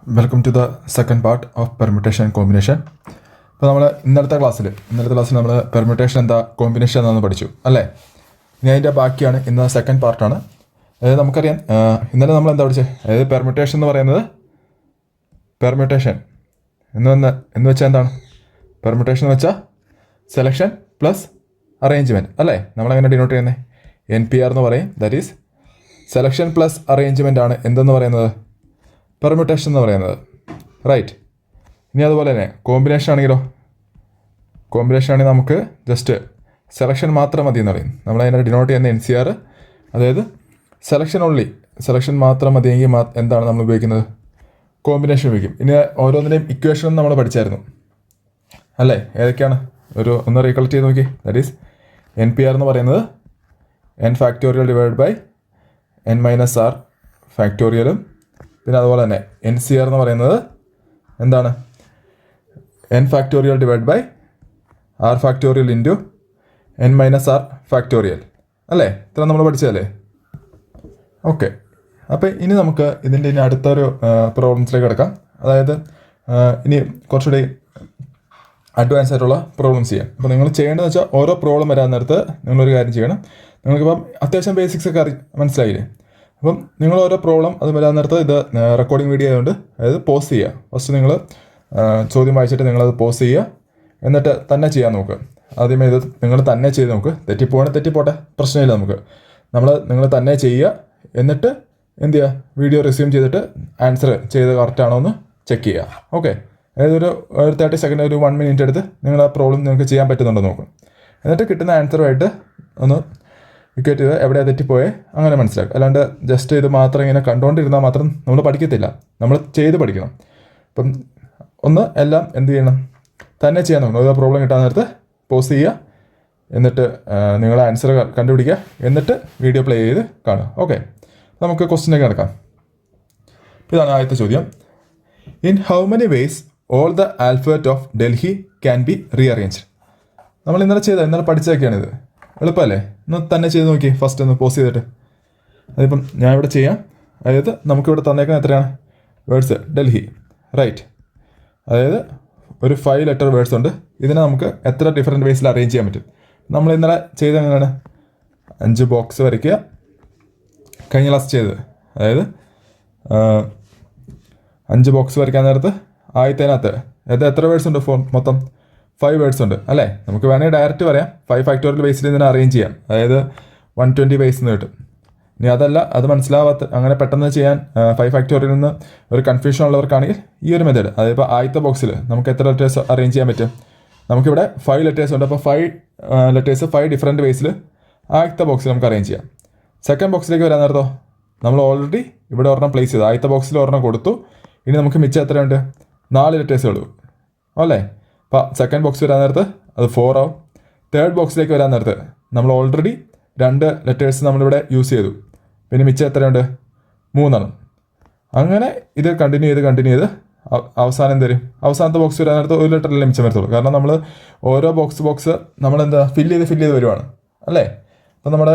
Welcome to the second part of permutation and combination. ഇപ്പോൾ നമ്മൾ ഇന്നലത്തെ ക്ലാസ്സിൽ നമ്മൾ പെർമ്യൂട്ടേഷൻ എന്താ കോമ്പിനേഷൻ എന്താണെന്ന് പഠിച്ചു അല്ലേ. ഇനി അതിൻ്റെ ബാക്കിയാണ് ഇന്ന് സെക്കൻഡ് പാർട്ടാണ്. അതായത് നമുക്കറിയാം ഇന്നലെ നമ്മൾ എന്താ പഠിച്ചത്, അതായത് പെർമ്യൂട്ടേഷൻ എന്ന് പറയുന്നത് പെർമ്യൂട്ടേഷൻ എന്ന് വെച്ചാൽ എന്താണ്, പെർമ്യൂട്ടേഷൻ എന്ന് വെച്ചാൽ സെലക്ഷൻ പ്ലസ് അറേഞ്ച്മെൻറ്റ് അല്ലേ. നമ്മളെങ്ങനെ ഡിനോട്ട് ചെയ്യുന്നത്, NPR എന്ന് പറയും. That is selection plus arrangement ആണ് എന്തെന്ന് പറയുന്നത്, പെർമ്യൂട്ടേഷൻ എന്ന് പറയുന്നത്, റൈറ്റ്. ഇനി അതുപോലെ തന്നെ കോമ്പിനേഷൻ ആണെങ്കിലോ, കോമ്പിനേഷൻ ആണെങ്കിൽ നമുക്ക് ജസ്റ്റ് സെലക്ഷൻ മാത്രം മതി എന്ന് പറയും. നമ്മളതിനെ ഡിനോട്ട് ചെയ്യുന്ന NCR, അതായത് സെലക്ഷൻ മാത്രം മതിയെങ്കിൽ എന്താണ് നമ്മൾ ഉപയോഗിക്കുന്നത്, കോമ്പിനേഷൻ ഉപയോഗിക്കും. ഇനി ഓരോന്നിൻ്റെയും ഇക്വേഷൻ നമ്മൾ പഠിച്ചായിരുന്നു അല്ലേ. ഏതൊക്കെയാണ് ഒന്ന് റീകളക്ട് ചെയ്ത് നോക്കി. ദാറ്റ് ഈസ് NPR എന്ന് പറയുന്നത് n factorial divide by n minus R ഫാക്ടോറിയലും, പിന്നെ അതുപോലെ തന്നെ NCR എന്ന് പറയുന്നത് എന്താണ്, n factorial divide by R factorial into n minus R factorial അല്ലേ. ഇത്ര നമ്മൾ പഠിച്ചതല്ലേ. ഓക്കെ, അപ്പോൾ ഇനി നമുക്ക് ഇനി അടുത്തൊരു പ്രോബ്ലംസിലേക്ക് കിടക്കാം. അതായത് ഇനി കുറച്ചുകൂടി അഡ്വാൻസ് ആയിട്ടുള്ള പ്രോബ്ലംസ് ചെയ്യാം. അപ്പോൾ നിങ്ങൾ ചെയ്യേണ്ടതെന്ന് വെച്ചാൽ ഓരോ പ്രോബ്ലം വരാൻ നേരത്ത് നിങ്ങളൊരു കാര്യം ചെയ്യണം. നിങ്ങൾക്കിപ്പം അത്യാവശ്യം ബേസിക്സ് ഒക്കെ മനസ്സിലായില്ലേ. അപ്പം നിങ്ങൾ ഓരോ പ്രോബ്ലം അത് വരാൻ നേരത്ത് ഇത് റെക്കോർഡിംഗ് വീഡിയോ ആയതുകൊണ്ട് അതായത് പോസ് ചെയ്യുക. ഫസ്റ്റ് നിങ്ങൾ ചോദ്യം വായിച്ചിട്ട് നിങ്ങളത് പോസ് ചെയ്യുക, എന്നിട്ട് തന്നെ ചെയ്യാൻ നോക്കുക. ആദ്യമേ ഇത് നിങ്ങൾ തന്നെ ചെയ്ത് നോക്ക്. തെറ്റിപ്പോട്ടെ, പ്രശ്നമില്ല. നിങ്ങൾ തന്നെ ചെയ്യുക, എന്നിട്ട് എന്ത് ചെയ്യുക, വീഡിയോ റിസ്യൂം ചെയ്തിട്ട് ആൻസർ ചെയ്ത് കറക്റ്റാണോ എന്ന് ചെക്ക് ചെയ്യുക. ഓക്കെ, അതായത് ഒരു 30 സെക്കൻഡ്, ഒരു 1 മിനിറ്റ് എടുത്ത് നിങ്ങൾ ആ പ്രോബ്ലം നിങ്ങൾക്ക് ചെയ്യാൻ പറ്റുന്നുണ്ടോ നോക്കും. എന്നിട്ട് കിട്ടുന്ന ആൻസറുമായിട്ട് ഒന്ന് ഇക്വേറ്റ് ചെയ്ത് എവിടെയാണ് തെറ്റിപ്പോയേ അങ്ങനെ മനസ്സിലാക്കുക. അല്ലാണ്ട് ജസ്റ്റ് ഇത് മാത്രം ഇങ്ങനെ കണ്ടുകൊണ്ടിരുന്നാൽ മാത്രം നമ്മൾ പഠിക്കത്തില്ല, നമ്മൾ ചെയ്ത് പഠിക്കണം. അപ്പം എല്ലാം എന്ത് ചെയ്യണം, തന്നെ ചെയ്യാൻ നോക്കണം. ഒരു പ്രോബ്ലം കിട്ടാൻ നേരത്ത് പോസ് ചെയ്യുക, എന്നിട്ട് നിങ്ങളെ ആൻസർ കണ്ടുപിടിക്കുക, എന്നിട്ട് വീഡിയോ പ്ലേ ചെയ്ത് കാണുക. ഓക്കെ, നമുക്ക് ക്വസ്റ്റ്യനൊക്കെ നടക്കാം. ഇതാണ് ആദ്യത്തെ ചോദ്യം. In how many ways all the alphabet of Delhi can be rearranged. നമ്മൾ ഇന്നലെ പഠിച്ചതൊക്കെയാണിത്. എളുപ്പമല്ലേ, ഒന്ന് തന്നെ ചെയ്ത് നോക്കി. ഫസ്റ്റ് ഒന്ന് പോസ് ചെയ്തിട്ട് അതിപ്പം ഞാൻ ഇവിടെ ചെയ്യാം. അതായത് നമുക്കിവിടെ തന്നേക്കുന്ന എത്രയാണ് വേർഡ്സ്, ഡൽഹി, റൈറ്റ്. അതായത് ഒരു 5 ലെറ്റർ വേർഡ്സ് ഉണ്ട്. ഇതിനെ നമുക്ക് എത്ര ഡിഫറെൻറ്റ് വേസിൽ അറേഞ്ച് ചെയ്യാൻ പറ്റും. നമ്മൾ ഇന്നലെ ചെയ്ത് എങ്ങനെയാണ്, 5 ബോക്സ് വരയ്ക്കുക. കഴിഞ്ഞ ക്ലാസ് ചെയ്തത്, അതായത് 5 ബോക്സ് വരയ്ക്കാൻ നേരത്ത് ആദ്യത്തേനകത്ത് എത്ര വേർഡ്സ് ഉണ്ട്, മൊത്തം 5 വേർഡ്സ് ഉണ്ട് അല്ലേ. നമുക്ക് വേണമെങ്കിൽ ഡയറക്റ്റ് പറയാം, 5 ഫാക്ടോറിയൽ ബേസിൽ ഇതിനെ അറേഞ്ച് ചെയ്യാം. അതായത് 120 ബേസ് എന്ന് കിട്ടും. ഇനി അതല്ല, അത് അങ്ങനെ പെട്ടെന്ന് ചെയ്യാൻ 5 ഫാക്ടോറിയൽ നിന്ന് ഒരു കൺഫ്യൂഷൻ ഉള്ളവർക്കാണെങ്കിൽ ഈ ഒരു മെത്തേഡ്, അതായത് ഇപ്പോൾ ആദ്യത്തെ ബോക്സിൽ നമുക്ക് എത്ര ലെറ്റേഴ്സ് അറേഞ്ച് ചെയ്യാൻ പറ്റും. നമുക്കിവിടെ 5 ലെറ്റേഴ്സ് ഉണ്ട്. അപ്പോൾ 5 ലെറ്റേഴ്സ് 5 ഡിഫറെൻറ്റ് വേസിൽ ആദ്യത്തെ ബോക്സിൽ നമുക്ക് അറേഞ്ച് ചെയ്യാം. സെക്കൻഡ് ബോക്സിലേക്ക് വരാൻ നേരത്തോ നമ്മൾ ഓൾറെഡി ഇവിടെ ഒരെണ്ണം പ്ലേസ് ചെയ്തു, ആദ്യത്തെ ബോക്സിൽ ഒരെണ്ണം കൊടുത്തു. ഇനി നമുക്ക് മിച്ചം എത്രയുണ്ട്, 4 ലെറ്റേഴ്സേ ഉള്ളൂ അല്ലേ. അപ്പോൾ സെക്കൻഡ് ബോക്സ് വരാൻ നേരത്ത് അത് 4 ആവും. തേർഡ് ബോക്സിലേക്ക് വരാൻ നേരത്ത് നമ്മൾ ഓൾറെഡി 2 ലെറ്റേഴ്സ് നമ്മളിവിടെ യൂസ് ചെയ്തു. പിന്നെ മിച്ചം എത്രയുണ്ട്, 3 ആണ്. അങ്ങനെ ഇത് കണ്ടിന്യൂ ചെയ്ത് അവസാനം തരും. അവസാനത്തെ ബോക്സ് വരാൻ നേരത്ത് 1 ലെറ്ററിൽ മിച്ചം വരത്തുള്ളൂ. കാരണം നമ്മൾ ഓരോ ബോക്സ് നമ്മളെന്താ ഫില്ല് ചെയ്ത് വരുവാണ് അല്ലേ. അപ്പം നമ്മുടെ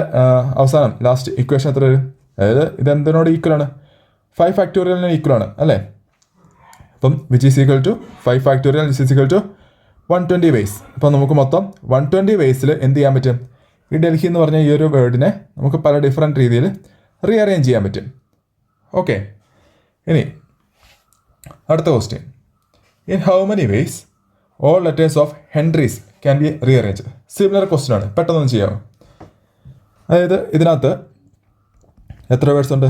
അവസാനം ലാസ്റ്റ് ഇക്വേഷൻ എത്ര വരും, അതായത് ഇതെന്തിനോട് ഈക്വലാണ്, 5 ഫാക്ടോറിയലിന് ഈക്വലാണ് അല്ലേ. അപ്പം which is equal to 5 factorial which is equal to 120 ways. അപ്പോൾ നമുക്ക് മൊത്തം 120 വേസിൽ എന്ത് ചെയ്യാൻ പറ്റും, ഈ ഡൽഹി എന്ന് പറഞ്ഞ ഈ ഒരു വേർഡിനെ നമുക്ക് പല ഡിഫറെൻറ്റ് രീതിയിൽ റീഅറേഞ്ച് ചെയ്യാൻ പറ്റും. ഓക്കെ, ഇനി അടുത്ത question. In how many ways all letters of Henry's can be rearrange. Similar question ആണ്, പെട്ടെന്നൊന്നും ചെയ്യാമോ. അതായത് ഇതിനകത്ത് എത്ര വേർഡ്സ് ഉണ്ട്,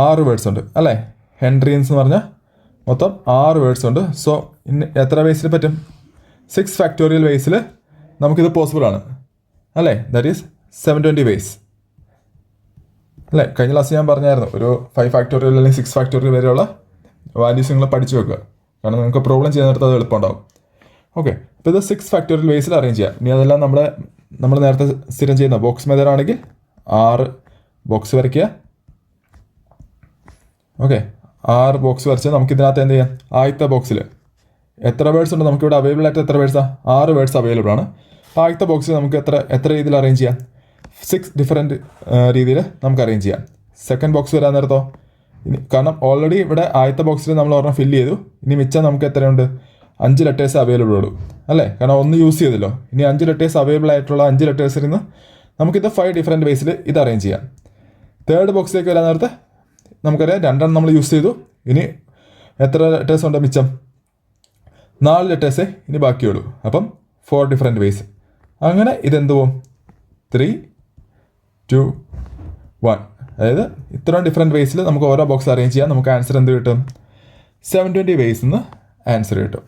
6 വേർഡ്സ് ഉണ്ട് അല്ലേ. ഹെൻറീൻസ് എന്ന് പറഞ്ഞാൽ മൊത്തം 6 വേർഡ്സ് ഉണ്ട്. സോ എത്ര വേസിൽ പറ്റും, 6 ഫാക്ടോറിയൽ വേസിൽ നമുക്കിത് പോസിബിൾ ആണ് അല്ലേ. ദാറ്റ് ഈസ് 720 വേസ് അല്ലേ. കഴിഞ്ഞ ക്ലാസ് ഞാൻ പറഞ്ഞായിരുന്നു, ഒരു 5 ഫാക്ടോറിയൽ അല്ലെങ്കിൽ 6 ഫാക്ടോറിയൽ വരെയുള്ള വാല്യൂസ് നിങ്ങൾ പഠിച്ചു വെക്കുക. കാരണം നിങ്ങൾക്ക് പ്രോബ്ലം ചെയ്യുന്നിടത്ത് അത് എളുപ്പമുണ്ടാവും. ഓക്കെ, അപ്പോൾ ഇത് 6 ഫാക്ടോറിയൽ വേസിൽ അറേഞ്ച് ചെയ്യാം. ഇനി അതെല്ലാം നമ്മൾ നേരത്തെ സ്ഥിരം ചെയ്യുന്ന ബോക്സ് മെത്തേഡ് ആണെങ്കിൽ 6 ബോക്സ് വരയ്ക്കുക. ഓക്കെ, 6 ബോക്സ് വരച്ച് നമുക്ക് ഇതിനകത്ത് എന്ത് ചെയ്യാം, ആദ്യത്തെ ബോക്സിൽ എത്ര വേർഡ്സ് ഉണ്ട്, നമുക്കിവിടെ അവൈലബിൾ ആയിട്ട് എത്ര വേർഡ്സാണ്, 6 വേർഡ്സ് അവൈലബിൾ ആണ്. അപ്പോൾ ആദ്യത്തെ ബോക്സിൽ നമുക്ക് എത്ര രീതിയിൽ അറേഞ്ച് ചെയ്യാം, 6 ഡിഫറെൻറ്റ് രീതിയിൽ നമുക്ക് അറേഞ്ച് ചെയ്യാം. സെക്കൻഡ് ബോക്സ് വരാൻ നേരത്തോ ഇനി കാരണം ഓൾറെഡി ഇവിടെ ആദ്യത്തെ ബോക്സിൽ നമ്മൾ ഒരെണ്ണം ഫില്ല് ചെയ്തു. ഇനി മിച്ചം നമുക്ക് എത്രയുണ്ട്? 5 ലെറ്റേഴ്സ് അവൈലബിൾ ഉള്ളൂ അല്ലേ? കാരണം ഒന്ന് യൂസ് ചെയ്തല്ലോ. ഇനി 5 ലെറ്റേഴ്സ് അവൈലബിൾ ആയിട്ടുള്ള 5 ലെറ്റേഴ്സിൽ നിന്ന് നമുക്കിത് 5 ഡിഫറെൻറ്റ് വേസിൽ ഇത് അറേഞ്ച് ചെയ്യാം. തേർഡ് ബോക്സിലേക്ക് വരാൻ നേരത്തെ നമുക്കറിയാം 2 നമ്മൾ യൂസ് ചെയ്തു. ഇനി എത്ര ലെറ്റേഴ്സ് ഉണ്ട് മിച്ചം? 4 ലെറ്റേഴ്സേ ഇനി ബാക്കിയുള്ളൂ. അപ്പം 4 ഡിഫറെൻറ്റ് വേസ്. അങ്ങനെ ഇതെന്ത് പോവും? 3, 2, 1. അതായത് ഇത്രയും ഡിഫറെൻറ്റ് വേസിൽ നമുക്ക് ഓരോ ബോക്സ് അറേഞ്ച് ചെയ്യാം. നമുക്ക് ആൻസർ എന്ത് കിട്ടും? 720 വേസ് എന്ന് ആൻസർ കിട്ടും.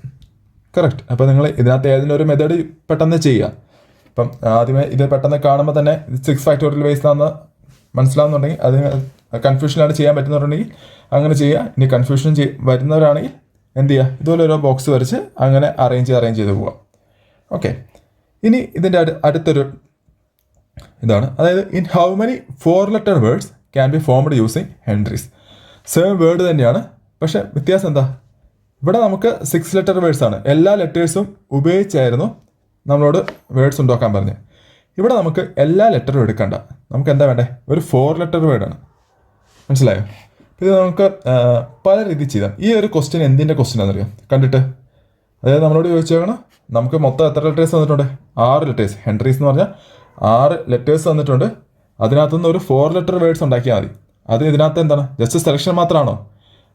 കറക്റ്റ്. അപ്പോൾ നിങ്ങൾ ഇതിനകത്ത് ഏതെങ്കിലും ഒരു മെത്തേഡ് പെട്ടെന്ന് ചെയ്യുക. ഇപ്പം ആദ്യമേ ഇത് പെട്ടെന്ന് കാണുമ്പോൾ തന്നെ 6 ഫാക്ടോറിയൽ വേസ് ആണെന്ന് മനസ്സിലാവുന്നുണ്ടെങ്കിൽ അത് കൺഫ്യൂഷനായിട്ട് ചെയ്യാൻ പറ്റുന്നുണ്ടെങ്കിൽ അങ്ങനെ ചെയ്യുക. ഇനി കൺഫ്യൂഷൻ വരുന്നവരാണെങ്കിൽ എന്ത് ചെയ്യുക? ഇതുപോലെ ഓരോ ബോക്സ് വരച്ച് അങ്ങനെ അറേഞ്ച് ചെയ്ത് പോവാം. ഓക്കെ. ഇനി ഇതിൻ്റെ അടുത്തൊരു ഇതാണ്. അതായത് in how many 4 letter words can be formed using Henry's. Same word തന്നെയാണ്, പക്ഷേ വ്യത്യാസം എന്താ? ഇവിടെ നമുക്ക് 6 ലെറ്റർ വേർഡ്സ് ആണ്. എല്ലാ ലെറ്റേഴ്സും ഉപയോഗിച്ചായിരുന്നു നമ്മളോട് വേർഡ്സ് ഉണ്ടാക്കാൻ പറഞ്ഞത്. ഇവിടെ നമുക്ക് എല്ലാ ലെറ്ററും എടുക്കണ്ട. നമുക്ക് എന്താ വേണ്ടേ? ഒരു 4 ലെറ്റർ വേർഡാണ്. മനസ്സിലായോ? ഇത് നമുക്ക് പല രീതിയിൽ ചെയ്താൽ. ഈ ഒരു ക്വസ്റ്റ്യൻ എന്തിൻ്റെ ക്വസ്റ്റ്യൻ ആണെന്നറിയാം കണ്ടിട്ട്? അതായത് നമ്മളോട് ചോദിച്ചേക്കണം നമുക്ക് മൊത്തം എത്ര ലെറ്റേഴ്സ് തന്നിട്ടുണ്ട്? 6 ലെറ്റേഴ്സ്. ഹെൻറീസ് എന്ന് പറഞ്ഞാൽ 6 ലെറ്റേഴ്സ് തന്നിട്ടുണ്ട്. അതിനകത്തുനിന്ന് ഒരു 4 ലെറ്റർ വേർഡ്സ് ഉണ്ടാക്കിയാൽ മതി. അത് ഇതിനകത്ത് എന്താണ്? ജസ്റ്റ് സെലക്ഷൻ മാത്രമാണോ?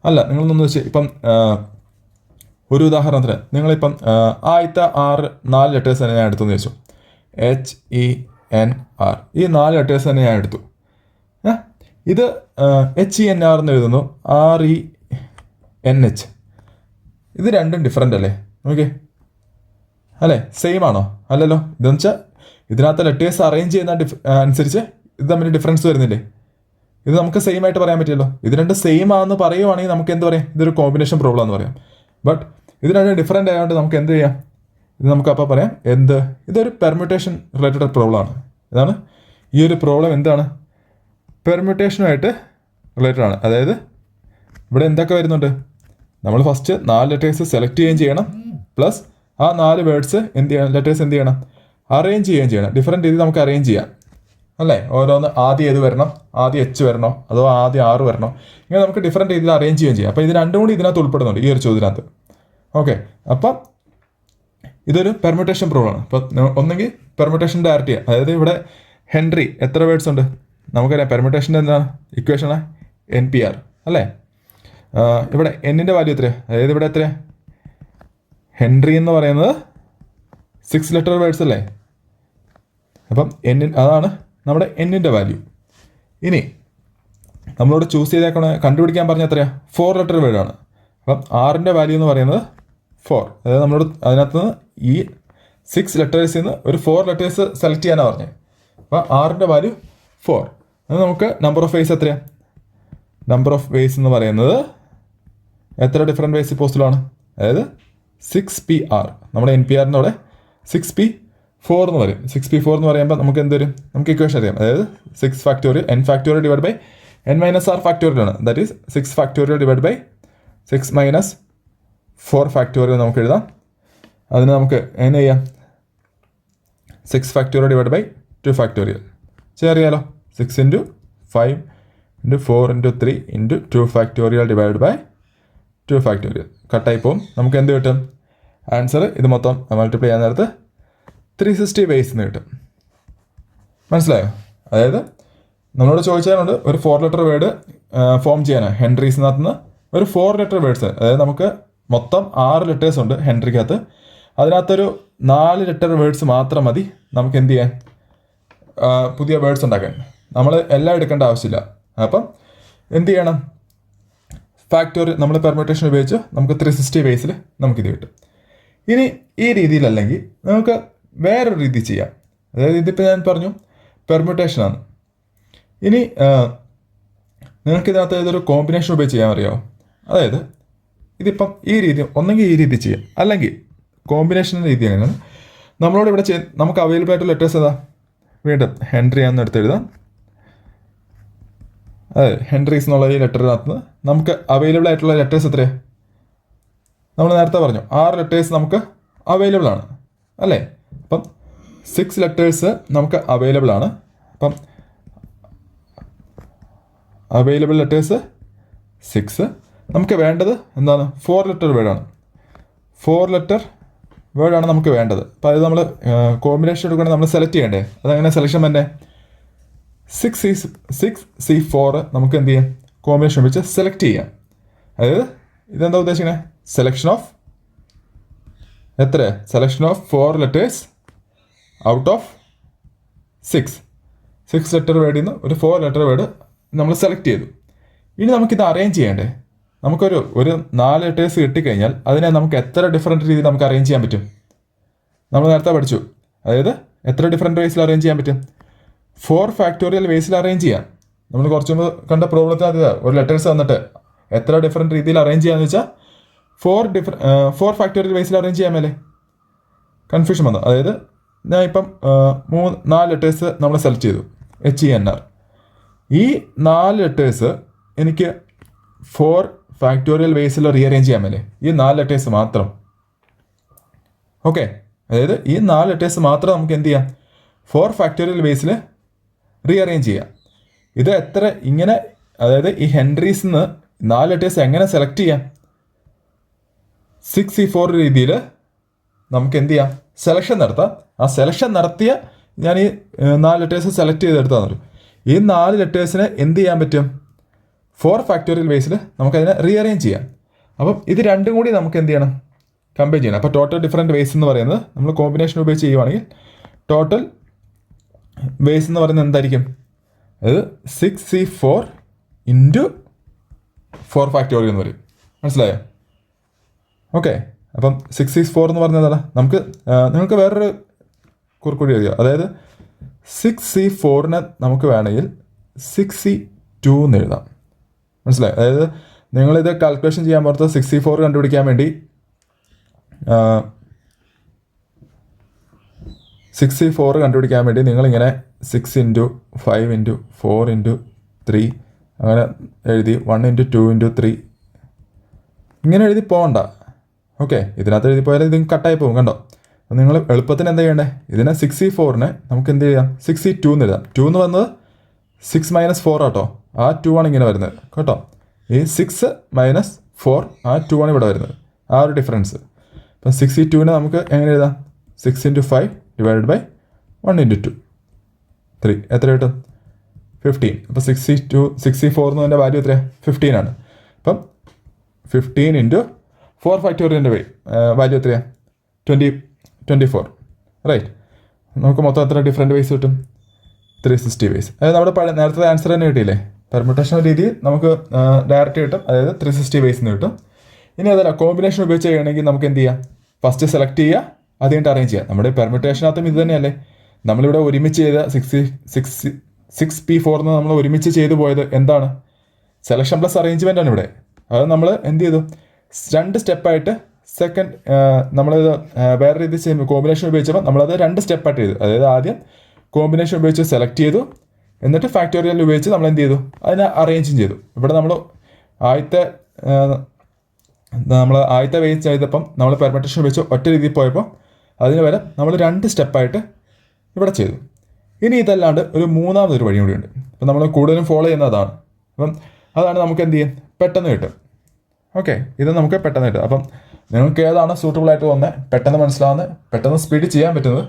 അല്ല. നിങ്ങളൊന്ന് വെച്ച് ഇപ്പം ഒരു ഉദാഹരണത്തിന് നിങ്ങളിപ്പം ആദ്യത്തെ 4 ലെറ്റേഴ്സ് തന്നെ ഞാൻ എടുത്തെന്ന് വെച്ചു. HENR. ഈ 4 ലെറ്റേഴ്സ് തന്നെ ഞാൻ എടുത്തു. ഇത് HENR എന്ന് എഴുതുന്നു, RENH. ഇത് രണ്ടും ഡിഫറെൻ്റ് അല്ലേ? ഓക്കെ അല്ലേ? സെയിം ആണോ? അല്ലല്ലോ. ഇതെന്ന് വെച്ചാൽ ഇതിനകത്ത് ലെറ്റേഴ്സ് അറേഞ്ച് ചെയ്യുന്ന അനുസരിച്ച് ഇത് തമ്മിൽ ഡിഫറൻസ് വരുന്നില്ലേ? ഇത് നമുക്ക് സെയിം ആയിട്ട് പറയാൻ പറ്റില്ലല്ലോ. ഇത് രണ്ട് സെയിം ആണെന്ന് പറയുവാണെങ്കിൽ നമുക്ക് എന്ത് പറയാം? ഇതൊരു കോമ്പിനേഷൻ പ്രോബ്ലം എന്ന് പറയാം. ബട്ട് ഇത് രണ്ടും ഡിഫറെൻ്റ് ആയതുകൊണ്ട് നമുക്ക് എന്ത് ചെയ്യാം? ഇത് നമുക്ക് അപ്പോൾ പറയാം ഇതൊരു പെർമ്യൂട്ടേഷൻ റിലേറ്റഡ് പ്രോബ്ലം ആണ്. ഇതാണ് ഈ ഒരു പ്രോബ്ലം. എന്താണ്? പെർമ്യൂട്ടേഷനുമായിട്ട് റിലേറ്റഡ് ആണ്. അതായത് ഇവിടെ എന്തൊക്കെ വരുന്നുണ്ട്? നമ്മൾ ഫസ്റ്റ് 4 ലെറ്റേഴ്സ് സെലക്ട് ചെയ്യുകയും ചെയ്യണം, പ്ലസ് ആ 4 വേർഡ്സ് ലെറ്റേഴ്സ് എന്ത് ചെയ്യണം? അറേഞ്ച് ചെയ്യുകയും ചെയ്യണം. ഡിഫറെൻറ്റ് രീതിയിൽ നമുക്ക് അറേഞ്ച് ചെയ്യാം അല്ലേ? ഓരോന്ന് ആദ്യം ഏത് വരണം? ആദ്യം H വരണോ അതോ ആദ്യം R വരണോ? ഇങ്ങനെ നമുക്ക് ഡിഫറെൻറ്റ് രീതിയിൽ അറേഞ്ച് ചെയ്യുകയും ചെയ്യാം. അപ്പോൾ ഇത് രണ്ടും കൂടി ഇതിനകത്ത് ഉൾപ്പെടുന്നുണ്ട് ഈ ഒരു ചോദ്യത്തിനകത്ത്. ഓക്കെ. അപ്പം ഇതൊരു പെർമ്യൂട്ടേഷൻ പ്രോബ്ലം ആണ്. അപ്പോൾ ഒന്നെങ്കിൽ പെർമ്യൂട്ടേഷൻ ഡയറക്റ്റ് ചെയ്യുക. അതായത് ഇവിടെ ഹെൻറി എത്ര വേർഡ്സ് ഉണ്ട്? നമുക്കറിയാം പെർമ്യൂട്ടേഷൻ്റെ എന്താണ് ഇക്വേഷനാണ്? NPR അല്ലേ? ഇവിടെ എന്നിൻ്റെ വാല്യൂ എത്രയാണ്? അതായത് ഇവിടെ എത്രയാണ്? ഹെൻറി എന്ന് പറയുന്നത് 6 ലെറ്റർ വേർഡ്സ് അല്ലേ? അപ്പം അതാണ് നമ്മുടെ എന്നിൻ്റെ വാല്യൂ. ഇനി നമ്മളോട് ചൂസ് ചെയ്തേക്കണ കണ്ടുപിടിക്കാൻ പറഞ്ഞ എത്രയാണ്? 4 ലെറ്റർ വേർഡാണ്. അപ്പം ആറിൻ്റെ വാല്യൂ എന്ന് പറയുന്നത് 4. അതായത് നമ്മളോട് അതിനകത്ത് നിന്ന് ഈ 6 ലെറ്റേഴ്സിൽ നിന്ന് ഒരു 4 ലെറ്റേഴ്സ് സെലക്ട് ചെയ്യാനാണ് പറഞ്ഞത്. അപ്പോൾ ആറിൻ്റെ വാല്യൂ 4. അത് നമുക്ക് നമ്പർ ഓഫ് വേസ് എത്രയാണ്? നമ്പർ ഓഫ് വേസ് എന്ന് പറയുന്നത് എത്ര ഡിഫറെൻറ്റ് വേസ് പോസിബിളാണ്? അതായത് 6PR. നമ്മുടെ NPRൻ്റെ അവിടെ 6P4 എന്ന് പറയും. 6P4 എന്ന് പറയുമ്പോൾ നമുക്ക് എന്ത് വരും? നമുക്ക് ഇക്വേഷൻ അറിയാം. അതായത് 6 factorial n factorial divide by n - R factorial ആണ്. That is 6 factorial divide by 6 - 4 factorial നമുക്ക് എഴുതാം. അതിന് നമുക്ക് എങ്ങനെ ചെയ്യാം? 6 ഫാക്ടോറിയൽ ഡിവൈഡ് ബൈ 2 ഫാക്ടോറിയൽ ചെയ്യാറിയാലോ. 6 × 5 × 4 × 3 × 2 ഫാക്ടോറിയൽ ഡിവൈഡ് ബൈ 2 ഫാക്ടോറിയൽ. കട്ടായി പോകും. നമുക്ക് എന്ത് കിട്ടും? ആൻസർ ഇത് മൊത്തം മൾട്ടിപ്ലൈ ചെയ്യാൻ നേരത്ത് 360 വേസ് എന്ന് കിട്ടും. മനസ്സിലായോ? അതായത് നമ്മളോട് ചോദിച്ചതുകൊണ്ട് ഒരു 4 ലെറ്റർ വേർഡ് ഫോം ചെയ്യാനാണ് ഹെൻറീസിനകത്ത് നിന്ന് ഒരു 4 ലെറ്റർ വേർഡ്സ്. അതായത് നമുക്ക് മൊത്തം 6 ലെറ്റേഴ്സ് ഉണ്ട് ഹെൻറിക്കകത്ത്. അതിനകത്തൊരു 4 ലെറ്റർ വേർഡ്സ് മാത്രം മതി നമുക്ക് എന്ത് ചെയ്യാൻ? പുതിയ വേർഡ്സ് ഉണ്ടാക്കാൻ. നമ്മൾ എല്ലാം എടുക്കേണ്ട ആവശ്യമില്ല. അപ്പം എന്ത് ചെയ്യണം? ഫാക്ടോറിയൽ നമ്മൾ പെർമ്യൂട്ടേഷൻ ഉപയോഗിച്ച് നമുക്ക് 360 വേസിൽ നമുക്കിത് കിട്ടും. ഇനി ഈ രീതിയിലല്ലെങ്കിൽ നമുക്ക് വേറൊരു രീതി ചെയ്യാം. അതായത് ഇതിപ്പോൾ ഞാൻ പറഞ്ഞു പെർമ്യൂട്ടേഷനാണ്. ഇനി നിങ്ങൾക്കിതിനകത്ത് ഏതൊരു കോമ്പിനേഷൻ ഉപയോഗിച്ച് ചെയ്യാൻ അറിയാമോ? അതായത് ഇതിപ്പം ഈ രീതി ഒന്നെങ്കിൽ ഈ രീതി ചെയ്യാം, അല്ലെങ്കിൽ കോമ്പിനേഷൻ രീതി അങ്ങനെയാണ്. നമ്മളോട് ഇവിടെ നമുക്ക് അവൈലബിൾ ആയിട്ടുള്ള ലെറ്റേഴ്സ് ഏതാ? വീണ്ടും ഹെൻറി ആണെന്ന് എടുത്തെഴുതാം. അതെ, ഹെൻറീസ് എന്നുള്ള ഈ ലെറ്ററിനകത്ത് നമുക്ക് അവൈലബിൾ ആയിട്ടുള്ള ലെറ്റേഴ്സ് എത്രയാണ്? നമ്മൾ നേരത്തെ പറഞ്ഞു 6 ലെറ്റേഴ്സ് നമുക്ക് അവൈലബിൾ ആണ് അല്ലേ? അപ്പം 6 ലെറ്റേഴ്സ് നമുക്ക് അവൈലബിൾ ആണ്. അപ്പം അവൈലബിൾ ലെറ്റേഴ്സ് 6. നമുക്ക് വേണ്ടത് എന്താണ്? 4 ലെറ്റർ വേർഡാണ്. 4 ലെറ്റർ വേർഡാണ് നമുക്ക് വേണ്ടത്. അപ്പോൾ അത് നമ്മൾ കോമ്പിനേഷൻ എടുക്കുകയാണെങ്കിൽ നമ്മൾ സെലക്ട് ചെയ്യണ്ടേ? അതങ്ങനെ സെലക്ഷൻ തന്നെ 6C4 നമുക്ക് എന്ത് ചെയ്യാം? കോമ്പിനേഷൻ വെച്ച് സെലക്ട് ചെയ്യാം. അതായത് ഇതെന്താ ഉദ്ദേശിക്കുന്നത്? Selection of 4 letters out of 6 letter വേർഡിൽ നിന്ന് ഒരു 4 ലെറ്റർ വേർഡ് നമ്മൾ സെലക്ട് ചെയ്തു. ഇനി നമുക്കിത് അറേഞ്ച് ചെയ്യണ്ടേ? നമുക്കൊരു 4 ലെറ്റേഴ്സ് കിട്ടിക്കഴിഞ്ഞാൽ അതിനെ നമുക്ക് എത്ര ഡിഫറെൻറ്റ് രീതിയിൽ നമുക്ക് അറേഞ്ച് ചെയ്യാൻ പറ്റും? നമ്മൾ നേരത്തെ പഠിച്ചു. അതായത് എത്ര ഡിഫറെൻറ്റ് വേസിൽ അറേഞ്ച് ചെയ്യാൻ പറ്റും? 4 ഫാക്ടോറിയൽ വേസിൽ അറേഞ്ച് ചെയ്യാം. നമ്മൾ കുറച്ച് മുമ്പ് കണ്ട പ്രോബ്ലത്തിനകത്ത് ഒരു ലെറ്റേഴ്സ് തന്നിട്ട് എത്ര ഡിഫറെൻറ്റ് രീതിയിൽ അറേഞ്ച് ചെയ്യാന്ന് വെച്ചാൽ 4 ഫാക്ടോറിയൽ വേസിൽ അറേഞ്ച് ചെയ്യാമല്ലേ? കൺഫ്യൂഷൻ വന്നു. അതായത് ഞാൻ ഇപ്പം 4 ലെറ്റേഴ്സ് നമ്മൾ സെലക്ട് ചെയ്തു, HENR. ഈ 4 ലെറ്റേഴ്സ് എനിക്ക് 4 ഫാക്ടോറിയൽ വേസിൽ റീഅറേഞ്ച് ചെയ്യാമല്ലേ? ഈ 4 ലെറ്റേഴ്സ് മാത്രം. ഓക്കെ, അതായത് ഈ 4 ലെറ്റേഴ്സ് മാത്രം നമുക്ക് എന്ത് ചെയ്യാം? 4 ഫാക്ടോറിയൽ വേസിൽ റീഅറേഞ്ച് ചെയ്യാം. ഇത് എത്ര ഇങ്ങനെ, അതായത് ഈ ഹെൻറീസ് നിന്ന് 4 ലെറ്റേഴ്സ് എങ്ങനെ സെലക്ട് ചെയ്യാം? 6C4 രീതിയിൽ നമുക്ക് എന്ത് ചെയ്യാം? സെലക്ഷൻ നടത്താം. ആ സെലക്ഷൻ നടത്തിയ ഞാൻ ഈ 4 ലെറ്റേഴ്സ് സെലക്ട് ചെയ്തെടുത്താന്നല്ലോ. ഈ 4 ലെറ്റേഴ്സിനെ എന്ത് ചെയ്യാൻ പറ്റും? 4 ഫാക്ടോറിയൽ വേസിൽ നമുക്കതിനെ റീഅറേഞ്ച് ചെയ്യാം. അപ്പം ഇത് രണ്ടും കൂടി നമുക്ക് എന്ത് ചെയ്യണം? കമ്പൈൻ ചെയ്യണം. അപ്പോൾ ടോട്ടൽ ഡിഫറെൻറ്റ് വേസ് എന്ന് പറയുന്നത് നമ്മൾ കോമ്പിനേഷൻ ഉപയോഗിച്ച് ചെയ്യുവാണെങ്കിൽ ടോട്ടൽ വേസ് എന്ന് പറയുന്നത് എന്തായിരിക്കും? അതായത് 6C4 ഇൻറ്റു 4 ഫാക്ടോറിയൽ എന്ന് പറയും. മനസ്സിലായോ? ഓക്കെ, അപ്പം 6C4 എന്ന് പറഞ്ഞതല്ല, നിങ്ങൾക്ക് വേറൊരു കുറുക്കുടി എഴുതുക. അതായത് 6C4നെ നമുക്ക് വേണമെങ്കിൽ 6C2 എന്ന് എഴുതാം. മനസ്സിലായോ? അതായത് നിങ്ങളിത് കാൽക്കുലേഷൻ ചെയ്യാൻ പുറത്ത് 6C4 കണ്ടുപിടിക്കാൻ വേണ്ടി 6C4 കണ്ടുപിടിക്കാൻ വേണ്ടി നിങ്ങളിങ്ങനെ 6 ഇൻറ്റു 5 ഇൻറ്റു 4 ഇൻറ്റു 3 അങ്ങനെ എഴുതി 1 ഇൻറ്റു 2 ഇൻറ്റു 3 ഇങ്ങനെ എഴുതി പോകണ്ട. ഓക്കെ, ഇതിനകത്ത് എഴുതി പോയാൽ ഇത് കട്ടായി പോകും. കണ്ടോ? അപ്പോൾ നിങ്ങൾ എളുപ്പത്തിന് എന്താ ചെയ്യണ്ടേ? ഇതിനെ 6C4നെ നമുക്ക് എന്ത് ചെയ്യാം? 6C2 എന്ന് എഴുതാം. 2 എന്ന് വന്നത് 6 - 4 ആട്ടോ. ആ 2 ആണ് ഇങ്ങനെ വരുന്നത് കേട്ടോ. ഈ 6 - 4 ആ 2 ആണ് ഇവിടെ വരുന്നത്. ആ ഒരു ഡിഫറൻസ്. അപ്പം 6C2നെ നമുക്ക് എങ്ങനെ എഴുതാം? 6 ഇൻറ്റു 5 ഡിവൈഡഡ് ബൈ 1 ഇൻറ്റു 2 3 എത്ര കിട്ടും? 15. അപ്പോൾ 6C4 എന്നതിൻ്റെ വാല്യൂ എത്രയാണ്? 15 ആണ്. അപ്പം 15 ഇൻറ്റു 4 ഫാക്ടോറിയലിൻ്റെ വാല്യൂ എത്രയാണ്? 24. റൈറ്റ്. നമുക്ക് മൊത്തം എത്ര ഡിഫറെൻറ്റ് വേസ് കിട്ടും? 360 വേസ്. അതായത് നമ്മുടെ നേരത്തെ ആൻസർ തന്നെ കിട്ടിയില്ലേ? പെർമുട്ടേഷൻ രീതി നമുക്ക് ഡയറക്റ്റ് കിട്ടും. അതായത് 360 വേസ് എന്ന് കിട്ടും. ഇനി അതല്ല, കോമ്പിനേഷൻ ഉപയോഗിച്ച് ചെയ്യണമെങ്കിൽ നമുക്ക് എന്ത് ചെയ്യാം? ഫസ്റ്റ് സെലക്ട് ചെയ്യുക, അത് കഴിഞ്ഞിട്ട് അറേഞ്ച് ചെയ്യുക. നമ്മുടെ പെർമുട്ടേഷനകത്തും ഇത് തന്നെയല്ലേ? നമ്മളിവിടെ ഒരുമിച്ച് ചെയ്ത 6P4 എന്ന് നമ്മൾ ഒരുമിച്ച് ചെയ്തു പോയത് എന്താണ്? സെലക്ഷൻ പ്ലസ് അറേഞ്ച്മെൻ്റ് ആണ് ഇവിടെ. അത് നമ്മൾ എന്ത് ചെയ്തു? 2 സ്റ്റെപ്പായിട്ട് സെക്കൻഡ് നമ്മളിത് വേറെ രീതിയിൽ ചെയ്യുമ്പോൾ കോമ്പിനേഷൻ ഉപയോഗിച്ചപ്പോൾ നമ്മളത് 2 സ്റ്റെപ്പായിട്ട് ചെയ്തു. അതായത് ആദ്യം കോമ്പിനേഷൻ ഉപയോഗിച്ച് സെലക്ട് ചെയ്തു, എന്നിട്ട് ഫാക്ടോറിയൽ ഉപയോഗിച്ച് നമ്മൾ എന്ത് ചെയ്തു? അതിനെ അറേഞ്ചും ചെയ്തു. ഇവിടെ നമ്മൾ ആദ്യത്തെ വേസ് ചെയ്തപ്പം നമ്മൾ പെർമുട്ടേഷൻ ഉപയോഗിച്ച് ഒറ്റ രീതിയിൽ പോയപ്പോൾ അതിന് വരെ നമ്മൾ 2 സ്റ്റെപ്പായിട്ട് ഇവിടെ ചെയ്തു. ഇനി ഇതല്ലാണ്ട് ഒരു മൂന്നാമതൊരു വഴി കൂടിയുണ്ട്. അപ്പം നമ്മൾ കൂടുതലും ഫോളോ ചെയ്യുന്ന അതാണ്. അപ്പം അതാണ് നമുക്ക് എന്ത് ചെയ്യും? പെട്ടെന്ന് കിട്ടും. ഓക്കെ, ഇത് നമുക്ക് പെട്ടെന്ന് കിട്ടും. അപ്പം നിങ്ങൾക്ക് ഏതാണ് സൂട്ടബിൾ ആയിട്ട് തോന്നുന്നത്, പെട്ടെന്ന് മനസ്സിലാവുന്നത്, പെട്ടെന്ന് സ്പീഡ് ചെയ്യാൻ പറ്റുന്നത്,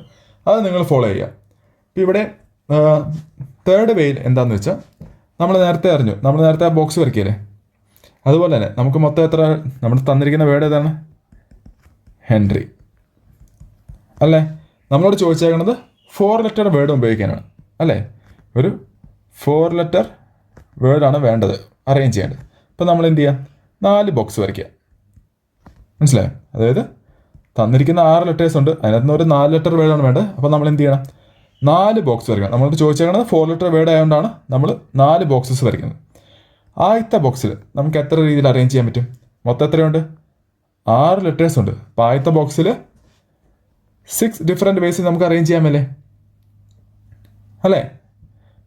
അത് നിങ്ങൾ ഫോളോ ചെയ്യുക. ഇപ്പം ഇവിടെ തേർഡ് വേയിൽ എന്താണെന്ന് വെച്ചാൽ നമ്മൾ നേരത്തെ ആ ബോക്സ് വരയ്ക്കില്ലേ? അതുപോലെ തന്നെ നമുക്ക് മൊത്തം എത്ര നമ്മൾ തന്നിരിക്കുന്ന വേർഡ് ഏതാണ്? ഹെൻറി അല്ലേ? നമ്മളോട് ചോദിച്ചേക്കുന്നത് 4 ലെറ്റർ വേർഡ് ഉപയോഗിക്കാനാണ് അല്ലേ? ഒരു 4 ലെറ്റർ വേർഡാണ് വേണ്ടത്, അറേഞ്ച് ചെയ്യേണ്ടത്. അപ്പോൾ നമ്മൾ എന്ത് ചെയ്യുക? 4 ബോക്സ് വരയ്ക്കുക. മനസ്സിലായോ? അതായത് തന്നിരിക്കുന്ന 6 ലെറ്റേഴ്സ് ഉണ്ട്, അതിനകത്ത് നിന്ന് ഒരു 4 ലെറ്റർ വേർഡാണ് വേണ്ടത്. അപ്പോൾ നമ്മൾ എന്ത് ചെയ്യണം? 4 ബോക്സ് വരയ്ക്കണം. നമ്മളോട് ചോദിച്ചേക്കുന്നത് 4 ലെറ്റർ വേർഡ് ആയതുകൊണ്ടാണ് നമ്മൾ 4 ബോക്സസ് വരയ്ക്കുന്നത്. ആദ്യത്തെ ബോക്സിൽ നമുക്ക് എത്ര രീതിയിൽ അറേഞ്ച് ചെയ്യാൻ പറ്റും? മൊത്തം എത്രയുണ്ട്? 6 ലെറ്റേഴ്സ് ഉണ്ട്. അപ്പോൾ ആദ്യത്തെ ബോക്സിൽ 6 ഡിഫറെൻറ്റ് വേസിൽ നമുക്ക് അറേഞ്ച് ചെയ്യാമല്ലേ? അല്ലേ?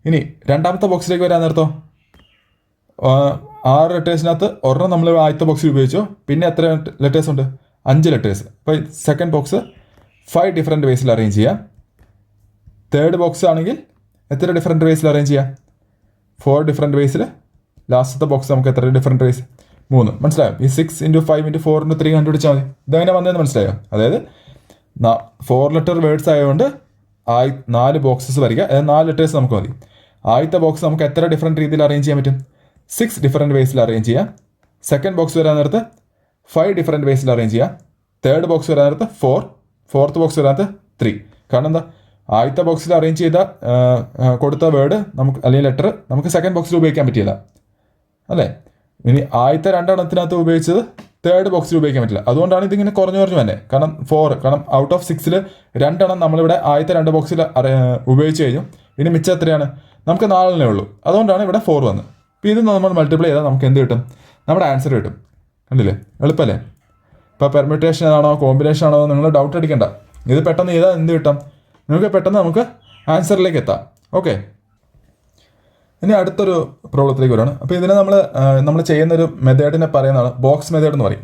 ഇനി രണ്ടാമത്തെ ബോക്സിലേക്ക് വരാൻ നേരത്തോ 6 ലെറ്റേഴ്സിനകത്ത് ഒരെണ്ണം നമ്മൾ ആദ്യത്തെ ബോക്സിൽ ഉപയോഗിച്ചു. പിന്നെ എത്ര ലെറ്റേഴ്സ് ഉണ്ട്? 5 ലെറ്റേഴ്സ്. അപ്പോൾ സെക്കൻഡ് ബോക്സ് 5 ഡിഫറെൻറ്റ് വേസിൽ അറേഞ്ച് ചെയ്യാം. തേർഡ് ബോക്സ് ആണെങ്കിൽ എത്ര ഡിഫറെൻറ്റ് വേസിൽ അറേഞ്ച് ചെയ്യാം? 4 ഡിഫറെൻറ്റ് വേസിൽ ലാസ്റ്റത്തെ ബോക്സ് നമുക്ക് എത്ര ഡിഫറെൻറ്റ് വേസ് 3. മനസ്സിലായോ? ഈ 6 × 5 × 4 × 3 കണ്ടുപിടിച്ചാൽ മതി. ഇതെങ്ങനെ വന്നതെന്ന് മനസ്സിലായോ? അതായത് 4 ലെറ്റർ വേർഡ്സ് ആയതുകൊണ്ട് 4 ബോക്സസ് വരിക, അതായത് 4 ലെറ്റേഴ്സ് നമുക്ക് മതി. ആദ്യത്തെ ബോക്സ് നമുക്ക് എത്ര ഡിഫറെൻറ്റ് രീതിയിൽ അറേഞ്ച് ചെയ്യാൻ പറ്റും? 6 ഡിഫറെൻറ്റ് വേസിൽ അറേഞ്ച് ചെയ്യാം. സെക്കൻഡ് ബോക്സ് വരാൻ നേരത്ത് 5 ഡിഫറെൻറ്റ് വേസിൽ അറേഞ്ച് ചെയ്യാം. തേർഡ് ബോക്സ് വരാൻ നേരത്ത് 4, ഫോർത്ത് ബോക്സ് വരാൻ നേരത്ത് 3. കാരണം എന്താ, ആദ്യത്തെ ബോക്സിൽ അറേഞ്ച് ചെയ്ത കൊടുത്ത വേർഡ് നമുക്ക് അല്ലെങ്കിൽ ലെറ്റർ നമുക്ക് സെക്കൻഡ് ബോക്സിൽ ഉപയോഗിക്കാൻ പറ്റിയില്ല അല്ലേ? ഇനി ആദ്യത്തെ 2 എണ്ണത്തിനകത്ത് ഉപയോഗിച്ചത് തേർഡ് ബോക്സിൽ ഉപയോഗിക്കാൻ പറ്റില്ല. അതുകൊണ്ടാണ് ഇതിങ്ങനെ കുറഞ്ഞു തന്നെ. കാരണം 4, കാരണം ഔട്ട് ഓഫ് 6 2 എണ്ണം നമ്മളിവിടെ ആദ്യത്തെ 2 ബോക്സിൽ ഉപയോഗിച്ച് കഴിഞ്ഞു. ഇനി മിച്ചം എത്രയാണ്? നമുക്ക് 4 ഉള്ളൂ. അതുകൊണ്ടാണ് ഇവിടെ 4 വന്നത്. അപ്പോൾ ഇത് നമ്മൾ മൾട്ടിപ്ലൈ ചെയ്താൽ നമുക്ക് എന്ത് കിട്ടും? നമ്മുടെ ആൻസർ കിട്ടും. കണ്ടില്ലേ? എളുപ്പമല്ലേ? ഇപ്പോൾ പെർമ്യൂട്ടേഷൻ ആണോ കോമ്പിനേഷൻ ആണോ നിങ്ങൾ ഡൗട്ട് അടിക്കണ്ട. ഇത് പെട്ടെന്ന് ചെയ്താൽ എന്ത് കിട്ടും? നിങ്ങൾക്ക് പെട്ടെന്ന് നമുക്ക് ആൻസറിലേക്ക് എത്താം. ഓക്കെ, ഇനി അടുത്തൊരു പ്രോബ്ലത്തിലേക്ക് വരികയാണ്. അപ്പോൾ ഇതിനെ നമ്മൾ ചെയ്യുന്നൊരു മെത്തേഡിനെ പറയുന്നതാണ് ബോക്സ് മെത്തേഡ് എന്ന് പറയും.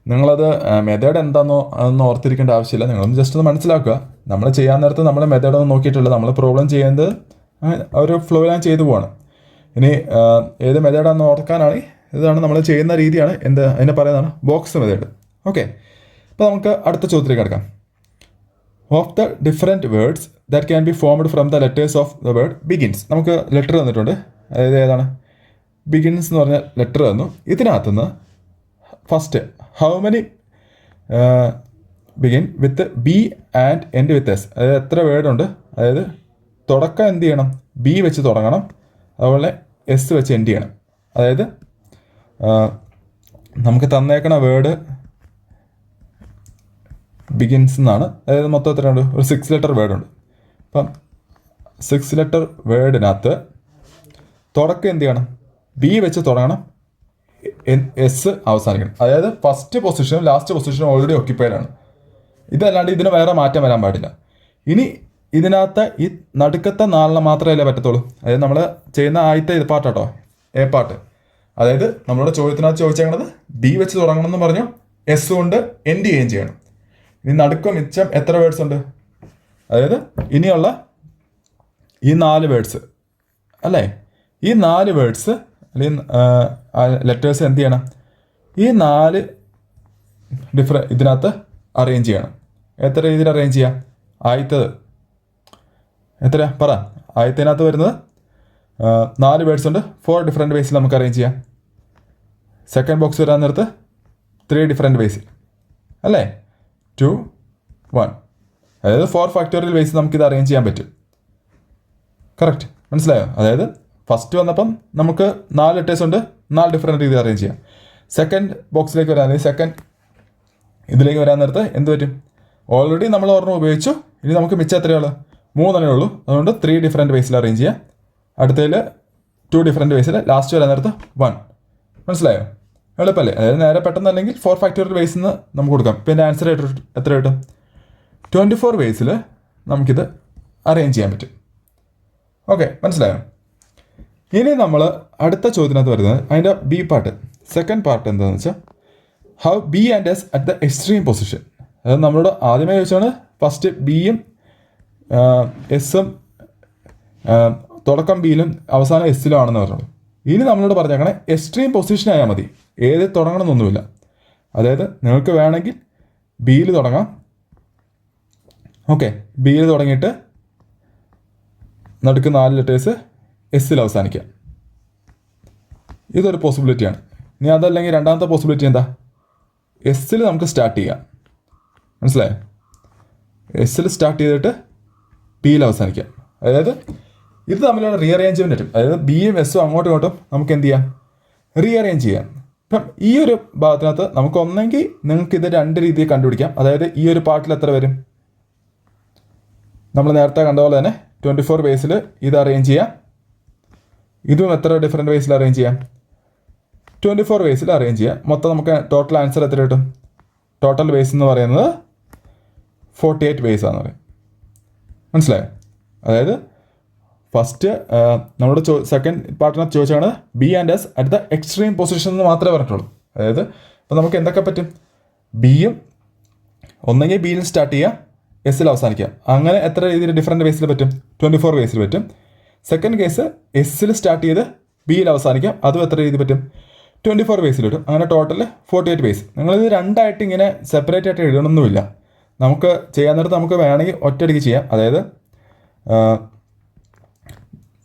നിങ്ങളത് മെത്തേഡ് എന്താണെന്നോ അതൊന്നും ഓർത്തിരിക്കേണ്ട ആവശ്യമില്ല. നിങ്ങളൊന്ന് ജസ്റ്റ് ഒന്ന് മനസ്സിലാക്കുക. നമ്മൾ ചെയ്യാൻ നേരത്ത് നമ്മൾ മെത്തേഡൊന്നും നോക്കിയിട്ടില്ല. നമ്മൾ പ്രോബ്ലം ചെയ്യുന്നത് ഒരു ഫ്ലോയിലാണ് ചെയ്തു പോവാണ്. ഇനി ഏത് മെത്തേഡാണെന്ന് ഓർക്കാനാണ് ഇതാണ് നമ്മൾ ചെയ്യുന്ന രീതിയാണ് അതിനെ പറയുന്നതാണ് ബോക്സ് മെത്തേഡ്. ഓക്കെ, അപ്പോൾ നമുക്ക് അടുത്ത ചോദ്യത്തിലേക്ക് കിടക്കാം. Of the different words that can be formed from the letters of the word begins. നമുക്ക് ലെറ്റർ തന്നിട്ടുണ്ട്. അതായത് ഏതാണ്? ബിഗിൻസ് എന്ന് പറഞ്ഞ ലെറ്റർ തന്നു. ഇതിനകത്തുനിന്ന് first how many begin with B and end with S. അതായത് എത്ര വേർഡുണ്ട്? അതായത് തുടക്കം എന്ത് ചെയ്യണം? ബി വെച്ച് തുടങ്ങണം, അതുപോലെ എസ് വെച്ച് എൻഡ് ചെയ്യണം. അതായത് നമുക്ക് തന്നേക്കണ വേർഡ് ബിഗിൻസ് എന്നാണ്. അതായത് മൊത്തം എത്രയുണ്ട്? ഒരു 6 ലെറ്റർ വേർഡുണ്ട്. അപ്പം 6 ലെറ്റർ വേർഡിനകത്ത് തുടക്കം എന്ത് ചെയ്യണം? ബി വെച്ച് തുടങ്ങണം, എസ് അവസാനിക്കണം. അതായത് ഫസ്റ്റ് പൊസിഷനും ലാസ്റ്റ് പൊസിഷനും ഓൾറെഡി ഓക്യുപ്പൈഡ് ആണ്. ഇതല്ലാണ്ട് ഇതിന് വേറെ മാറ്റം വരാൻ പാടില്ല. ഇനി ഇതിനകത്ത് ഈ നടുക്കത്തെ 4 മാത്രമല്ലേ പറ്റത്തുള്ളൂ. അതായത് നമ്മൾ ചെയ്യുന്ന ആദ്യത്തെ ഇത് പാർട്ടാട്ടോ, എ പാർട്ട്. അതായത് നമ്മളോട് ചോദ്യത്തിനകത്ത് ചോദിച്ചേക്കണത് ബി വെച്ച് തുടങ്ങണം എന്ന് പറഞ്ഞു, എസ് കൊണ്ട് എൻഡ് ചെയ്യുകയും ചെയ്യണം. ഇനി നടുക്കം മിച്ചം എത്ര വേർഡ്സ് ഉണ്ട്? അതായത് ഇനിയുള്ള ഈ 4 വേർഡ്സ് അല്ലേ? ഈ 4 വേർഡ്സ് അല്ലെങ്കിൽ ലെറ്റേഴ്സ് എന്ത് ചെയ്യണം? ഈ 4 ഇതിനകത്ത് അറേഞ്ച് ചെയ്യണം. എത്ര രീതിയിൽ അറേഞ്ച് ചെയ്യാം? ആദ്യത്തത് എത്ര പറ? ആദ്യത്തിനകത്ത് വരുന്നത് 4 വേർഡ്സ് ഉണ്ട്. 4 ഡിഫറെൻറ്റ് വേസിൽ നമുക്ക് അറേഞ്ച് ചെയ്യാം. സെക്കൻഡ് ബോക്സ് വരാൻ നേരത്ത് 3 ഡിഫറെൻറ്റ് വേസിൽ അല്ലേ? 2, 1. അതായത് 4 ഫാക്ടോറിയൽ വേസ് നമുക്കിത് അറേഞ്ച് ചെയ്യാൻ പറ്റും. കറക്റ്റ്, മനസ്സിലായോ? അതായത് ഫസ്റ്റ് വന്നപ്പം നമുക്ക് 4 ലെറ്റേഴ്സ് ഉണ്ട്, 4 ഡിഫറെൻറ്റ് രീതിയിൽ അറേഞ്ച് ചെയ്യാം. സെക്കൻഡ് ബോക്സിലേക്ക് വരാൻ, അല്ലെങ്കിൽ സെക്കൻഡ് ഇതിലേക്ക് വരാൻ നേരത്ത് എന്ത് പറ്റും? ഓൾറെഡി നമ്മൾ ഒരെണ്ണം ഉപയോഗിച്ചു. ഇനി നമുക്ക് മിച്ചം എത്രയുള്ളൂ? 3 ഉള്ളൂ. അതുകൊണ്ട് 3 ഡിഫറെൻറ്റ് വേസിൽ അറേഞ്ച് ചെയ്യാം. അടുത്തതിൽ 2 ഡിഫറെൻറ്റ് വേസിൽ, ലാസ്റ്റ് വരാൻ നേരത്ത് 1. മനസ്സിലായോ? എളുപ്പമല്ലേ? അതായത് നേരെ പെട്ടെന്ന് അല്ലെങ്കിൽ 4 ഫാക്ടോറിയൽ വേസിൽ നിന്ന് നമുക്ക് കൊടുക്കാം. പിന്നെ ആൻസർ എത്ര കിട്ടും? 24 വേസിൽ നമുക്കിത് അറേഞ്ച് ചെയ്യാൻ പറ്റും. ഓക്കെ, മനസ്സിലായോ? ഇനി നമ്മൾ അടുത്ത ചോദ്യത്തിനകത്ത് വരുന്നത് അതിൻ്റെ ബി പാർട്ട്. സെക്കൻഡ് പാർട്ട് എന്താണെന്ന് വെച്ചാൽ how B and S at the extreme position. അതായത് നമ്മളോട് ആദ്യമേ ചോദിച്ചാണ് ഫസ്റ്റ് ബിയും എസും തുടക്കം ബിയിലും അവസാനം എസ്സിലും ആണെന്ന് പറഞ്ഞത്. ഇനി നമ്മളോട് പറഞ്ഞേക്കണേ എക്സ്ട്രീം പൊസിഷൻ ആയാൽ മതി, ഏത് തുടങ്ങണമെന്നൊന്നുമില്ല. അതായത് നിങ്ങൾക്ക് വേണമെങ്കിൽ ബിയിൽ തുടങ്ങാം. ഓക്കെ, ബിയിൽ തുടങ്ങിയിട്ട് നടുക്ക് 4 ലെറ്റേഴ്സ് എസ്സിൽ അവസാനിക്കാം. ഇതൊരു പോസിബിലിറ്റിയാണ്. ഇനി അതല്ലെങ്കിൽ രണ്ടാമത്തെ പോസിബിലിറ്റി എന്താ? എസ്സിൽ നമുക്ക് സ്റ്റാർട്ട് ചെയ്യാം. മനസ്സിലായോ? എസ്സിൽ സ്റ്റാർട്ട് ചെയ്തിട്ട് ബിയിൽ അവസാനിക്കാം. അതായത് ഇത് തമ്മിലുള്ള റീഅറേഞ്ച്മെൻറ്റ് പറ്റും. അതായത് ബിയും എസ്സും അങ്ങോട്ടും ഇങ്ങോട്ടും നമുക്ക് എന്ത് ചെയ്യാം? റീഅറേഞ്ച് ചെയ്യാം. ഇപ്പം ഈ ഒരു ഭാഗത്തിനകത്ത് നമുക്ക് ഒന്നെങ്കിൽ നിങ്ങൾക്ക് ഇത് 2 രീതിയിൽ കണ്ടുപിടിക്കാം. അതായത് ഈ ഒരു പാർട്ടിൽ എത്ര വരും? നമ്മൾ നേരത്തെ കണ്ട പോലെ തന്നെ 24 വേസിൽ ഇത് അറേഞ്ച് ചെയ്യാം. ഇതും എത്ര ഡിഫറെൻറ്റ് വേസിൽ അറേഞ്ച് ചെയ്യാം? 24 വേസിൽ അറേഞ്ച് ചെയ്യാം. മൊത്തം നമുക്ക് ടോട്ടൽ ആൻസർ എത്ര കിട്ടും? ടോട്ടൽ വേസ് എന്ന് പറയുന്നത് 48 വേസ് ആണെന്ന് പറയും. മനസ്സിലായോ? അതായത് ഫസ്റ്റ് നമ്മളോട് സെക്കൻഡ് പാർട്ടിനകത്ത് ചോദിച്ചാണ് B and S at the extreme position എന്ന് മാത്രമേ പറഞ്ഞിട്ടുള്ളൂ. അതായത് ഇപ്പോൾ നമുക്ക് എന്തൊക്കെ പറ്റും? ബിയും ഒന്നെങ്കിൽ ബിയിൽ സ്റ്റാർട്ട് ചെയ്യാം, എസ്സിൽ അവസാനിക്കാം. അങ്ങനെ എത്ര രീതിയിൽ ഡിഫറെൻറ്റ് വേസിൽ പറ്റും? 24 വേസിൽ പറ്റും. സെക്കൻഡ് കേസ് എസ്സിൽ സ്റ്റാർട്ട് ചെയ്ത് ബിയിൽ അവസാനിക്കാം. അതും എത്ര രീതി പറ്റും? 24 ബേസിൽ വരും. അങ്ങനെ ടോട്ടൽ 48 ബേസ്. നിങ്ങളിത് രണ്ടായിട്ട് ഇങ്ങനെ സെപ്പറേറ്റ് ആയിട്ട് എഴുതണമെന്നില്ല. നമുക്ക് ചെയ്യാൻ നേരത്ത് നമുക്ക് വേണമെങ്കിൽ ഒറ്റയടിക്ക് ചെയ്യാം. അതായത്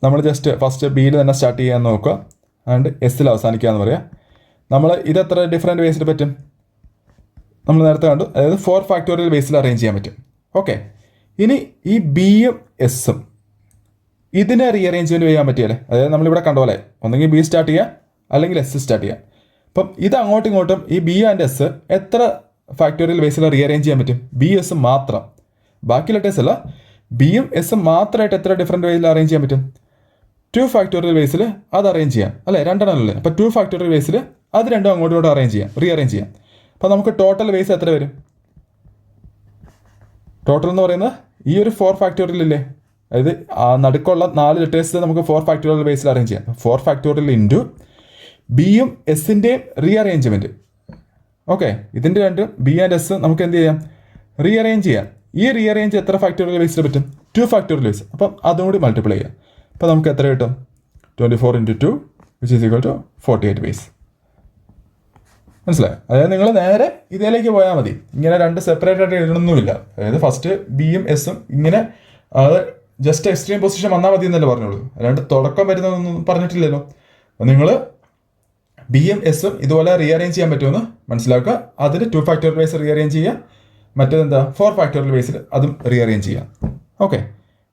നമ്മൾ ജസ്റ്റ് ഫസ്റ്റ് ബിയിൽ തന്നെ സ്റ്റാർട്ട് ചെയ്യാൻ നോക്കുക, ആൻഡ് എസ്സിൽ അവസാനിക്കുക എന്ന് പറയാം. നമ്മൾ ഇതെത്ര ഡിഫറെൻറ്റ് ബേസിൽ പറ്റും? നമ്മൾ നേരത്തെ കണ്ടു, അതായത് 4 ഫാക്ടോറിയൽ ബേസിൽ അറേഞ്ച് ചെയ്യാൻ പറ്റും. ഓക്കെ, ഇനി ഈ ബിയും എസ്സും ഇതിനെ റീഅറേഞ്ച്മെൻറ്റ് ചെയ്യാൻ പറ്റിയല്ലേ? അതായത് നമ്മളിവിടെ കണ്ട പോലെ ഒന്നെങ്കിൽ ബി സ്റ്റാർട്ട് ചെയ്യുക അല്ലെങ്കിൽ എസ് സ്റ്റാർട്ട് ചെയ്യാം. അപ്പം ഇത് അങ്ങോട്ടും ഇങ്ങോട്ടും ഈ ബി ആൻഡ് എസ് എത്ര ഫാക്ടോറിയൽ ബേസിൽ റീഅറേഞ്ച് ചെയ്യാൻ പറ്റും? ബി എസ് മാത്രം, ബാക്കി ലെറ്റേഴ്സ് അല്ല, ബിയും എസും മാത്രമായിട്ട് എത്ര ഡിഫറെൻറ്റ് വേയിൽ അറേഞ്ച് ചെയ്യാൻ പറ്റും? 2 ഫാക്ടോറിയൽ ബേസിൽ അത് അറേഞ്ച് ചെയ്യാം അല്ലേ? രണ്ടെണ്ണമല്ലേ? അപ്പോൾ 2 ഫാക്ടോറിയൽ ബേസിൽ അത് രണ്ടും അങ്ങോട്ടും ഇങ്ങോട്ടും അറേഞ്ച് ചെയ്യാം, റീഅറേഞ്ച് ചെയ്യാം. അപ്പോൾ നമുക്ക് ടോട്ടൽ ബേസ് എത്ര വരും? ടോട്ടൽ എന്ന് പറയുന്നത് ഈ ഒരു 4 ഫാക്ടോറിയൽ ഇല്ലേ, അതായത് നടുക്കുള്ള 4 ലെറ്റേഴ്സ് നമുക്ക് 4 ഫാക്ടോറിയൽ ബേസിൽ അറേഞ്ച് ചെയ്യാം. 4 ഫാക്ടോറിയൽ ഇൻറ്റു ബിയും എസിൻ്റെയും റീഅറേഞ്ച്മെൻറ്റ്. ഓക്കെ, ഇതിൻ്റെ രണ്ടും ബി ആൻഡ് എസ് നമുക്ക് എന്ത് ചെയ്യാം? റീഅറേഞ്ച് ചെയ്യാം. ഈ റീഅറേഞ്ച് എത്ര ഫാക്ടോറിയൽ ബേസിൽ പറ്റും? 2 ഫാക്ടോറിയൽ ബേസ്. അപ്പം അതും കൂടി മൾട്ടിപ്ലൈ ചെയ്യാം. അപ്പോൾ നമുക്ക് എത്ര കിട്ടും? 24 × 2 which is equal to 48 ways. മനസ്സിലായി? അതായത് നിങ്ങൾ നേരെ ഇതിലേക്ക് പോയാൽ മതി, ഇങ്ങനെ രണ്ട് സെപ്പറേറ്റ് ആയിട്ട് എഴുതണമെന്നില്ല. അതായത് ഫസ്റ്റ് ബിയും എസും ഇങ്ങനെ അത് ജസ്റ്റ് എക്സ്ട്രീം പൊസിഷൻ വന്നാൽ മതി എന്നല്ലേ പറഞ്ഞോളൂ, അല്ലാണ്ട് തുടക്കം വരുന്നതൊന്നും പറഞ്ഞിട്ടില്ലല്ലോ. അപ്പോൾ നിങ്ങൾ ബിയും എസും ഇതുപോലെ റീഅറേഞ്ച് ചെയ്യാൻ പറ്റുമെന്ന് മനസ്സിലാക്കുക. അതിൽ 2 ഫാക്ടോറിയൽ ബേസ് റീഅറേഞ്ച് ചെയ്യുക, മറ്റേതെന്താ 4 ഫാക്ടോറിയൽ ബേസിൽ അതും റീഅറേഞ്ച് ചെയ്യാം. ഓക്കെ,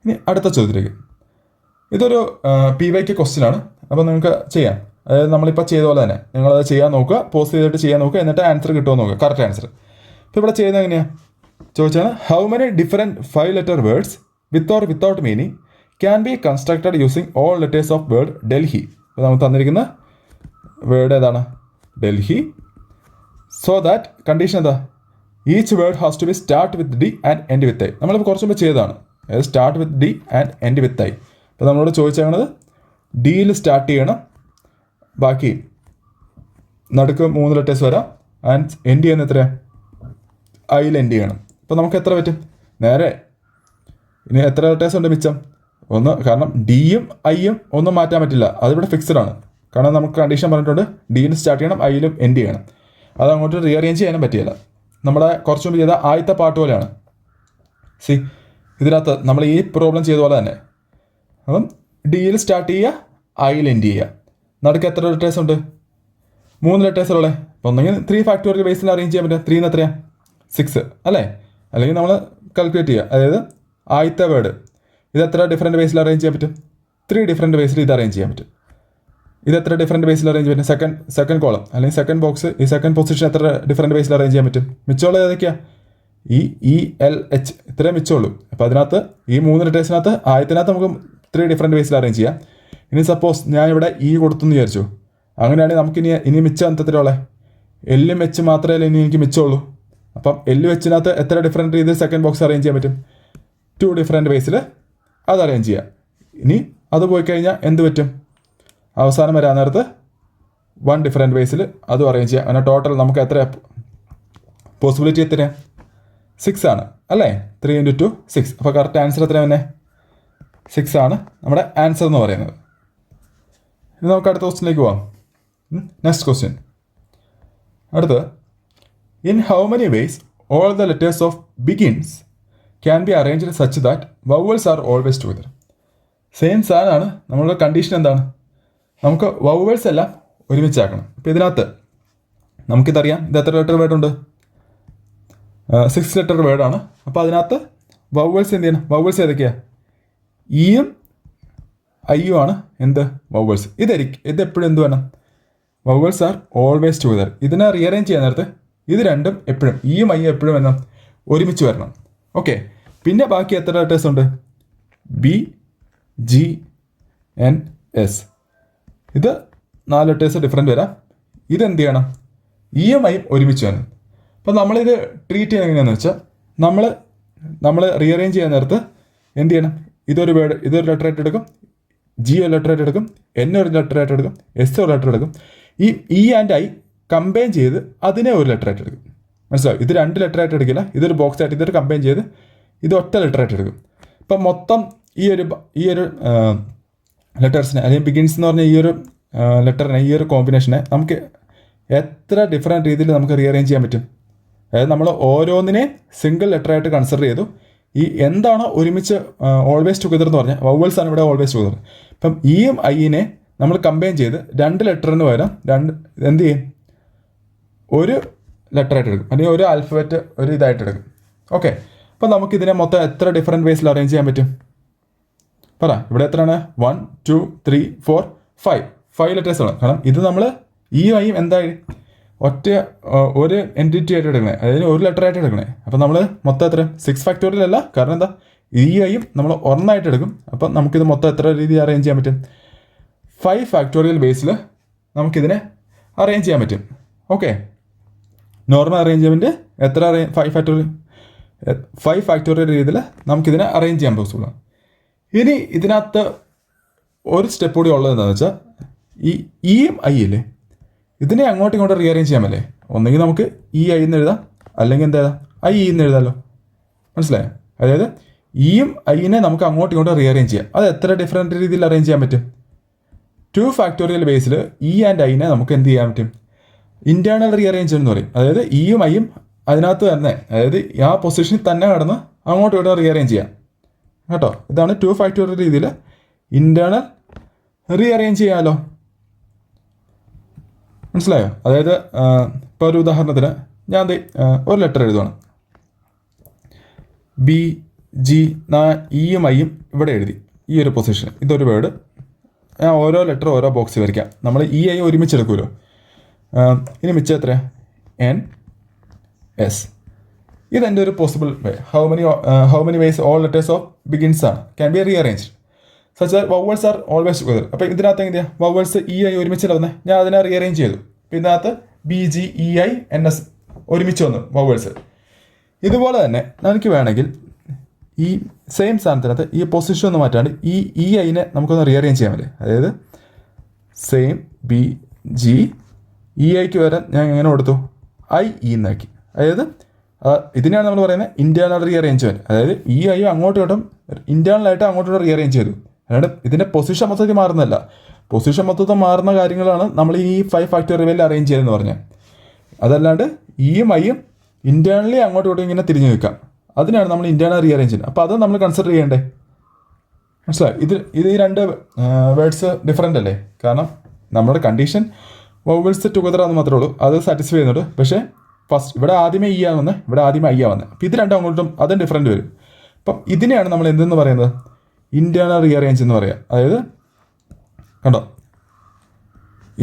ഇനി അടുത്ത ചോദ്യത്തിലേക്ക്. ഇതൊരു PYQ ക്വസ്റ്റ്യൻ ആണ്. അപ്പോൾ നിങ്ങൾക്ക് ചെയ്യാം, അതായത് നമ്മളിപ്പോൾ ചെയ്ത പോലെ തന്നെ നിങ്ങളത് ചെയ്യാൻ നോക്കുക, പോസ്റ്റ് ചെയ്തിട്ട് ചെയ്യാൻ നോക്കുക, എന്നിട്ട് ആൻസർ കിട്ടുമോ നോക്കുക, കറക്റ്റ് ആൻസർ. ഇപ്പോൾ ഇവിടെ ചെയ്യുന്നത് എങ്ങനെയാണ് ചോദിച്ചാൽ, how many different 5 letter words with or without meaning can be constructed using all letters of word Delhi. അപ്പോൾ നമുക്ക് തന്നിരിക്കുന്ന വേർഡ് ഏതാണ്? ഡൽഹി. സോ ദാറ്റ് കണ്ടീഷൻ എന്താ? Each word has to be start with D and end with I. നമ്മളിപ്പോൾ കുറച്ച് മുമ്പ് ചെയ്തതാണ്, അതായത് start with D and end with I. അപ്പോൾ നമ്മളോട് ചോദിച്ചത് ഡിയിൽ സ്റ്റാർട്ട് ചെയ്യണം, ബാക്കി നടുക്ക് 3 ലെറ്റേഴ്സ് വരാം, ആൻഡ് എൻഡ് ചെയ്യുന്ന എത്രയാണ്? ഐയിൽ എൻഡ് ചെയ്യണം. അപ്പോൾ നമുക്ക് എത്ര പറ്റും? നേരെ ഇനി എത്ര ലെറ്റേഴ്സ് ഉണ്ട് മിച്ചം? 1. കാരണം ഡിയും ഐയും ഒന്നും മാറ്റാൻ പറ്റില്ല, അതിവിടെ ഫിക്സഡ് ആണ്. കാരണം നമുക്ക് കണ്ടീഷൻ പറഞ്ഞിട്ടുണ്ട്, ഡിയിൽ സ്റ്റാർട്ട് ചെയ്യണം, ഐയിലും എൻഡ് ചെയ്യണം. അത് അങ്ങോട്ട് റീഅറേഞ്ച് ചെയ്യാനും പറ്റില്ല. നമ്മുടെ കുറച്ച് മുമ്പ് ചെയ്ത ആദ്യത്തെ പാർട്ട് പോലെയാണ്. ഇതിനകത്ത് നമ്മൾ ഈ പ്രോബ്ലം ചെയ്ത പോലെ തന്നെ. അപ്പം ഡിയിൽ സ്റ്റാർട്ട് ചെയ്യുക, ഐയിൽ എൻഡ് ചെയ്യുക. നടുക്ക് എത്ര ലെറ്റേഴ്സ് ഉണ്ട്? 3 ലെറ്റേഴ്സുള്ളേ. അപ്പോൾ ഒന്നെങ്കിൽ 3 ഫാക്ടോറിയൽ ബേസിൽ അറേഞ്ച് ചെയ്യാൻ പറ്റും. 3 എത്രയാണ്? 6 അല്ലേ? അല്ലെങ്കിൽ നമ്മൾ കാൽക്കുലേറ്റ് ചെയ്യുക, അതായത് ആദ്യത്തെ വേർഡ് ഇത് എത്ര ഡിഫറെൻറ്റ് ബേസിൽ അറേഞ്ച് ചെയ്യാൻ പറ്റും? 3 ഡിഫറെൻറ്റ് ബേസിൽ ഇത് അറേഞ്ച് ചെയ്യാൻ പറ്റും. ഇത് എത്ര ഡിഫറെൻറ്റ് ബേസിൽ അറേഞ്ച് ചെയ്യാൻ പറ്റും? സെക്കൻഡ് കോളം അല്ലെങ്കിൽ സെക്കൻഡ് ബോക്സ്, ഈ സെക്കൻഡ് പൊസിഷൻ എത്ര ഡിഫറെൻറ്റ് ബേസിൽ അറേഞ്ച് ചെയ്യാൻ പറ്റും? മിച്ചമുള്ളത് ഏതൊക്കെയാണ്? ELH ഇത്രയും മിച്ചമുള്ളൂ. അപ്പോൾ അതിനകത്ത് ഈ 3 ലെറ്റേഴ്സിനകത്ത് ആദ്യത്തിനകത്ത് നമുക്ക് 3 ഡിഫറെൻറ്റ് ബേസിൽ അറേഞ്ച് ചെയ്യാം. ഇനി സപ്പോസ് ഞാനിവിടെ കൊടുത്തു എന്ന് വിചാരിച്ചു, അങ്ങനെയാണെങ്കിൽ നമുക്കിനി മിച്ചം എന്തത്തിലുള്ള എല്ലും എച്ച് മാത്രമേ ഇനി എനിക്ക് മിച്ചമുള്ളൂ. അപ്പം എല്ല് വെച്ചിനകത്ത് എത്ര ഡിഫറെൻറ്റ് രീതിയിൽ സെക്കൻഡ് ബോക്സ് അറേഞ്ച് ചെയ്യാൻ പറ്റും? 2 ഡിഫറെൻറ്റ് ബേസിൽ അത് അറേഞ്ച് ചെയ്യാം. ഇനി അത് പോയി കഴിഞ്ഞാൽ എന്ത് പറ്റും? അവസാനം വരാൻ നേരത്ത് 1 ഡിഫറെൻറ്റ് ബേസിൽ അതും അറേഞ്ച് ചെയ്യാം. അങ്ങനെ ടോട്ടൽ നമുക്ക് എത്ര പോസിബിലിറ്റി എത്രയാണ്? 6 ആണ് അല്ലേ? 3 × 2 6. അപ്പോൾ കറക്റ്റ് ആൻസർ എത്ര തന്നെ? 6 ആണ് നമ്മുടെ ആൻസർ എന്ന് പറയുന്നത്. ഇനി നമുക്ക് അടുത്ത ക്വസ്റ്റ്യനിലേക്ക് പോവാം. Next question. അടുത്ത്, in how many ways all the letters of begins can be arranged such that vowels are always together. Same സാധനമാണ്. നമ്മളുടെ കണ്ടീഷൻ എന്താണ്? നമുക്ക് വവൽസ് എല്ലാം ഒരുമിച്ചാക്കണം. അപ്പോൾ ഇതിനകത്ത് നമുക്കിതറിയാം, ഇത് എത്ര ലെറ്റർ വേർഡ് ഉണ്ട്? 6 ലെറ്റർ വേർഡാണ്. അപ്പോൾ അതിനകത്ത് വവൽസ് എന്ത് ചെയ്യണം? വവൽസ് ഏതൊക്കെയാണ്? ഇയും ഐയും ആണ് എന്ത്? വവൽസ്. ഇതെപ്പോഴും എന്ത് വേണം? Vowels are always together. ഇതിനെ റീഅറേഞ്ച് ചെയ്യാൻ നേരത്ത് ഇത് രണ്ടും എപ്പോഴും ഇയും ഐയും എപ്പോഴും വരണം, ഒരുമിച്ച് വരണം. ഓക്കെ, പിന്നെ ബാക്കി എത്ര ലെറ്റേഴ്സ് ഉണ്ട്? B, G, N, S. ഇത് 4 ലെറ്റേഴ്സ് ഡിഫറെൻറ്റ് വരാം. ഇതെന്ത് ചെയ്യണം? ഇയും ഐയും ഒരുമിച്ച് വരണം. അപ്പോൾ നമ്മളിത് ട്രീറ്റ് ചെയ്യുന്നത് എങ്ങനെയാണെന്ന് വെച്ചാൽ, നമ്മൾ റീഅറേഞ്ച് ചെയ്യാൻ നേരത്ത് എന്ത് ചെയ്യണം? ഇതൊരു ലെറ്റർ ആയിട്ട് എടുക്കും, G ഒരു ലെറ്റർ ആയിട്ട് എടുക്കും, N ഒരു ലെറ്റർ ആയിട്ട് എടുക്കും, S ഒരു ലെറ്റർ എടുക്കും. ഈ E ആൻഡ് I കമ്പൈൻ ചെയ്ത് അതിനെ ഒരു ലെറ്റർ ആയിട്ട് എടുക്കും. മനസ്സിലാവും? ഇത് 2 ലെറ്റർ ആയിട്ട് എടുക്കില്ല, ഇതൊരു ബോക്സ് ആയിട്ട് ഇതൊരു കമ്പൈൻ ചെയ്ത് ഇത് ഒറ്റ ലെറ്റർ ആയിട്ട് എടുക്കും. ഇപ്പം മൊത്തം ഈ ഒരു ലെറ്റേഴ്സിനെ അല്ലെങ്കിൽ ബിഗിൻസ് എന്ന് പറഞ്ഞ ഈ ഒരു ലെറ്ററിനെ ഈ ഒരു കോമ്പിനേഷനെ നമുക്ക് എത്ര ഡിഫറെൻറ്റ് രീതിയിൽ നമുക്ക് റീഅറേഞ്ച് ചെയ്യാൻ പറ്റും. അതായത് നമ്മൾ ഓരോന്നിനെ സിംഗിൾ ലെറ്ററായിട്ട് കൺസിഡർ ചെയ്തു. ഈ എന്താണോ ഒരുമിച്ച് ഓൾവേസ് ടുഗദർ എന്ന് പറഞ്ഞാൽ വവൽസ് ആണ് ഇവിടെ ഓൾവേസ് ടുഗദർ. ഇപ്പം ഇയും ഐനെ നമ്മൾ കമ്പൈൻ ചെയ്ത് 2 ലെറ്ററിന് പകരം എന്ത് ചെയ്യും, ഒരു ലെറ്ററായിട്ട് എടുക്കും, അല്ലെങ്കിൽ ഒരു ആൽഫബറ്റ് ഒരു ഇതായിട്ട് എടുക്കും. ഓക്കെ, അപ്പം നമുക്കിതിനെ മൊത്തം എത്ര ഡിഫറെൻറ്റ് വേസിൽ അറേഞ്ച് ചെയ്യാൻ പറ്റും പറ. ഇവിടെ എത്രയാണ്? 1 2 3 4 5 ലെറ്റേഴ്സാണ്. കാരണം ഇത് നമ്മൾ ഈ ഐയും എന്തായി ഒരു എൻറ്റിറ്റി ആയിട്ട് എടുക്കണേ, അതായത് ഒരു ലെറ്റർ ആയിട്ട് എടുക്കണേ. അപ്പം നമ്മൾ മൊത്തം എത്ര 6 ഫാക്ടോറിയൽ അല്ല, കാരണം എന്താ ഈ ഐയും നമ്മൾ ഒരെണ്ണമായിട്ട് എടുക്കും. അപ്പം നമുക്കിത് മൊത്തം എത്ര രീതിയിൽ അറേഞ്ച് ചെയ്യാൻ പറ്റും? 5 ഫാക്ടോറിയൽ ബേസിൽ നമുക്കിതിനെ അറേഞ്ച് ചെയ്യാൻ പറ്റും. ഓക്കെ, നോർമൽ അറേഞ്ച്മെൻറ്റ് എത്ര 5 ഫാക്ടോറിയൽ രീതിയിൽ നമുക്കിതിനെ അറേഞ്ച് ചെയ്യാൻ പോസിബിളാണ്. ഇനി ഇതിനകത്ത് ഒരു സ്റ്റെപ്പ് കൂടി ഉള്ളത് എന്താണെന്ന് വെച്ചാൽ ഈ ഇയും ഐ ഇല്ലേ, ഇതിനെ അങ്ങോട്ടും ഇങ്ങോട്ടും റീഅറേഞ്ച് ചെയ്യാമല്ലേ. ഒന്നെങ്കിൽ നമുക്ക് ഈ ഐ എന്ന് എഴുതാം, അല്ലെങ്കിൽ എന്താ ഐ എന്ന് എഴുതാമല്ലോ. മനസ്സിലായോ? അതായത് ഇയും ഐനെ നമുക്ക് അങ്ങോട്ടും ഇങ്ങോട്ടും റീഅറേഞ്ച് ചെയ്യാം. അത് എത്ര ഡിഫറെൻറ്റ് രീതിയിൽ അറേഞ്ച് ചെയ്യാൻ പറ്റും? 2 ഫാക്ടോറിയൽ ബേസിൽ ഇ ആൻഡ് ഐനെ നമുക്ക് എന്ത് ചെയ്യാൻ പറ്റും? ഇൻറ്റേർണൽ റീഅറേഞ്ച് എന്ന് പറയും. അതായത് ഇയും ഐയും അതിനകത്ത് തന്നെ, അതായത് ആ പൊസിഷനിൽ തന്നെ കടന്ന് അങ്ങോട്ടും ഇങ്ങോട്ടും റീഅറേഞ്ച് ചെയ്യാം കേട്ടോ. ഇതാണ് 2 ഫാക്ടോറിയൽ രീതിയിൽ ഇൻറ്റേർണൽ റീഅറേഞ്ച് ചെയ്യാമല്ലോ. മനസ്സിലായോ? അതായത് ഇപ്പോൾ ഒരു ഉദാഹരണത്തിന് ഞാൻ ഒരു ലെറ്റർ എഴുതുവാണ്, ബി ജി. ഇയും ഐയും ഇവിടെ എഴുതി, ഈ ഒരു പൊസിഷൻ, ഇതൊരു വേർഡ്. ഞാൻ ഓരോ ലെറ്റർ ഓരോ ബോക്സിൽ വരയ്ക്കാം. നമ്മൾ ഈ ഐ ഒരുമിച്ചെടുക്കുമല്ലോ. ഇനി മിച്ചം എത്രയാണ്? N S. ഇതെൻ്റെ ഒരു possible way. How many ways all letters of begins ആണ് can be rearranged such that vowels are always together. അപ്പോൾ ഇതിനകത്ത് എങ്ങനെയാണ് വവൽസ് ഇ ഐ ഒരുമിച്ച് വന്നത്? ഞാൻ അതിനെ റീഅറേഞ്ച് ചെയ്തു. അപ്പോൾ ഇതിനകത്ത് B G E I N S ഒരുമിച്ച് വന്നു വവൽസ്. ഇതുപോലെ തന്നെ എനിക്ക് വേണമെങ്കിൽ ഈ സെയിം സ്ഥാനത്തിനകത്ത് ഈ പൊസിഷൻ ഒന്ന് മാറ്റാണ്ട് ഈ ഐനെ നമുക്കൊന്ന് റീഅറേഞ്ച് ചെയ്യാൻ പറ്റില്ലേ. അതായത് സെയിം ബി ജി ഇ ഐക്ക് വരാൻ ഞാൻ എങ്ങനെ കൊടുത്തു? ഐ ഇ എന്നാക്കി. അതായത് ഇതിനെയാണ് നമ്മൾ പറയുന്നത് ഇൻറ്റേർണൽ റീഅറേഞ്ച്മെൻറ്റ്. അതായത് ഈ ഐ അങ്ങോട്ടും ഇങ്ങോട്ടും ഇൻറ്റേർണലായിട്ട് അങ്ങോട്ടും റീഅറേഞ്ച് ചെയ്തു. അതായത് ഇതിൻ്റെ പൊസിഷൻ മൊത്തത്തിൽ മാറുന്നതല്ല, പൊസിഷൻ മൊത്തത്തിൽ മാറുന്ന കാര്യങ്ങളാണ് നമ്മൾ ഈ 5 ഫാക്ടോറിയൽ അറേഞ്ച് ചെയ്തെന്ന് പറഞ്ഞാൽ. അതല്ലാണ്ട് ഇയും ഐയും ഇൻറ്റേർണലി അങ്ങോട്ടും ഇങ്ങോട്ടും ഇങ്ങനെ തിരിഞ്ഞു നിൽക്കാം. അതിനാണ് നമ്മൾ ഇൻറ്റേർണൽ റീഅറേഞ്ച് ചെയ്യുന്നത്. അപ്പോൾ അത് നമ്മൾ കൺസിഡർ ചെയ്യേണ്ടേ. മനസ്സിലായി? ഇത് ഈ 2 വേർഡ്സ് ഡിഫറെൻ്റ് അല്ലേ? കാരണം നമ്മുടെ കണ്ടീഷൻ വവൽസ് ടുഗദർ ആണെന്ന് മാത്രമേ ഉള്ളൂ, അത് സാറ്റിസ്ഫൈ ചെയ്യുന്നുണ്ട്. പക്ഷേ ഫസ്റ്റ് ഇവിടെ ആദ്യമേ ഇ ആവുന്നത്, ഇവിടെ ആദ്യമേ ഐ ആവുന്നത്. അപ്പോൾ ഇത് രണ്ടും അങ്ങോട്ടും അതും ഡിഫറെൻറ്റ് വരും. അപ്പം ഇതിനെയാണ് നമ്മൾ എന്തെന്ന് പറയുന്നത്? ഇൻറ്റേർണൽ റീഅറേഞ്ച് എന്ന് പറയുക. അതായത് കണ്ടോ,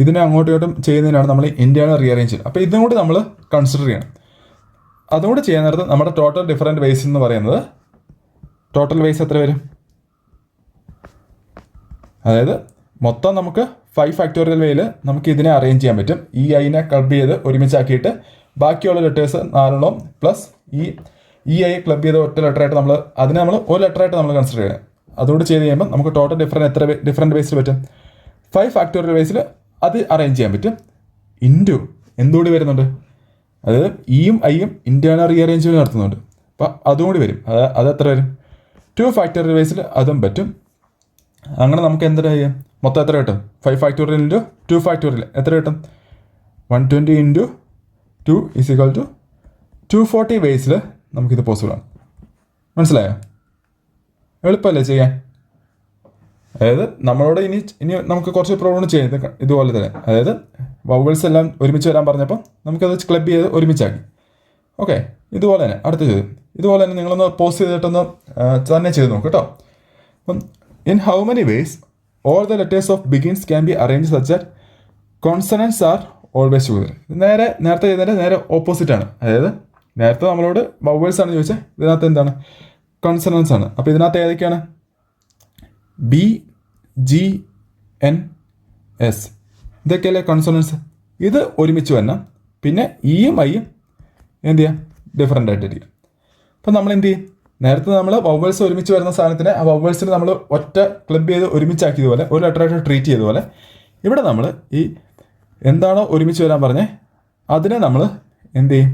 ഇതിനെ അങ്ങോട്ടും ഇങ്ങോട്ടും ചെയ്യുന്നതിനാണ് നമ്മൾ ഇൻറ്റേർണൽ റീഅറേഞ്ച് ചെയ്യുന്നത്. അപ്പോൾ ഇതും കൂടി നമ്മൾ കൺസിഡർ ചെയ്യണം. അതുകൂടി ചെയ്യാൻ നേരത്ത് നമ്മുടെ ടോട്ടൽ ഡിഫറെൻറ്റ് വേസ് എന്ന് പറയുന്നത്, ടോട്ടൽ വേസ് എത്ര വരും? അതായത് മൊത്തം നമുക്ക് 5 ഫാക്ടോറിയൽ വേയിൽ നമുക്ക് ഇതിനെ അറേഞ്ച് ചെയ്യാൻ പറ്റും. ഈ ഐനെ ക്ലബ് ചെയ്ത് ഒരുമിച്ചാക്കിയിട്ട് ബാക്കിയുള്ള ലെറ്റേഴ്സ് 4 പ്ലസ് ഈ ഐ ക്ലബ് ചെയ്ത് ഒറ്റ ലെറ്ററായിട്ട് നമ്മൾ അതിനെ നമ്മൾ ഒരു ലെറ്ററായിട്ട് നമ്മൾ കൺസിഡർ ചെയ്യണം. അതുകൊണ്ട് ചെയ്ത് കഴിയുമ്പോൾ നമുക്ക് ടോട്ടൽ എത്ര ഡിഫറെൻറ്റ് വേസിൽ പറ്റും? 5 ഫാക്ടോറിയൽ വേസിൽ അത് അറേഞ്ച് ചെയ്യാൻ പറ്റും. ഇൻറ്റു എന്തുകൂടി വരുന്നുണ്ട്? അതായത് ഇയും ഐയും ഇൻറ്റേർണൽ റീഅറേഞ്ച്മെൻറ്റ് നടത്തുന്നുണ്ട്. അപ്പോൾ അതും കൂടി വരും. അത് എത്ര വരും? 2 ഫാക്ടോറിയൽ വേസിൽ അതും പറ്റും. അങ്ങനെ നമുക്ക് എന്താ ചെയ്യാം? മൊത്തം എത്ര കിട്ടും? 5 ഫാക്ടോറിയൽ ഇൻറ്റു 2 ഫാക്ടോറിയൽ എത്ര കിട്ടും? 120 ഇൻറ്റു 2 = 240 വേസിൽ നമുക്കിത് പോസിബിളാണ്. മനസ്സിലായോ? എളുപ്പമല്ലേ ചെയ്യാൻ? അതായത് നമ്മളോട് ഇനി നമുക്ക് കുറച്ച് പ്രോബ്ലം ചെയ്യുന്നത് ഇതുപോലെ തന്നെ. അതായത് വവൽസ് എല്ലാം ഒരുമിച്ച് വരാൻ പറഞ്ഞപ്പോൾ നമുക്കത് ക്ലബ് ചെയ്ത് ഒരുമിച്ചാക്കി. ഓക്കെ, ഇതുപോലെ തന്നെ അടുത്ത ചോദ്യം. ഇതുപോലെ തന്നെ നിങ്ങളൊന്ന് പോസ്റ്റ് ചെയ്തിട്ടൊന്ന് തന്നെ ചെയ്ത് നോക്കും കേട്ടോ. അപ്പം in how many ways all the letters of begins can be arrange such that consonants R always together. നേരത്തെ ചെയ്തതിൻ്റെ നേരെ ഓപ്പോസിറ്റാണ്. അതായത് നേരത്തെ നമ്മളോട് വവൽസ് ആണ് ചോദിച്ചത്, ഇതിനകത്ത് എന്താണ്? കോൺസണൻസ് ആണ്. അപ്പോൾ ഇതിനകത്ത് ഏതൊക്കെയാണ്? ബി ജി എൻ എസ് ഇതൊക്കെയല്ലേ കോൺസണൻസ്. ഇത് ഒരുമിച്ച് വരണം. പിന്നെ ഇയും ഐയും എന്ത് ചെയ്യാം? ഡിഫറെൻ്റ് ആയിട്ടിരിക്കും. അപ്പം നമ്മൾ എന്ത് ചെയ്യും? നേരത്തെ നമ്മൾ വവൽസ് ഒരുമിച്ച് വരുന്ന സാധനത്തിന് ആ വവൽസിന് നമ്മൾ ഒറ്റ ക്ലബ് ചെയ്ത് ഒരുമിച്ചാക്കിയതുപോലെ ഒരു ലെറ്ററായിട്ട് ട്രീറ്റ് ചെയ്തതുപോലെ ഇവിടെ നമ്മൾ ഈ എന്താണോ ഒരുമിച്ച് വരാൻ പറഞ്ഞേ അതിനെ നമ്മൾ എന്ത് ചെയ്യും?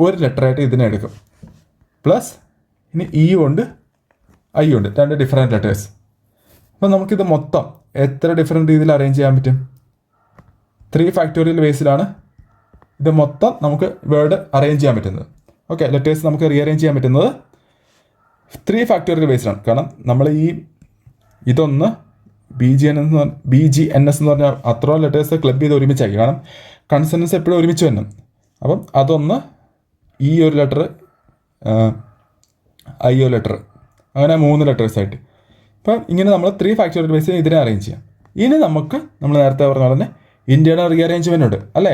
ഒരു ലെറ്ററായിട്ട് ഇതിനെ എടുക്കും. പ്ലസ് ഇനി ഇ ഉണ്ട് ഐ ഉണ്ട്, 2 ഡിഫറെൻറ്റ് ലെറ്റേഴ്സ്. അപ്പം നമുക്കിത് മൊത്തം എത്ര ഡിഫറെൻറ്റ് രീതിയിൽ അറേഞ്ച് ചെയ്യാൻ പറ്റും? 3 ഫാക്ടോറിയൽ ബേസിലാണ് ഇത് മൊത്തം നമുക്ക് വേർഡ് അറേഞ്ച് ചെയ്യാൻ പറ്റുന്നത്. ഓക്കെ, ലെറ്റേഴ്സ് നമുക്ക് റീഅറേഞ്ച് ചെയ്യാൻ പറ്റുന്നത് 3 ഫാക്ടോറിയൽ ബേസിലാണ്. കാരണം നമ്മൾ ഇതൊന്ന് BGNS എന്ന് പറഞ്ഞാൽ അത്രയും ലെറ്റേഴ്സ് ക്ലബ് ചെയ്ത് ഒരുമിച്ചാക്കി. കാരണം കൺസണൻസ് എപ്പോഴും ഒരുമിച്ച് വരണം. അപ്പം അതൊന്ന് ഈ ഒരു ലെറ്റർ, I ഒരു ലെറ്റർ, അങ്ങനെ 3 ലെറ്റേഴ്സായിട്ട്. അപ്പം ഇങ്ങനെ നമ്മൾ 3 ഫാക്ടോറിയൽ ബേസിൽ ഇതിനെ അറേഞ്ച് ചെയ്യാം. ഇനി നമ്മൾ നേരത്തെ പറഞ്ഞ പോലെ തന്നെ ഇന്റേണൽ റീഅറേഞ്ച്മെൻ്റ് ഉണ്ട് അല്ലേ,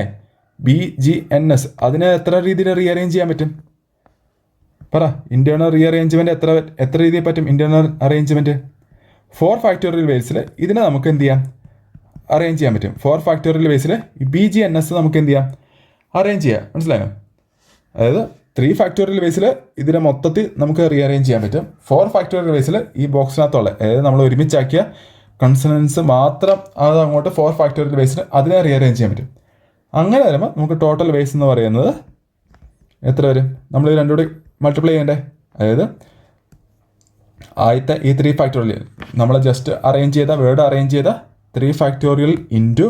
BGNS. അതിനെ എത്ര രീതിയിൽ റീഅറേഞ്ച് ചെയ്യാൻ പറ്റും പറ? ഇന്റേണൽ റീഅറേഞ്ച്മെൻറ്റ് എത്ര രീതിയിൽ പറ്റും? ഇന്റേണൽ അറേഞ്ച്മെൻറ്റ് 4 ഫാക്ടോറിയൽ ബേസിൽ ഇതിനെ നമുക്ക് എന്ത് ചെയ്യാം? അറേഞ്ച് ചെയ്യാൻ പറ്റും. 4 ഫാക്ടോറിയൽ ബേസിൽ BGNS നമുക്ക് എന്ത് ചെയ്യാം? അറേഞ്ച് ചെയ്യാം. മനസ്സിലായോ? അതായത് 3 ഫാക്ടോറിയൽ ബേസിൽ ഇതിനെ മൊത്തത്തിൽ നമുക്ക് റീഅറേഞ്ച് ചെയ്യാൻ പറ്റും. 4 ഫാക്ടോറിയൽ ബേസിൽ ഈ ബോക്സിനകത്തുള്ള, അതായത് നമ്മൾ ഒരുമിച്ചാക്കിയ കൺസണൻസ് മാത്രം അത് അങ്ങോട്ട് 4 ഫാക്ടോറിയൽ ബേസിൽ അതിനെ റീഅറേഞ്ച് ചെയ്യാൻ പറ്റും. അങ്ങനെ വരുമ്പോൾ നമുക്ക് ടോട്ടൽ ബേസ് എന്ന് പറയുന്നത് എത്ര വരും? നമ്മൾ ഇത് രണ്ടുകൂടി മൾട്ടിപ്ലൈ ചെയ്യണ്ടേ? അതായത് ആദ്യത്തെ ഈ 3 ഫാക്ടോറിയൽ നമ്മൾ ജസ്റ്റ് വേർഡ് അറേഞ്ച് ചെയ്ത 3 ഫാക്ടോറിയൽ ഇൻറ്റു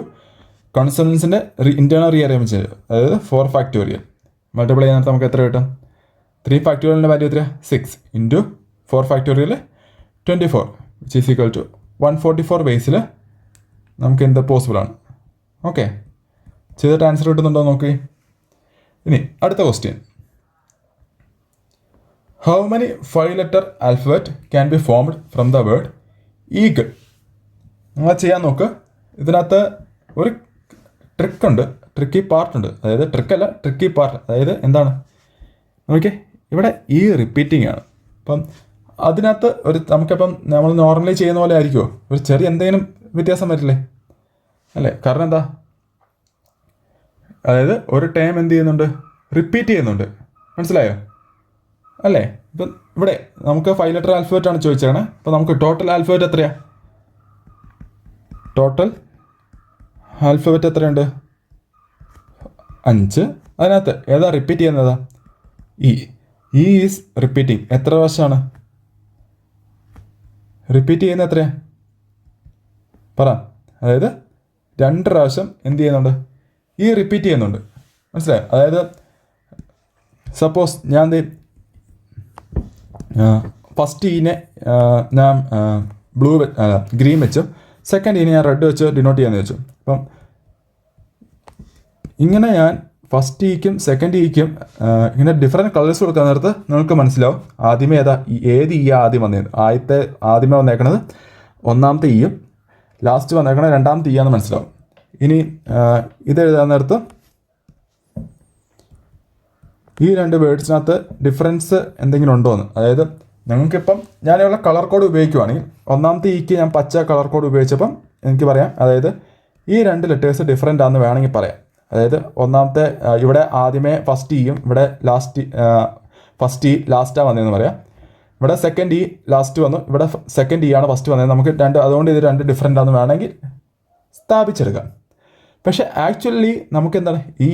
കൺസണൻസിൻ്റെ ഇൻറ്റേർണൽ റീഅറേഞ്ച്മെൻറ്റ്, അതായത് 4 ഫാക്ടോറിയൽ മൾട്ടിപ്ലൈ ചെയ്യുന്നത് നമുക്ക് എത്ര കിട്ടും? 3 ഫാക്ടോറിയലിൻ്റെ വാല്യൂ എത്രയാണ്? 6 into 4 factorial 24 which is equal to 144 ബേസിൽ നമുക്ക് എന്ത് പോസിബിളാണ്. ഓക്കെ, ചെയ്തിട്ട് ആൻസർ കിട്ടുന്നുണ്ടോ നോക്കി. ഇനി അടുത്ത question, how many 5 letter alphabet can be formed from the word eagle? നിങ്ങൾ ചെയ്യാൻ നോക്ക്. ഇതിനകത്ത് ഒരു ട്രിക്കി പാർട്ടുണ്ട്. അതായത് ട്രിക്കി പാർട്ട്. അതായത് എന്താണ് നോക്കിയേ, ഇവിടെ റിപ്പീറ്റിംഗ് ആണ്. അപ്പം അതിനകത്ത് നമുക്കിപ്പം നമ്മൾ നോർമലി ചെയ്യുന്ന പോലെ ആയിരിക്കുമോ? ഒരു ചെറിയ എന്തെങ്കിലും വ്യത്യാസം വരില്ലേ? അല്ലേ? കാരണം എന്താ? അതായത് ഒരു ടൈം എന്ത് ചെയ്യുന്നുണ്ട്? റിപ്പീറ്റ് ചെയ്യുന്നുണ്ട്. മനസ്സിലായോ? അല്ലേ? ഇപ്പം ഇവിടെ നമുക്ക് 5 ലെറ്റർ ആൽഫബറ്റ് ആണ് ചോദിച്ചതാണ്. അപ്പോൾ നമുക്ക് ടോട്ടൽ ആൽഫബറ്റ് എത്രയാണ്? ടോട്ടൽ ആൽഫബറ്റ് എത്രയുണ്ട്? 5. അതിനകത്ത് ഏതാ റിപ്പീറ്റ് ചെയ്യുന്നതാ? Is repeating. എത്ര പ്രാവശ്യമാണ് റിപ്പീറ്റ് ചെയ്യുന്നത്? എത്രയാണ് പറ? അതായത് 2 പ്രാവശ്യം എന്ത് ചെയ്യുന്നുണ്ട്? റിപ്പീറ്റ് ചെയ്യുന്നുണ്ട്. മനസ്സിലായോ? അതായത് സപ്പോസ് ഞാൻ ഫസ്റ്റ് ഞാൻ ഗ്രീൻ വെച്ചു, സെക്കൻഡ് ഞാൻ റെഡ് വെച്ച് ഡിനോട്ട് ചെയ്യാന്ന് വെച്ചു. അപ്പം ഇങ്ങനെ ഞാൻ ഫസ്റ്റ് ഈക്കും സെക്കൻഡ് ഈക്കും ഇങ്ങനെ ഡിഫറെൻറ്റ് കളേഴ്സ് കൊടുക്കാൻ നേരത്ത് നിങ്ങൾക്ക് മനസ്സിലാവും ആദ്യമേ ഏത് ആദ്യം വന്നത്. ആദ്യമേ വന്നേക്കണത് 1ാമത്തെ ഈയും ലാസ്റ്റ് വന്നേക്കണത് 2ാമത്തെ ഈയാന്ന് മനസ്സിലാവും. ഇനി ഇത് എഴുതാൻ നേരത്ത് ഈ 2 വേർഡ്സിനകത്ത് ഡിഫറൻസ് എന്തെങ്കിലും ഉണ്ടോ എന്ന്. അതായത് ഞങ്ങൾക്കിപ്പം ഞാനിവിടെ കളർ കോഡ് ഉപയോഗിക്കുവാണെങ്കിൽ 1ാമത്തെ ഈക്ക് ഞാൻ പച്ച കളർ കോഡ് ഉപയോഗിച്ചപ്പം എനിക്ക് പറയാം, അതായത് ഈ 2 ലെറ്റേഴ്സ് ഡിഫറെൻ്റ് ആണെന്ന് വേണമെങ്കിൽ പറയാം. അതായത് 1ാമത്തെ ഇവിടെ ആദ്യമേ ഫസ്റ്റ് ഈയും ഇവിടെ ഫസ്റ്റ് ഈ ലാസ്റ്റാണ് വന്നതെന്ന് പറയാം. ഇവിടെ സെക്കൻഡ് ഈ ലാസ്റ്റ് വന്നു, ഇവിടെ സെക്കൻഡ് ഈ ആണ് ഫസ്റ്റ് വന്നത്. നമുക്ക് അതുകൊണ്ട് ഇത് 2 ഡിഫറെൻ്റ് ആണെന്ന് വേണമെങ്കിൽ സ്ഥാപിച്ചെടുക്കാം. പക്ഷേ ആക്ച്വലി നമുക്ക് എന്താണ് ഈ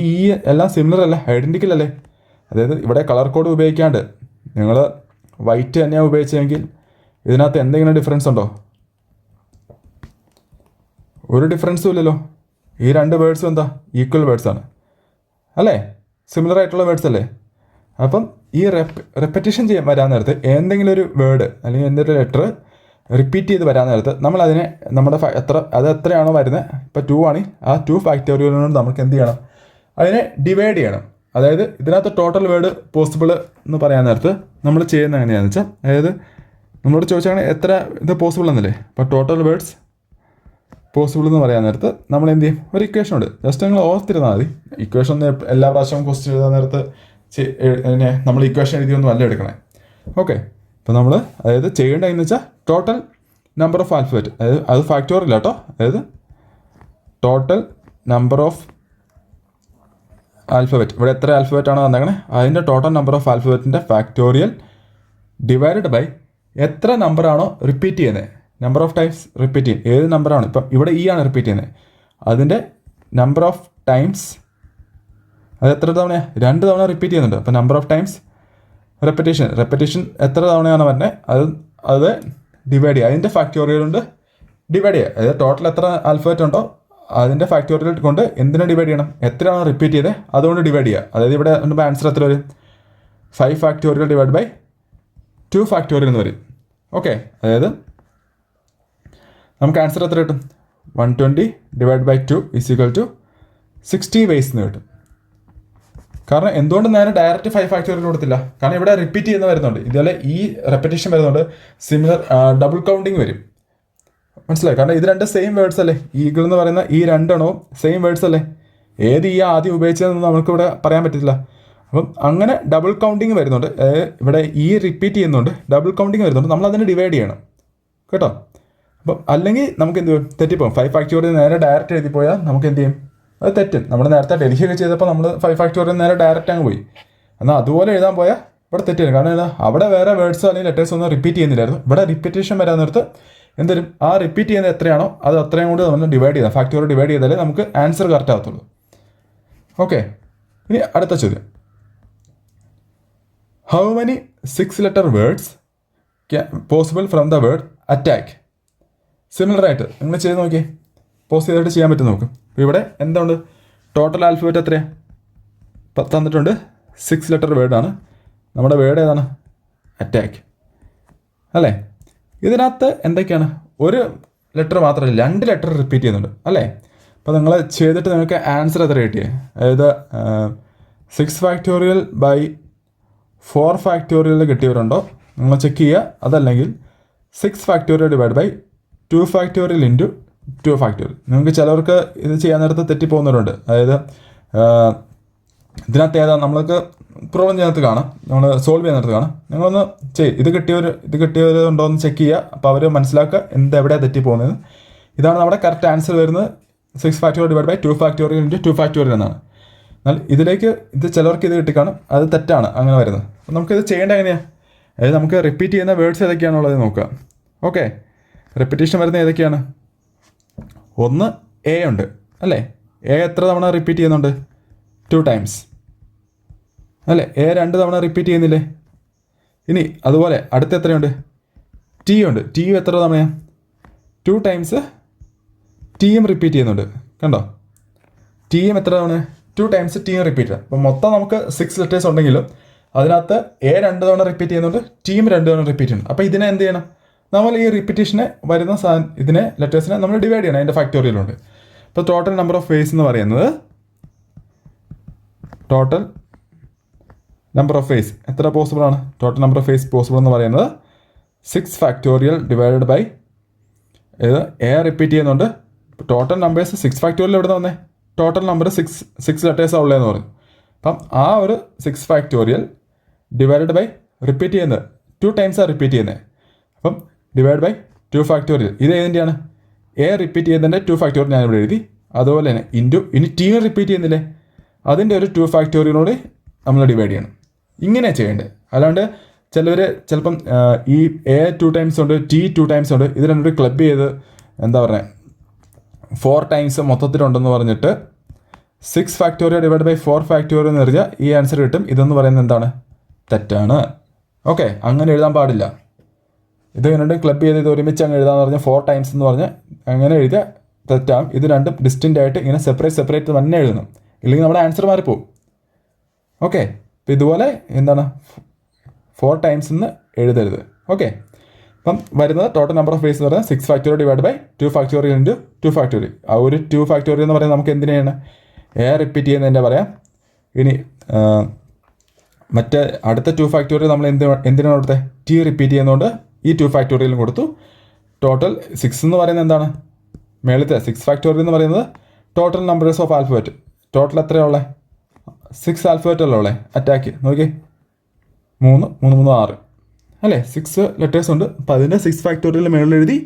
എല്ലാം സിമിലർ അല്ലേ, ഐഡൻറ്റിക്കൽ അല്ലേ? അതായത് ഇവിടെ കളർ കോഡ് ഉപയോഗിക്കാണ്ട് നിങ്ങൾ വൈറ്റ് തന്നെയാണ് ഉപയോഗിച്ചതെങ്കിൽ ഇതിനകത്ത് എന്തെങ്കിലും ഡിഫറൻസ് ഉണ്ടോ? ഒരു ഡിഫറൻസും ഇല്ലല്ലോ. ഈ 2 വേർഡ്സും എന്താ ഈക്വൽ വേർഡ്സാണ് അല്ലേ, സിമിലർ ആയിട്ടുള്ള വേർഡ്സ് അല്ലേ? അപ്പം ഈ റെപ്പറ്റീഷൻ വരാൻ നേരത്ത് എന്തെങ്കിലും ഒരു വേർഡ് അല്ലെങ്കിൽ എന്തെങ്കിലും ലെറ്റർ റിപ്പീറ്റ് ചെയ്ത് വരാൻ നേരത്ത് നമ്മൾ അതിനെ നമ്മുടെ എത്രയാണോ വരുന്നത്, ഇപ്പോൾ 2 ആണെങ്കിൽ ആ 2 ഫാക്ടോറിയലിനോട് നമുക്ക് എന്ത് ചെയ്യണം? അതിനെ ഡിവൈഡ് ചെയ്യണം. അതായത് ഇതിനകത്ത് ടോട്ടൽ വേർഡ് പോസിബിൾ എന്ന് പറയാൻ നേരത്ത് നമ്മൾ ചെയ്യുന്നത് എങ്ങനെയാണെന്ന് വെച്ചാൽ, അതായത് നമ്മളോട് ചോദിച്ചാൽ എത്ര ഇത് പോസിബിൾ എന്നല്ലേ. അപ്പോൾ ടോട്ടൽ വേർഡ്സ് പോസിബിൾ എന്ന് പറയാൻ നേരത്ത് നമ്മൾ എന്ത് ചെയ്യും? ഒരു ഇക്വേഷൻ ഉണ്ട്, ജസ്റ്റ് നിങ്ങൾ ഓർത്തിരുന്നാൽ മതി. ഇക്വേഷൻ ഒന്നും എല്ലാ പ്രാവശ്യവും ക്വസ്റ്റ്യൻ എഴുതാൻ നേരത്ത് നമ്മൾ ഇക്വേഷൻ എഴുതിയൊന്നും അല്ല എടുക്കണേ. ഓക്കെ, ഇപ്പോൾ നമ്മൾ അതായത് ചെയ്യേണ്ടതെന്ന് വെച്ചാൽ ടോട്ടൽ നമ്പർ ഓഫ് ആൽഫബറ്റ്, അതായത് അത് ഫാക്ടോറിയൽ കേട്ടോ, അതായത് ടോട്ടൽ നമ്പർ ഓഫ് ആൽഫബറ്റ്, ഇവിടെ എത്ര ആൽഫബറ്റ് ആണോ വന്നേക്കണേ അതിൻ്റെ ടോട്ടൽ നമ്പർ ഓഫ് ആൽഫബറ്റിൻ്റെ ഫാക്ടോറിയൽ ഡിവൈഡഡ് ബൈ എത്ര നമ്പറാണോ റിപ്പീറ്റ് ചെയ്യുന്നത്, നമ്പർ ഓഫ് ടൈംസ് റിപ്പീറ്റ് ചെയ്യും. ഏത് നമ്പറാണ് ഇപ്പം ഇവിടെ ആണ് റിപ്പീറ്റ് ചെയ്യുന്നത് അതിൻ്റെ നമ്പർ ഓഫ് ടൈംസ്, അത് എത്ര തവണയാണ്? 2 തവണ റിപ്പീറ്റ് ചെയ്യുന്നുണ്ട്. അപ്പോൾ നമ്പർ ഓഫ് ടൈംസ് റെപ്പറ്റീഷൻ എത്ര തവണയാണ് വരുന്നത് അത് ഡിവൈഡ് ചെയ്യുക. അതിൻ്റെ ഫാക്ടോറിയൽ കൊണ്ട് ഡിവൈഡ് ചെയ്യുക. അതായത് ടോട്ടൽ എത്ര ആൽഫബറ്റ് ഉണ്ടോ അതിൻ്റെ ഫാക്ടോറിയൽ കൊണ്ട് എന്തിനെ ഡിവൈഡ് ചെയ്യണം, എത്രയാണോ റിപ്പീറ്റ് ചെയ്തത് അതുകൊണ്ട് ഡിവൈഡ് ചെയ്യുക. അതായത് ഇവിടെ ആൻസർ എത്ര വരും, 5 ഫാക്ടോറിയൽ ഡിവൈഡ് ബൈ 2 ഫാക്ടോറിയൽ എന്ന് വരും. ഓക്കെ, അതായത് നമുക്ക് ആൻസർ എത്ര കിട്ടും, 120 divide by 2 is equal to 60 ways എന്ന് കിട്ടും. കാരണം എന്തുകൊണ്ട് നേരെ ഡയറക്റ്റ് 5 ഫാക്ടോറിയൽ കൊടുത്തില്ല, കാരണം ഇവിടെ റിപ്പീറ്റ് ചെയ്യുന്ന വരുന്നുണ്ട്, ഇതുപോലെ ഈ റെപ്പിറ്റേഷൻ വരുന്നുണ്ട്, സിമിലർ ഡബിൾ കൗണ്ടിങ് വരും. മനസ്സിലായി? കാരണം ഇത് രണ്ട് സെയിം വേർഡ്സ് അല്ലേ, ഈഗിൾ എന്ന് പറയുന്ന ഈ രണ്ടെണ്ണവും സെയിം വേർഡ്സ് അല്ലേ, ഏത് ഈ ആദ്യം ഉപയോഗിച്ചതെന്ന് നമുക്കിവിടെ പറയാൻ പറ്റില്ല. അപ്പം അങ്ങനെ ഡബിൾ കൗണ്ടിങ് വരുന്നുണ്ട്, ഇവിടെ ഈ റിപ്പീറ്റ് ചെയ്യുന്നുണ്ട്, ഡബിൾ കൗണ്ടിങ് വരുന്നുണ്ട്, നമ്മൾ അതിനെ ഡിവൈഡ് ചെയ്യണം കേട്ടോ. അപ്പം അല്ലെങ്കിൽ നമുക്ക് എന്ത് ചെയ്യും, തെറ്റിപ്പോകും. 5 ഫാക്ടോറിയൽ നേരെ ഡയറക്റ്റ് എഴുതി പോയാൽ നമുക്ക് എന്ത് ചെയ്യും, അത് തെറ്റും. നമ്മൾ നേരത്തെ ഡൽഹിയൊക്കെ ചെയ്തപ്പോൾ നമ്മൾ 5 ഫാക്ടോറിയൽ നേരെ ഡയറക്റ്റ് അങ്ങ് പോയി. എന്നാൽ അതുപോലെ എഴുതാൻ പോയാൽ ഇവിടെ തെറ്റില്ല. കാരണം എന്താ, അവിടെ വേറെ വേർഡ്സോ അല്ലെങ്കിൽ ലെറ്റേഴ്സോ ഒന്നും റിപ്പീറ്റ് ചെയ്യുന്നില്ലായിരുന്നു. ഇവിടെ റിപ്പീറ്റേഷൻ വരാൻ നേരത്ത് എന്തെങ്കിലും ആ റിപ്പീറ്റ് ചെയ്യുന്നത് എത്രയാണോ അത് അത്രയും കൊണ്ട് നമ്മൾ ഡിവൈഡ് ചെയ്താൽ, ഫാക്ടോറിയൽ ഡിവൈഡ് ചെയ്താലേ നമുക്ക് ആൻസർ കറക്റ്റ് ആകത്തുള്ളൂ. ഓക്കെ, ഇനി അടുത്ത ചോദ്യം. How many 6 letter words possible from the word attack? സിമിലറായിട്ട് നിങ്ങൾ ചെയ്ത് നോക്കിയേ, പോസ് ചെയ്തിട്ട് ചെയ്യാൻ പറ്റും നമുക്ക്. ഇവിടെ എന്തുണ്ട്, ടോട്ടൽ ആൽഫബറ്റ് എത്രയാണ് തന്നിട്ടുണ്ട്, 6 ലെറ്റർ വേർഡാണ്. നമ്മുടെ വേർഡ് ഏതാണ്, അറ്റാക്ക് അല്ലേ. ഇതിനകത്ത് എന്തൊക്കെയാണ്, ഒരു ലെറ്റർ മാത്രമല്ല 2 ലെറ്റർ റിപ്പീറ്റ് ചെയ്യുന്നുണ്ട് അല്ലേ. അപ്പോൾ നിങ്ങൾ ചെയ്തിട്ട് നിങ്ങൾക്ക് ആൻസർ എത്ര കിട്ടിയേ, അതായത് 6 ഫാക്ടോറിയൽ ബൈ 4 ഫാക്ടോറിയൽ കിട്ടിയവരുണ്ടോ നിങ്ങൾ ചെക്ക് ചെയ്യുക. അതല്ലെങ്കിൽ 6 factorial divide by 2 factorial into 2 factorial. നിങ്ങൾക്ക് ചിലവർക്ക് ഇത് ചെയ്യാൻ നേരത്ത് തെറ്റിപ്പോകുന്നവരുണ്ട്. അതായത് ഇതിനകത്ത് ഏതാ നമ്മൾക്ക് പ്രോബ്ലം ചെയ്യുന്നത് കാണാം, നമ്മൾ സോൾവ് ചെയ്യുന്നിടത്ത് കാണാം. നിങ്ങളൊന്ന് ഇത് കിട്ടിയവർ ഉണ്ടോ എന്ന് ചെക്ക് ചെയ്യുക. അപ്പോൾ അവർ മനസ്സിലാക്കുക എവിടെയാണ് തെറ്റിപ്പോകുന്നത്. ഇതാണ് നമ്മുടെ കറക്റ്റ് ആൻസർ വരുന്നത്, 6 factorial divide by 2 factorial into 2 factorial എന്നാണ്. എന്നാൽ ഇതിലേക്ക് ചിലവർക്ക് ഇത് കിട്ടിക്കാണും, അത് തെറ്റാണ് അങ്ങനെ വരുന്നത്. അപ്പോൾ നമുക്കിത് ചെയ്യേണ്ട എങ്ങനെയാണ്, അതായത് നമുക്ക് റിപ്പീറ്റ് ചെയ്യുന്ന വേർഡ്സ് ഏതൊക്കെയാണുള്ളത് നോക്കുക. ഓക്കെ, റിപ്പീറ്റേഷൻ വരുന്നത് ഏതൊക്കെയാണ്, ഒന്ന് എ ഉണ്ട് അല്ലേ. എ എത്ര തവണ റിപ്പീറ്റ് ചെയ്യുന്നുണ്ട്, 2 ടൈംസ് അല്ലേ. എ 2 തവണ റിപ്പീറ്റ് ചെയ്യുന്നില്ലേ. ഇനി അതുപോലെ അടുത്ത എത്രയുണ്ട്, ടി ഉണ്ട്. ടി എത്ര തവണയാണ്, 2 ടൈംസ് ടിയും റിപ്പീറ്റ് ചെയ്യുന്നുണ്ട്. കണ്ടോ, ടിയും എത്ര തവണ, 2 ടൈംസ് ടിയും റിപ്പീറ്റ് ചെയ്യാം. അപ്പോൾ മൊത്തം നമുക്ക് 6 ലെറ്റേഴ്സ് ഉണ്ടെങ്കിലും അതിനകത്ത് എ 2 തവണ റിപ്പീറ്റ് ചെയ്യുന്നുണ്ട്, ടിയും 2 തവണ റിപ്പീറ്റ് ചെയ്യുന്നു. അപ്പോൾ ഇതിനെ എന്ത് ചെയ്യണം, നമ്മൾ ഈ റിപ്പീറ്റേഷനെ വരുന്ന ഇതിനെ ലെറ്റേഴ്സിനെ നമ്മൾ ഡിവൈഡ് ചെയ്യണം, അതിൻ്റെ ഫാക്ടോറിയലുണ്ട്. ഇപ്പോൾ ടോട്ടൽ നമ്പർ ഓഫ് ഫേസ് എന്ന് പറയുന്നത്, ടോട്ടൽ നമ്പർ ഓഫ് ഫേസ് എത്ര പോസിബിൾ ആണ്, total number of ways possible എന്ന് പറയുന്നത് 6 ഫാക്ടോറിയൽ ഡിവൈഡഡ് ബൈ ഏത് എ റിപ്പീറ്റ് ചെയ്യുന്നുണ്ട്. ടോട്ടൽ നമ്പേഴ്സ് 6 ഫാക്ടോറിയൽ എവിടെ നിന്ന് വന്നേ, ടോട്ടൽ നമ്പർ 6 ലെറ്റേഴ്സാണ് ഉള്ളതെന്ന് പറയും. അപ്പം ആ ഒരു 6 ഫാക്ടോറിയൽ ഡിവൈഡഡ് ബൈ റിപ്പീറ്റ് ചെയ്യുന്നത് 2 ടൈംസാണ് റിപ്പീറ്റ് ചെയ്യുന്നത്. അപ്പം ഡിവൈഡ് ബൈ 2 ഫാക്ടോറിയൽ, ഇത് ഏതിൻ്റെയാണ്, എ റിപ്പീറ്റ് ചെയ്യുന്നതിൻ്റെ 2 ഫാക്ടോറിയൽ ഞാനിവിടെ എഴുതി. അതുപോലെ തന്നെ ഇൻറ്റു ഇനി ടി റിപ്പീറ്റ് ചെയ്യുന്നില്ലേ, അതിൻ്റെ ഒരു 2 ഫാക്ടോറിയലോട് നമ്മൾ ഡിവൈഡ് ചെയ്യണം. ഇങ്ങനെ ചെയ്യേണ്ടത്. അല്ലാണ്ട് ചിലവർ ചിലപ്പം ഈ എ 2 ടൈംസ് ഉണ്ട്, ടി 2 ടൈംസ് ഉണ്ട്, ഇത് രണ്ടും ക്ലബ് ചെയ്ത് എന്താ പറയുക 4 ടൈംസ് മൊത്തത്തിലുണ്ടെന്ന് പറഞ്ഞിട്ട് 6 ഫാക്ടോറിയൽ ഡിവൈഡ് ബൈ 4 ഫാക്ടോറിയൽ എന്ന് എഴുതിയാൽ ഈ ആൻസർ കിട്ടും. ഇതെന്ന് പറയുന്നത് എന്താണ്, തെറ്റാണ്. ഓക്കെ, അങ്ങനെ എഴുതാൻ പാടില്ല. ഇത് രണ്ടും ക്ലബ് ചെയ്ത് ഇത് ഒരുമിച്ച് അങ്ങ് എഴുതാന്ന് പറഞ്ഞാൽ 4 ടൈംസ് എന്ന് പറഞ്ഞാൽ അങ്ങനെ എഴുതിയാൽ തെറ്റാകും. ഇത് രണ്ടും ഡിസ്റ്റൻ്റ് ആയിട്ട് ഇങ്ങനെ സെപ്പറേറ്റ് തന്നെ എഴുതണം, ഇല്ലെങ്കിൽ നമ്മുടെ ആൻസർ മാറിപ്പോവും. ഓക്കെ, അപ്പോൾ ഇതുപോലെ എന്താണ് 4 ടൈംസ് എന്ന് എഴുതരുത്. ഓക്കെ, അപ്പം വരുന്നത് ടോട്ടൽ നമ്പർ ഓഫ് ഫേസ് എന്ന് പറയുന്നത് 6 factorial divide by 2 factorial into 2 factorial. ആ ഒരു 2 ഫാക്ടോറിയൽ എന്ന് പറയുന്നത് നമുക്ക് എന്തിനാണ്, എ റിപ്പീറ്റ് ചെയ്യുന്നതിൻ്റെ പറയാം. ഇനി മറ്റേ അടുത്ത 2 ഫാക്ടോറിയൽ നമ്മൾ എന്തിനാണ് കൊടുത്തത്, ടി റിപ്പീറ്റ് ചെയ്യുന്നതുകൊണ്ട് ഈ 2 ഫാക്ടോറിയലും കൊടുത്തു. ടോട്ടൽ 6 എന്ന് പറയുന്നത് എന്താണ്, മേളത്തെ 6 ഫാക്ടോറിയൽ എന്ന് പറയുന്നത് ടോട്ടൽ നമ്പേഴ്സ് ഓഫ് ആൽഫബറ്റ്. ടോട്ടൽ എത്രയുള്ള 6 ആൽഫബറ്റ് അല്ലേ ഉള്ളത്. അറ്റാക്ക് നോക്കി 3 3 3 6 അല്ലേ, 6 ലെറ്റേഴ്സ് ഉണ്ട്. അപ്പോൾ അതിൻ്റെ 6 ഫാക്ടോറിയൽ മേളിൽ എഴുതി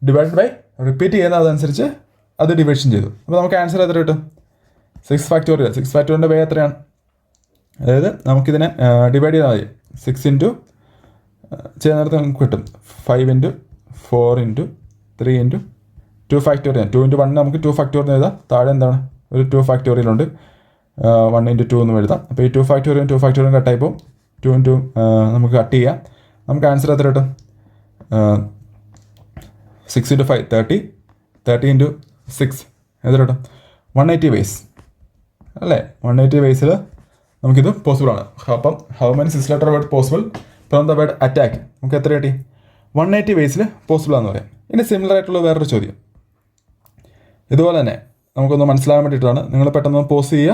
ഡിവൈഡ് ബൈ റിപ്പീറ്റ് ചെയ്യുന്ന അതനുസരിച്ച് അത് ഡിവിഷൻ ചെയ്തു. അപ്പോൾ നമുക്ക് ആൻസർ എത്ര കിട്ടും, 6 ഫാക്ടോറിയൽ. 6 ഫാക്ടോറിയലിൻ്റെ വേ എത്രയാണ്, അതായത് നമുക്കിതിനെ ഡിവൈഡ് ചെയ്താൽ മതി. 6 ഇൻറ്റു ചെയ്യുന്ന നേരത്ത് നമുക്ക് കിട്ടും 5 into 4 into 3 into 2 factorial. 2 into 1 നമുക്ക് 2 ഫാക്ടോറിയൽ എഴുതാം. താഴെ എന്താണ് ഒരു 2 ഫാക്ടോറിയലുണ്ട്, 1 ഇൻറ്റു 2 എന്നും എഴുതാം. അപ്പോൾ ഈ 2 ഫാക്ടോറിയൽ കട്ടായി പോകും. 2 ഇൻറ്റു നമുക്ക് കട്ട് ചെയ്യാം. നമുക്ക് ആൻസർ എത്ര കിട്ടും, 6 ഇൻറ്റു 5 30 30 ഇൻറ്റു 6 ഏതൊരു 180 വേസ് അല്ലേ? 180 വേസിൽ നമുക്കിത് പോസിബിൾ ആണ്. അപ്പം how many 6 letter word possible from the word attack? നമുക്ക് എത്ര കിട്ടി? 180 വേസിൽ പോസിബിൾ ആണെന്ന് പറയാം. ഇനി സിമിലർ ആയിട്ടുള്ള വേറൊരു ചോദ്യം ഇതുപോലെ തന്നെ നമുക്കൊന്ന് മനസ്സിലാകാൻ വേണ്ടിയിട്ടാണ്. നിങ്ങൾ പെട്ടെന്ന് പോസ് ചെയ്യുക,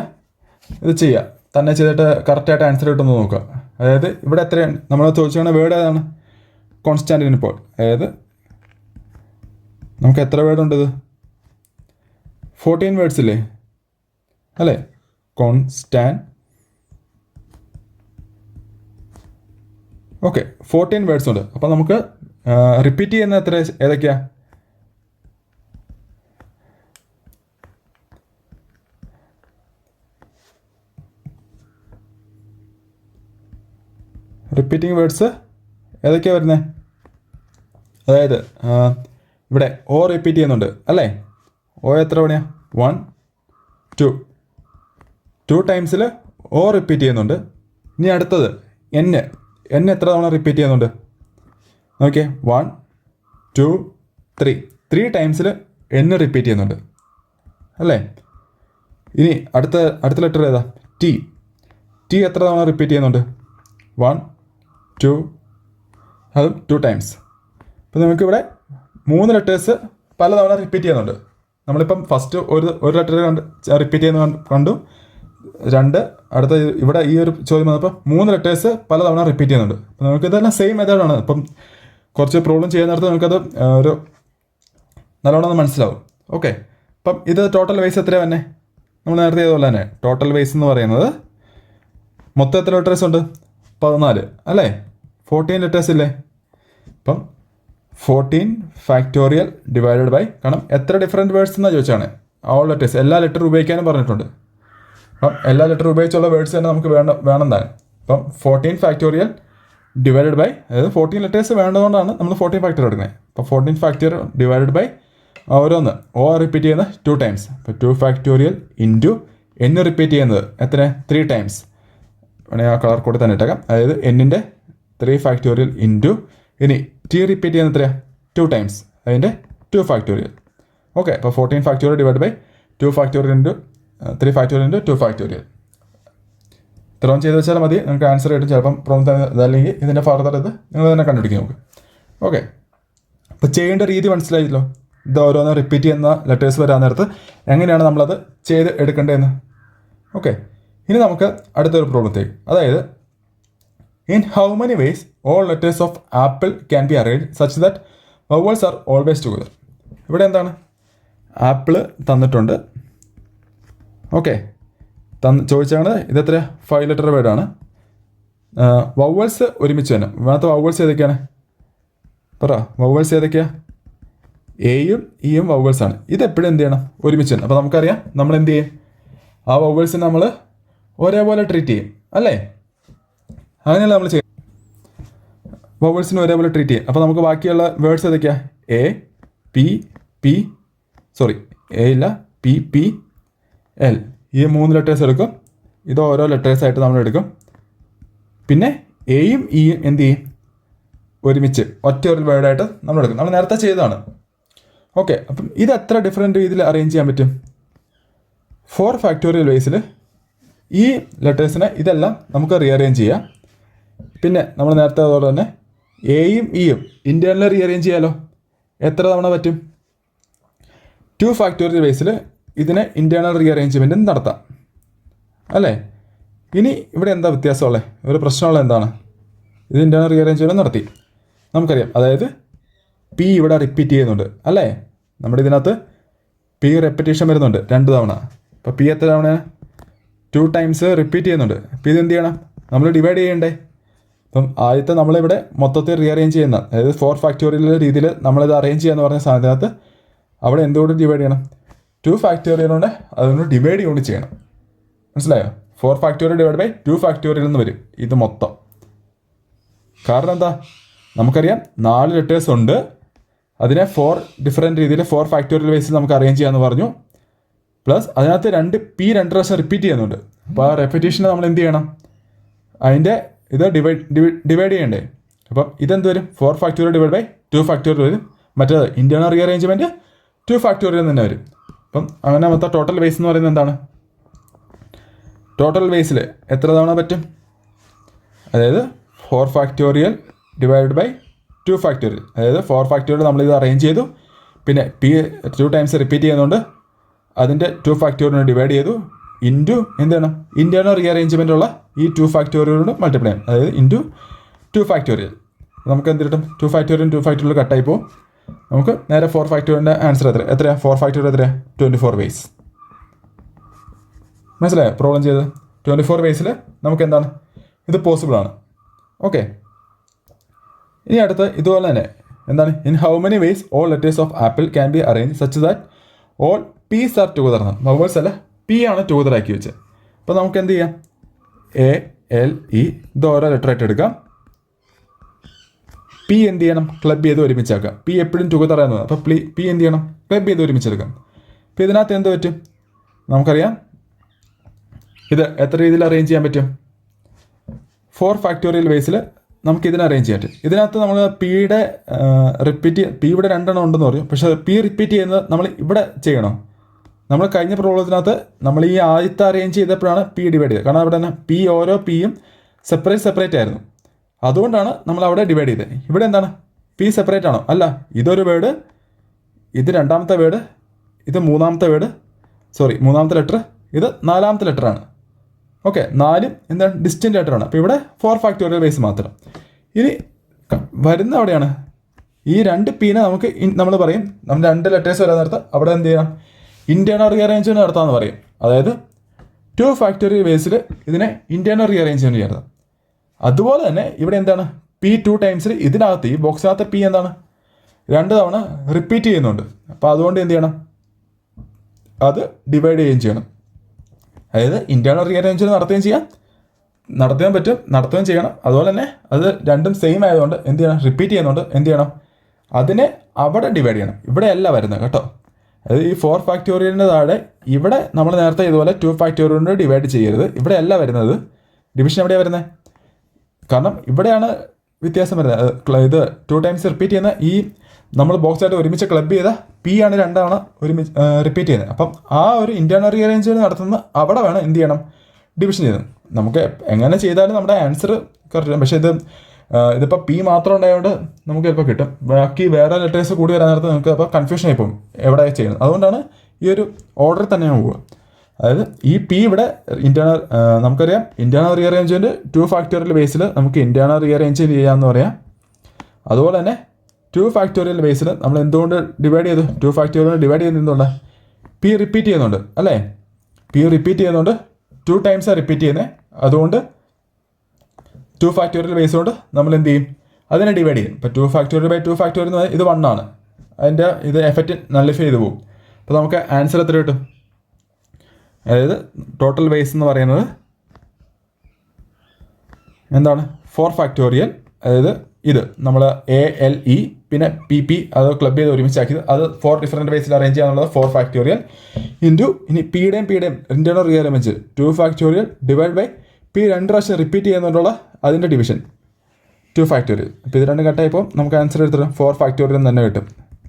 ഇത് ചെയ്യുക, തന്നെ ചെയ്തിട്ട് കറക്റ്റായിട്ട് ആൻസർ കിട്ടുമെന്ന് നോക്കുക. അതായത് ഇവിടെ എത്രയാണ് നമ്മൾ ചോദിച്ചാണ് വേർഡ് ഏതാണ്? കോൺസ്റ്റാൻറ്റിനിപ്പോൾ. അതായത് നമുക്ക് എത്ര വേർഡ് ഉണ്ട്? ഇത് 14 വേർഡ്സ് ഇല്ലേ അല്ലേ? ഓക്കെ, 14 വേർഡ്സ് ഉണ്ട്. അപ്പോൾ നമുക്ക് റിപ്പീറ്റ് ചെയ്യുന്ന എത്ര ഏതൊക്കെയാ? റിപ്പീറ്റിംഗ് വേർഡ്സ് ഏതൊക്കെയാണ് വരുന്നത്? അതായത് ഇവിടെ ഓ റിപ്പീറ്റ് ചെയ്യുന്നുണ്ട് അല്ലേ? ഓ എത്ര തവണയാണ്? 1 2 ടൈംസിൽ ഓ റിപ്പീറ്റ് ചെയ്യുന്നുണ്ട്. ഇനി അടുത്തത് എൻ എത്ര തവണ റിപ്പീറ്റ് ചെയ്യുന്നുണ്ട്? ഓക്കെ, 1 2 3 ടൈംസിൽ എൻ റിപ്പീറ്റ് ചെയ്യുന്നുണ്ട് അല്ലേ? ഇനി അടുത്ത ലെറ്റർ ഏതാ? ടി എത്ര തവണ റിപ്പീറ്റ് ചെയ്യുന്നുണ്ട്? 1 2 അതും 2 ടൈംസ്. അപ്പോൾ നമുക്കിവിടെ 3 ലെറ്റേഴ്സ് പലതവണ റിപ്പീറ്റ് ചെയ്യുന്നുണ്ട്. നമ്മളിപ്പം ഫസ്റ്റ് ഒരു ലെറ്റർ റിപ്പീറ്റ് ചെയ്യുന്ന കണ്ടു. 2 അടുത്ത ഇവിടെ ഈ ഒരു ചോദ്യം വന്നപ്പോൾ 3 ലെറ്റേഴ്സ് പലതവണ റിപ്പീറ്റ് ചെയ്യുന്നുണ്ട്. അപ്പോൾ നമുക്കിതെല്ലാം സെയിം മെത്തേഡാണ്. ഇപ്പം കുറച്ച് പ്രോബ്ലം ചെയ്യുന്ന നേരത്ത് നമുക്കത് ഒരു നല്ലോണം മനസ്സിലാവും. ഓക്കെ, അപ്പം ഇത് ടോട്ടൽ വൈസ് എത്രയാണ് തന്നെ? നമ്മൾ നേരത്തെ ചെയ്തപോലെ തന്നെ ടോട്ടൽ വൈസ് എന്ന് പറയുന്നത് മൊത്തം എത്ര ലെറ്റേഴ്സ് ഉണ്ട്? 14 അല്ലേ? 14 ലെറ്റേഴ്സ് ഇല്ലേ? അപ്പം 14 ഫാക്ടോറിയൽ ഡിവൈഡഡ് ബൈ, കാരണം എത്ര ഡിഫറെൻറ്റ് വേർഡ്സ് എന്നാണ് ചോദിച്ചാണ്. ഓൾ ലെറ്റേഴ്സ്, എല്ലാ ലെറ്റർ ഉപയോഗിക്കാനും പറഞ്ഞിട്ടുണ്ട്. അപ്പം എല്ലാ ലെറ്റർ ഉപയോഗിച്ചുള്ള വേർഡ്സ് തന്നെ നമുക്ക് വേണം താനും. അപ്പം 14 ഫാക്ടോറിയൽ ഡിവൈഡഡ് ബൈ, അതായത് 14 ലെറ്റേഴ്സ് വേണ്ടതുകൊണ്ടാണ് നമ്മൾ 14 ഫാക്ടോറിയൽ എടുക്കുന്നത്. അപ്പോൾ 14 ഫാക്ടോറിയൽ ഡിവൈഡഡ് ബൈ ഓരോന്ന് ഓ റിപ്പീറ്റ് ചെയ്യുന്നത് 2 ടൈംസ്. അപ്പോൾ 2 ഫാക്ടോറിയൽ ഇൻറ്റു എൻ റിപ്പീറ്റ് ചെയ്യുന്നത് എത്ര? 3 ടൈംസ്. വേണമെങ്കിൽ ആ കളർ കോഡ് തന്നെ ഇട്ടേക്കാം. അതായത് എന്നിൻ്റെ 3 ഫാക്ടോറിയൽ ഇൻറ്റു ഇനി ടി റിപ്പീറ്റ് ചെയ്യുന്ന എത്രയാണ്? 2 ടൈംസ്, അതിൻ്റെ 2 ഫാക്ടോറിയൽ. ഓക്കെ, അപ്പോൾ 14 factorial divide by 2 factorial into 3 factorial into 2 factorial. ഇത്രയും ചെയ്ത് വെച്ചാൽ മതി, നിങ്ങൾക്ക് ആൻസർ കിട്ടും. ചിലപ്പം പ്രോബ്ലം അതല്ലെങ്കിൽ ഇതിൻ്റെ ഫർദർ ഇത് നിങ്ങൾ തന്നെ കണ്ടുപിടിക്കും നമുക്ക്. ഓക്കെ, അപ്പോൾ ചെയ്യേണ്ട രീതി മനസ്സിലായില്ലോ. ഇത് ഓരോന്ന് റിപ്പീറ്റ് ചെയ്യുന്ന ലെറ്റേഴ്സ് വരാൻ നേരത്ത് എങ്ങനെയാണ് നമ്മളത് ചെയ്ത് എടുക്കേണ്ടതെന്ന്. ഓക്കെ, ഇനി നമുക്ക് അടുത്തൊരു പ്രോബ്ലത്തേക്ക്, അതായത് in how many ways all letters of apple can be arrange such that vowels are always together. ഇവിടെ എന്താണ്? ആപ്പിള് തന്നിട്ടുണ്ട്. ഓക്കെ, ചോദിച്ചാണ് ഇതെത്ര? 5 ലെറ്റർ വേർഡാണ്. വവൽസ് ഒരുമിച്ച് തന്നെ. ഇവിടുത്തെ വവൽസ് ഏതൊക്കെയാണ്? പറ, വവൽസ് ഏതൊക്കെയാണ്? എയും ഇയും വവൽസാണ്. ഇതെപ്പോഴും എന്ത് ചെയ്യണം? ഒരുമിച്ച് തന്നെ. അപ്പോൾ നമുക്കറിയാം നമ്മൾ എന്ത് ചെയ്യും? ആ വവൽസിനെ നമ്മൾ ഒരേപോലെ ട്രീറ്റ് ചെയ്യും അല്ലേ? അങ്ങനെയല്ല നമ്മൾ ചെയ്യും. വവൽസിന് ഒരേപോലെ ട്രീറ്റ് ചെയ്യും. അപ്പോൾ നമുക്ക് ബാക്കിയുള്ള വേർഡ്സ് ഏതൊക്കെയാണ്? എ പി എൽ, ഈ 3 ലെറ്റേഴ്സ് എടുക്കും. ഇത് ഓരോ ലെറ്റേഴ്സായിട്ട് നമ്മൾ എടുക്കും. പിന്നെ എയും ഇയും എന്ത് ചെയ്യും? ഒരുമിച്ച് ഒറ്റ ഒരു വേർഡായിട്ട് നമ്മൾ എടുക്കും. നമ്മൾ നേരത്തെ ചെയ്തതാണ്. ഓക്കെ, അപ്പം ഇത് എത്ര ഡിഫറെൻറ്റ് രീതിയിൽ അറേഞ്ച് ചെയ്യാൻ പറ്റും? 4 ഫാക്ടോറിയൽ വേസിൽ ഈ ലെറ്റേഴ്സിനെ ഇതെല്ലാം നമുക്ക് റീഅറേഞ്ച് ചെയ്യാം. പിന്നെ നമ്മൾ നേരത്തെ അതുപോലെ തന്നെ എയും ഇയും ഇൻറ്റേർണൽ റീഅറേഞ്ച് ചെയ്യാലോ. എത്ര തവണ പറ്റും? 2 ഫാക്ടോറിയൽ വേസിൽ ഇതിനെ ഇൻറ്റേർണൽ റീഅറേഞ്ച്മെൻറ്റും നടത്താം അല്ലേ? ഇനി ഇവിടെ എന്താ വ്യത്യാസമുള്ളത്? ഒരു പ്രശ്നമുള്ളത് എന്താണ്? ഇത് ഇൻറ്റേർണൽ റീഅറേഞ്ച്മെൻറ്റ് നടത്തി നമുക്കറിയാം. അതായത് പി ഇവിടെ റിപ്പീറ്റ് ചെയ്യുന്നുണ്ട് അല്ലേ? നമ്മുടെ ഇതിനകത്ത് പി റെപ്പിറ്റേഷൻ വരുന്നുണ്ട് 2 തവണ. അപ്പോൾ പി എത്ര തവണ? 2 ടൈംസ് റിപ്പീറ്റ് ചെയ്യുന്നുണ്ട്. അപ്പോൾ ഇത് എന്ത് ചെയ്യണം? നമ്മൾ ഡിവൈഡ് ചെയ്യണ്ടേ? അപ്പം ആദ്യത്തെ നമ്മളിവിടെ മൊത്തത്തിൽ റീഅറേഞ്ച് ചെയ്യുന്ന, അതായത് 4 ഫാക്ടോറിയൽ രീതിയിൽ നമ്മളിത് അറേഞ്ച് ചെയ്യാന്ന് പറഞ്ഞ സാധനത്തിനകത്ത് അവിടെ എന്തുകൊണ്ട് ഡിവൈഡ് ചെയ്യണം? 2 ഫാക്ടോറിയൽ കൊണ്ട് അതൊന്ന് ഡിവൈഡ് കൊണ്ട് ചെയ്യണം. മനസ്സിലായോ? 4 ഫാക്ടോറിയൽ ഡിവൈഡ് ബൈ 2 ഫാക്ടോറിയൽ എന്ന് വരും ഇത് മൊത്തം. കാരണം എന്താ? നമുക്കറിയാം 4 ലെറ്റേഴ്സ് ഉണ്ട്. അതിനെ 4 ഡിഫറെൻറ്റ് രീതിയിൽ 4 ഫാക്ടോറിയൽ വേസിൽ നമുക്ക് അറേഞ്ച് ചെയ്യാമെന്ന് പറഞ്ഞു. പ്ലസ് അതിനകത്ത് 2 പ്രാവശ്യം റിപ്പീറ്റ് ചെയ്യുന്നുണ്ട്. അപ്പോൾ ആ റെപ്പിറ്റേഷനെ നമ്മൾ എന്ത് ചെയ്യണം? അതിൻ്റെ ഇത് ഡിവൈഡ് ചെയ്യണ്ടേ? അപ്പം ഇതെന്ത് വരും? 4 ഫാക്ടോറിയൽ ഡിവൈഡ് ബൈ 2 ഫാക്ടോറിയൽ വരും. മറ്റേത് ഇൻറ്റേർണൽ റീഅറേഞ്ച്മെൻറ്റ് 2 ഫാക്ടോറിയൽ തന്നെ വരും. അപ്പം അങ്ങനെ മൊത്തം ടോട്ടൽ വേസ് എന്ന് പറയുന്നത് എന്താണ്? ടോട്ടൽ വേസിൽ എത്ര തവണ പറ്റും? അതായത് 4 ഫാക്ടോറിയൽ ഡിവൈഡ് ബൈ 2 ഫാക്ടോറിയൽ. അതായത് 4 ഫാക്ടോറിയൽ നമ്മളിത് അറേഞ്ച് ചെയ്തു, പിന്നെ പി 2 ടൈംസ് റിപ്പീറ്റ് ചെയ്യുന്നുണ്ട്, അതിൻ്റെ 2 ഫാക്ടോറിയൽ ഡിവൈഡ് ചെയ്തു, ഇൻറ്റു എന്ത് ചെയ്യണം? ഇൻറ്റേർണൽ റീഅറേഞ്ച്മെൻ്റ് ഉള്ള ഈ 2 ഫാക്ടോറിയലോട് മൾട്ടിപ്ലൈ ചെയ്യണം. അതായത് ഇൻറ്റു 2 ഫാക്ടോറിയൽ. നമുക്ക് എന്ത് കിട്ടും? 2 ഫാക്ടോറിയൽ കട്ടായി പോകും. നമുക്ക് നേരെ 4 ഫാക്ടോറിയലിൻ്റെ ആൻസർ എത്രയാണ്? 4 ഫാക്ടോറിയൽ എത്രയാണ്? 24 വേസ്. മനസ്സിലായോ പ്രോബ്ലം ചെയ്തത്? 24 വേസിൽ നമുക്ക് എന്താണ് ഇത് പോസിബിളാണ്. ഓക്കെ, ഇനി അടുത്ത് ഇതുപോലെ തന്നെ എന്താണ്? In how many ways all letters of apple can be arrange such that all P's are together. Vowels അല്ല, പി ആണ് ടുഗദർ ആക്കി വെച്ചത്. അപ്പോൾ നമുക്ക് എന്ത് ചെയ്യാം? എ എൽ ഇ ഇത് ഓരോ ലെറ്റർ ആയിട്ട് എടുക്കാം. പി എന്ത് ചെയ്യണം? ക്ലബ് ചെയ്ത് ഒരുമിച്ചാക്കാം. പി എപ്പോഴും ടുഗദർ ആയിരുന്നു, അപ്പോൾ പി എന്ത് ചെയ്യണം? ക്ലബ് ചെയ്ത് ഒരുമിച്ചെടുക്കാം. അപ്പോൾ ഇതിനകത്ത് എന്ത് പറ്റും? നമുക്കറിയാം ഇത് എത്ര രീതിയിൽ അറേഞ്ച് ചെയ്യാൻ പറ്റും? 4 ഫാക്ടോറിയൽ വേസിൽ നമുക്ക് ഇതിനെ അറേഞ്ച് ചെയ്യാൻ പറ്റും. ഇതിനകത്ത് നമ്മൾ പിയുടെ പി ഇവിടെ 2 എണ്ണം ഉണ്ടെന്ന് പറയും. പക്ഷേ പി റിപ്പീറ്റ് ചെയ്യുന്നത് നമ്മൾ ഇവിടെ ചെയ്യണം. നമ്മൾ കഴിഞ്ഞ പ്രോബ്ലത്തിനകത്ത് നമ്മൾ ഈ ആദ്യത്തെ അറേഞ്ച് ചെയ്തപ്പോഴാണ് പി ഡിവൈഡ് ചെയ്തത്. കാരണം അവിടെ തന്നെ പി ഓരോ പിയും സെപ്പറേറ്റ് ആയിരുന്നു. അതുകൊണ്ടാണ് നമ്മൾ അവിടെ ഡിവൈഡ് ചെയ്തത്. ഇവിടെ എന്താണ്? പി സെപ്പറേറ്റ് ആണോ? അല്ല, ഇതൊരു വേർഡ്, ഇത് രണ്ടാമത്തെ വേർഡ്, ഇത് മൂന്നാമത്തെ ലെറ്റർ, ഇത് 4ാമത്തെ ലെറ്ററാണ്. ഓക്കെ, 4 എന്താണ്? ഡിസ്റ്റൻറ്റ് ലെറ്ററാണ്. അപ്പോൾ ഇവിടെ 4 ഫാക്ടോറിയൽ വേസ് മാത്രം. ഇനി വരുന്ന അവിടെയാണ് ഈ 2 പീനെ നമുക്ക് നമ്മൾ പറയും, നമ്മൾ 2 ലെറ്റേഴ്സ് വരാൻ നേരത്ത് അവിടെ എന്ത് ചെയ്യണം? ഇൻറ്റേർണൽ റീഅറേഞ്ച്മെൻറ്റ് നടത്താമെന്ന് പറയും. അതായത് 2 ഫാക്ടോറിയൽ വേസിൽ ഇതിനെ ഇൻറ്റേർണൽ റീഅറേഞ്ച്മെൻറ്റ് ചെയ്യണം. അതുപോലെ തന്നെ ഇവിടെ എന്താണ്? പി 2 ടൈംസിൽ ഇതിനകത്ത് ഈ ബോക്സിനകത്ത് പി എന്താണ്? 2 തവണ റിപ്പീറ്റ് ചെയ്യുന്നുണ്ട്. അപ്പോൾ അതുകൊണ്ട് എന്ത് ചെയ്യണം? അത് ഡിവൈഡ് ചെയ്യുകയും ചെയ്യണം. അതായത് ഇൻറ്റേർണൽ റീഅറേഞ്ച്മെൻറ്റ് നടത്തുകയും പറ്റും, നടത്തുകയും ചെയ്യണം. അതുപോലെ തന്നെ അത് രണ്ടും സെയിം ആയതുകൊണ്ട് എന്ത് ചെയ്യണം? റിപ്പീറ്റ് ചെയ്യുന്നുണ്ട്. എന്ത് ചെയ്യണം? അതിനെ അവിടെ ഡിവൈഡ് ചെയ്യണം. ഇവിടെ അല്ല വരുന്നത് കേട്ടോ. അതായത് ഈ 4 ഫാക്ടോറിയലിൻ്റെ താഴെ ഇവിടെ നമ്മൾ നേരത്തെ ഇതുപോലെ 2 ഫാക്ടോറിയലിൻ്റെ ഡിവൈഡ് ചെയ്യരുത്. ഇവിടെ അല്ല വരുന്നത്. ഡിവിഷൻ എവിടെയാണ് വരുന്നത്? കാരണം ഇവിടെയാണ് വ്യത്യാസം വരുന്നത്. ഇത് 2 ടൈംസ് റിപ്പീറ്റ് ചെയ്യുന്ന ഈ നമ്മൾ ബോക്സായിട്ട് ഒരുമിച്ച് ക്ലബ് ചെയ്ത പി ആണ് 2 തവണ ഒരുമിച്ച് റിപ്പീറ്റ് ചെയ്യുന്നത്. അപ്പം ആ ഒരു ഇൻറ്റേർണൽ റീഅറേഞ്ച്മെൻറ്റ് നടത്തുന്ന അവിടെ വേണം എന്ത് ചെയ്യണം? ഡിവിഷൻ ചെയ്യണം. നമുക്ക് എങ്ങനെ ചെയ്താലും നമ്മുടെ ആൻസർ കറക്റ്റ്. പക്ഷേ ഇതിപ്പോൾ പി മാത്രം ഉണ്ടായതുകൊണ്ട് നമുക്ക് ചിലപ്പോൾ കിട്ടും. ബാക്കി വേറെ ലെറ്റേഴ്സ് കൂടി വരാൻ നേരത്ത് നമുക്ക് അപ്പോൾ കൺഫ്യൂഷൻ ആയിപ്പോകും എവിടെ ചെയ്യണം. അതുകൊണ്ടാണ് ഈ ഒരു ഓർഡറിൽ തന്നെ പോവുക. അതായത് ഈ പി ഇവിടെ നമുക്കറിയാം ഇൻറ്റേർണൽ റീഅറേഞ്ച്മെൻറ്റ് 2 ഫാക്ടോറിയൽ ബേസിൽ നമുക്ക് ഇൻറ്റേർണൽ റീഅറേഞ്ച്മെൻറ്റ് ചെയ്യാമെന്ന് പറയാം. അതുപോലെ തന്നെ 2 ഫാക്ടോറിയൽ ബേസിൽ നമ്മൾ എന്തുകൊണ്ട് ഡിവൈഡ് ചെയ്തു? 2 ഫാക്ടോറിയൽ ഡിവൈഡ് ചെയ്യുന്നത് എന്തുകൊണ്ട്? പി റിപ്പീറ്റ് ചെയ്യുന്നുണ്ട് അല്ലേ? പി റിപ്പീറ്റ് ചെയ്യുന്നുണ്ട്, 2 ടൈംസാണ് റിപ്പീറ്റ് ചെയ്യുന്നത്. അതുകൊണ്ട് 2 ഫാക്ടോറിയൽ ബേസ് കൊണ്ട് നമ്മൾ എന്ത് ചെയ്യും? അതിനെ ഡിവൈഡ് ചെയ്യും. ഇപ്പോൾ 2 ഫാക്ടോറിയൽ ബൈ 2 ഫാക്ടോറിയൽ എന്ന് ഇത് 1 ആണ്. അതിൻ്റെ ഇത് എഫക്റ്റ് നള്ളിഫൈ ചെയ്ത് പോകും. അപ്പോൾ നമുക്ക് ആൻസർ എത്ര കിട്ടും? അതായത് ടോട്ടൽ വേസ് എന്ന് പറയുന്നത് എന്താണ്? 4 ഫാക്ടോറിയൽ. അതായത് ഇത് നമ്മൾ എ എൽ ഇ പിന്നെ പി അത് ക്ലബ് ചെയ്ത് ഒരുമിച്ചാക്കിയത് അത് 4 ഡിഫറെൻറ്റ് വേസിൽ അറേഞ്ച് ചെയ്യാന്നുള്ളത് 4 ഫാക്ടോറിയൽ ഇൻറ്റു ഇനി പിയുടെയും internal rearrangement 2 factorial divide by P 2 പ്രാവശ്യം റിപ്പീറ്റ് ചെയ്യുന്നതുകൊണ്ടുള്ള അതിൻ്റെ ഡിവിഷൻ 2 ഫാക്ടോറിയൽ. അപ്പോൾ ഇത് 2 കട്ടായപ്പോൾ നമുക്ക് ആൻസർ എടുത്തിട്ട് 4 ഫാക്ടോറിയൽ തന്നെ കിട്ടും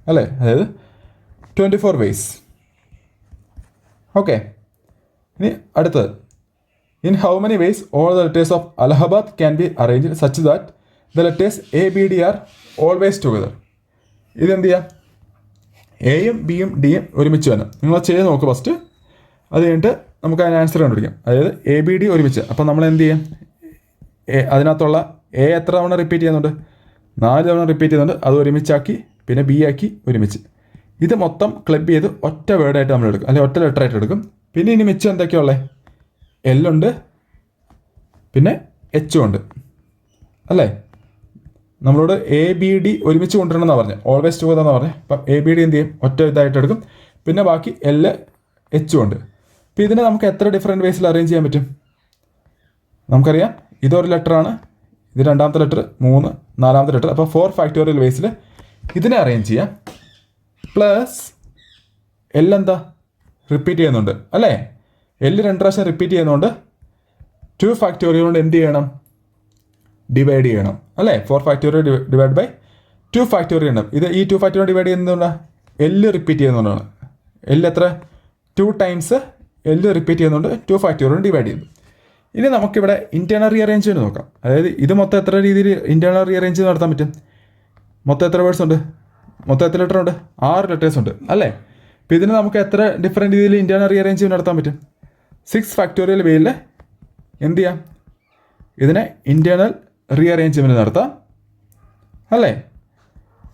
അല്ലേ? അതായത് 24 വേസ്. ഓക്കെ, ഇനി അടുത്തത് in how many ways all the letters of Allahabad can be arrange such that the letters A B D R always together. ഇതെന്ത് ചെയ്യാം? എയും ബിയും ഡിയും ഒരുമിച്ച് വേണം. നിങ്ങൾ ചെയ്ത് നോക്ക് ഫസ്റ്റ്. അത് കഴിഞ്ഞിട്ട് നമുക്ക് അതിന് ആൻസർ കണ്ടുപിടിക്കാം. അതായത് എ ബി ഡി ഒരുമിച്ച്. അപ്പോൾ നമ്മൾ എന്ത് ചെയ്യാം? അതിനകത്തുള്ള എ എത്ര തവണ റിപ്പീറ്റ് ചെയ്യുന്നുണ്ട്? 4 തവണ റിപ്പീറ്റ് ചെയ്യുന്നുണ്ട്. അത് ഒരുമിച്ചാക്കി പിന്നെ ബി ആക്കി ഒരുമിച്ച്. ഇത് മൊത്തം ക്ലബ് ചെയ്ത് ഒറ്റ വേർഡായിട്ട് നമ്മൾ എടുക്കും, അല്ലെങ്കിൽ ഒറ്റ ലെറ്ററായിട്ട് എടുക്കും. പിന്നെ ഇനി മിച്ചം എന്തൊക്കെയുള്ളത്? എല്ലുണ്ട്, പിന്നെ എച്ചും ഉണ്ട് അല്ലേ? നമ്മളോട് എ ബി ഡി ഒരുമിച്ച് കൊണ്ടുവരണമെന്നാണ് പറഞ്ഞത്, ഓൾവേസ് ടുഗദർ എന്നാണ് പറഞ്ഞത്. അപ്പം എ ബി ഡി എന്ത് ചെയ്യും? ഒറ്റ ഇതായിട്ട് എടുക്കും. പിന്നെ ബാക്കി എല്ല് എച്ചും ഉണ്ട്. അപ്പോൾ ഇതിനെ നമുക്ക് എത്ര ഡിഫറെൻറ്റ് വേസിൽ അറേഞ്ച് ചെയ്യാൻ പറ്റും? നമുക്കറിയാം ഇതൊരു ലെറ്ററാണ്, ഇത് 2ാമത്തെ ലെറ്റർ, 3, 4ാമത്തെ ലെറ്റർ. അപ്പോൾ 4 ഫാക്ടോറിയൽ വേസിൽ ഇതിനെ അറേഞ്ച് ചെയ്യാം. പ്ലസ് എല്ലെന്താ? റിപ്പീറ്റ് ചെയ്യുന്നുണ്ട് അല്ലേ? എല്ല് 2 പ്രാവശ്യം റിപ്പീറ്റ് ചെയ്യുന്നതുകൊണ്ട് 2 ഫാക്ടോറിയൽ കൊണ്ട് എന്ത് ചെയ്യണം? ഡിവൈഡ് ചെയ്യണം അല്ലേ? 4 ഫാക്ടോറിയൽ ഡിവൈഡ് ബൈ 2 ഫാക്ടോറിയൽ ഉണ്ട്. ഇത് ഈ 2 ഫാക്ടോറിയൽ ഡിവൈഡ് ചെയ്യുന്നതുകൊണ്ടാണ് എല്ല് റിപ്പീറ്റ് ചെയ്യുന്നതുകൊണ്ടാണ്. എല്ല് എത്ര? 2 ടൈംസ് എൽ റിപ്പീറ്റ് ചെയ്യുന്നുണ്ട് 2 ഫാക്ടോറിയൽ ഡിവൈഡ് ചെയ്തു. ഇനി നമുക്കിവിടെ ഇൻറ്റേർണൽ റീഅറേഞ്ച്മെൻറ്റ് നോക്കാം. അതായത് ഇത് മൊത്തം എത്ര രീതിയിൽ ഇൻറ്റേർണൽ റീഅറേഞ്ച് നടത്താൻ പറ്റും? മൊത്തം എത്ര വേർഡ്സ് ഉണ്ട്? മൊത്തം എത്ര ലെറ്റർ ഉണ്ട്? 6 ലെറ്റേഴ്സ് ഉണ്ട് അല്ലേ? അപ്പോൾ ഇതിന് നമുക്ക് എത്ര ഡിഫറെൻറ്റ് രീതിയിൽ ഇൻറ്റേർണൽ റീഅറേഞ്ച്മെൻറ്റ് നടത്താൻ പറ്റും? 6 ഫാക്ടോറിയൽ വേയിൽ എന്ത് ചെയ്യാം? ഇതിനെ ഇൻറ്റേർണൽ റീഅറേഞ്ച്മെൻറ്റ് നടത്താം അല്ലേ?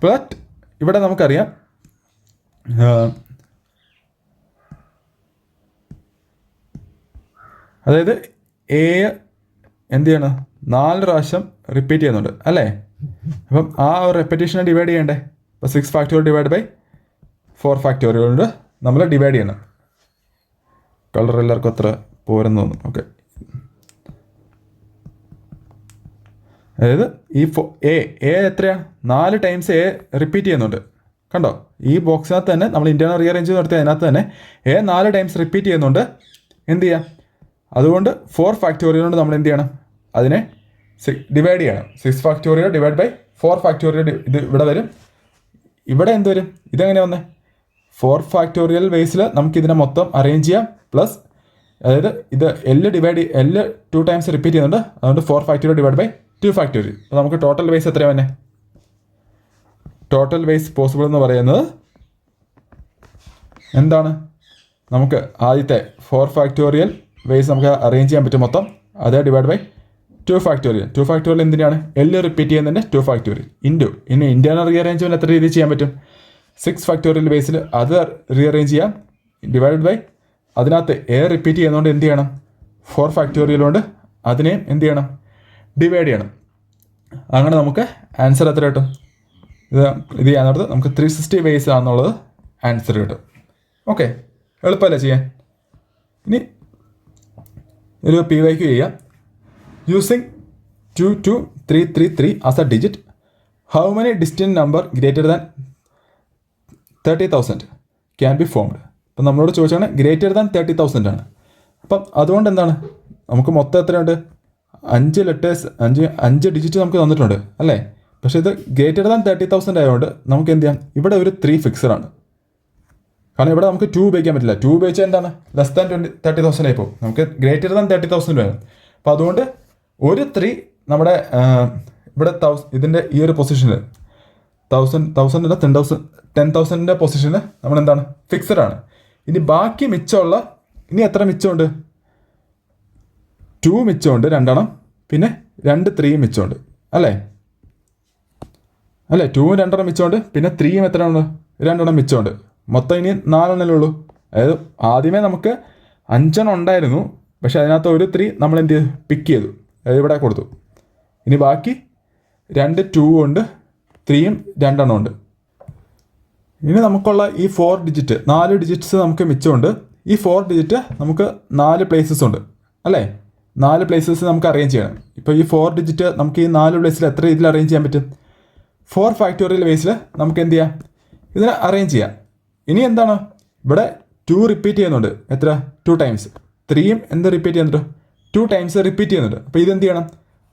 ബട്ട് ഇവിടെ നമുക്കറിയാം അതായത് എ എന്ത് ചെയ്യണം? 4 പ്രാവശ്യം റിപ്പീറ്റ് ചെയ്യുന്നുണ്ട് അല്ലേ? അപ്പം ആ ഒരു റെപ്പറ്റീഷനെ ഡിവൈഡ് ചെയ്യണ്ടേ? അപ്പോൾ 6 ഫാക്ടോറിയൽ ഡിവൈഡ് ബൈ 4 ഫാക്ടോറിയൽ കൊണ്ട് നമ്മൾ ഡിവൈഡ് ചെയ്യണം. കളർ എല്ലാവർക്കും അത്ര പോരെന്ന് തോന്നുന്നു. ഓക്കെ, അതായത് ഈ എ എത്രയാണ്? 4 ടൈംസ് എ റിപ്പീറ്റ് ചെയ്യുന്നുണ്ട്. കണ്ടോ? ഈ ബോക്സിനകത്ത് തന്നെ നമ്മൾ ഇൻറ്റേർണൽ റീഅറേഞ്ച് നടത്തിയ അതിനകത്ത് തന്നെ എ 4 ടൈംസ് റിപ്പീറ്റ് ചെയ്യുന്നുണ്ട്. എന്ത് ചെയ്യാം? അതുകൊണ്ട് 4 ഫാക്ടോറിയൽ കൊണ്ട് നമ്മൾ എന്ത് ചെയ്യണം? അതിനെ ഡിവൈഡ് ചെയ്യണം. 6 ഫാക്ടോറിയൽ ഡിവൈഡ് ബൈ 4 ഫാക്ടോറിയൽ ഇത് ഇവിടെ വരും. ഇവിടെ എന്ത് വരും? ഇതെങ്ങനെ വന്നേ? 4 ഫാക്ടോറിയൽ ബേസിൽ നമുക്ക് ഇതിനെ മൊത്തം അറേഞ്ച് ചെയ്യാം. പ്ലസ് അതായത് ഇത് എൽ 2 ടൈംസ് റിപ്പീറ്റ് ചെയ്യുന്നുണ്ട്. അതുകൊണ്ട് 4 ഫാക്ടോറിയൽ ഡിവൈഡ് ബൈ 2 ഫാക്ടോറിയൽ. അപ്പോൾ നമുക്ക് ടോട്ടൽ ബേസ് എത്രയാണ് വന്നെ? ടോട്ടൽ ബേസ് പോസിബിൾ എന്ന് പറയുന്നത് എന്താണ്? നമുക്ക് ആദ്യത്തെ 4 ഫാക്ടോറിയൽ ബേസ് നമുക്ക് അറേഞ്ച് ചെയ്യാൻ പറ്റും മൊത്തം. അതേ ഡിവൈഡ് ബൈ 2 ഫാക്ടോറിയൽ. 2 ഫാക്ടോറിയൽ എന്തിനാണ്? എൽ റിപ്പീറ്റ് ചെയ്യുന്നതിൻ്റെ 2 ഫാക്ടോറിയൽ ഇൻറ്റു ഇനി ഇൻറ്റേർണൽ റീഅറേഞ്ച്മെൻറ്റ് എത്ര രീതിയിൽ ചെയ്യാൻ പറ്റും? 6 ഫാക്ടോറിയൽ ബേസിൽ അത് റീഅറേഞ്ച് ചെയ്യാം. ഡിവൈഡ് ബൈ അതിനകത്ത് എ റിപ്പീറ്റ് ചെയ്യുന്നതുകൊണ്ട് എന്ത് ചെയ്യണം? 4 ഫാക്ടോറിയൽ കൊണ്ട് അതിനെയും എന്ത് ചെയ്യണം? ഡിവൈഡ് ചെയ്യണം. അങ്ങനെ നമുക്ക് ആൻസർ എത്ര കിട്ടും? ഇത് ചെയ്യാനടുത്ത് നമുക്ക് 360 ബേസ് ആണെന്നുള്ളത് ആൻസർ കിട്ടും. ഓക്കെ, എളുപ്പമല്ലേ ചെയ്യാൻ? ഇനി ഒരു PYQ ചെയ്യാം. Using 22333 as A digit, how many distant number greater than 30,000 can be formed? അപ്പം നമ്മളോട് ചോദിച്ചാണ് ഗ്രേറ്റർ ദാൻ 30,000 ആണ്. അപ്പം അതുകൊണ്ട് എന്താണ്? നമുക്ക് മൊത്തം എത്രയുണ്ട്? 5 ലെറ്റേഴ്സ്, 5 ഡിജിറ്റ് നമുക്ക് തന്നിട്ടുണ്ട് അല്ലേ? പക്ഷേ ഇത് ഗ്രേറ്റർ ദാൻ 30,000 ആയതുകൊണ്ട് നമുക്ക് എന്ത് ചെയ്യാം? ഇവിടെ ഒരു 3 ഫിക്സഡ് ആണ്. കാരണം ഇവിടെ നമുക്ക് 2 ഉപയോഗിക്കാൻ പറ്റില്ല. 2 ഉപയോഗിച്ചാൽ എന്താണ്? ലെസ് ദാൻ 30,000 ആയി പോകും. നമുക്ക് ഗ്രേറ്റർ ദാൻ 30,000 വേണം. അപ്പോൾ അതുകൊണ്ട് ഒരു 3 നമ്മുടെ ഇവിടെ ഇതിൻ്റെ ഈ ഒരു പൊസിഷനിൽ 10,000 പൊസിഷനിൽ നമ്മളെന്താണ്? ഫിക്സഡ് ആണ്. ഇനി ബാക്കി മിച്ചമുള്ള ഇനി എത്ര മിച്ചമുണ്ട്? 2 മിച്ചമുണ്ട്, 2 എണ്ണം. പിന്നെ 2 3 മിച്ചമുണ്ട് അല്ലേ? 2 2 എണ്ണം മിച്ചമുണ്ട്. പിന്നെ 3 എത്ര ഉണ്ട്? 2 എണ്ണം മിച്ചമുണ്ട്. മൊത്തം ഇനി 4 എണ്ണമല്ലേ ഉള്ളൂ. അതായത് ആദ്യമേ നമുക്ക് 5 എണ്ണം ഉണ്ടായിരുന്നു. പക്ഷേ അതിനകത്ത് ഒരു 3 നമ്മൾ എന്ത് ചെയ്തു? പിക്ക് ചെയ്തു, അതായത് ഇവിടെ കൊടുത്തു. ഇനി ബാക്കി 2 2 ഉണ്ട്, 3 2 എണ്ണം ഉണ്ട്. ഇനി നമുക്കുള്ള ഈ 4 ഡിജിറ്റ് 4 ഡിജിറ്റ്സ് നമുക്ക് മിച്ചമുണ്ട്. ഈ 4 ഡിജിറ്റ് നമുക്ക് 4 പ്ലേസസ് ഉണ്ട് അല്ലേ? 4 പ്ലേസസ് നമുക്ക് അറേഞ്ച് ചെയ്യണം. ഇപ്പോൾ ഈ 4 ഡിജിറ്റ് നമുക്ക് ഈ 4 പ്ലേസിൽ എത്ര രീതിയിൽ അറേഞ്ച് ചെയ്യാൻ പറ്റും? 4 ഫാക്ടോറിയൽ ബേസിൽ നമുക്ക് എന്ത് ചെയ്യാം? ഇതിനെ അറേഞ്ച് ചെയ്യാം. ഇനി എന്താണ്? ഇവിടെ 2 റിപ്പീറ്റ് ചെയ്യുന്നുണ്ട്. എത്ര? 2 ടൈംസ്. 3 എന്ത് റിപ്പീറ്റ് ചെയ്യുന്നുണ്ട്? 2 ടൈംസ് റിപ്പീറ്റ് ചെയ്യുന്നുണ്ട്. അപ്പോൾ ഇതെന്ത് ചെയ്യണം?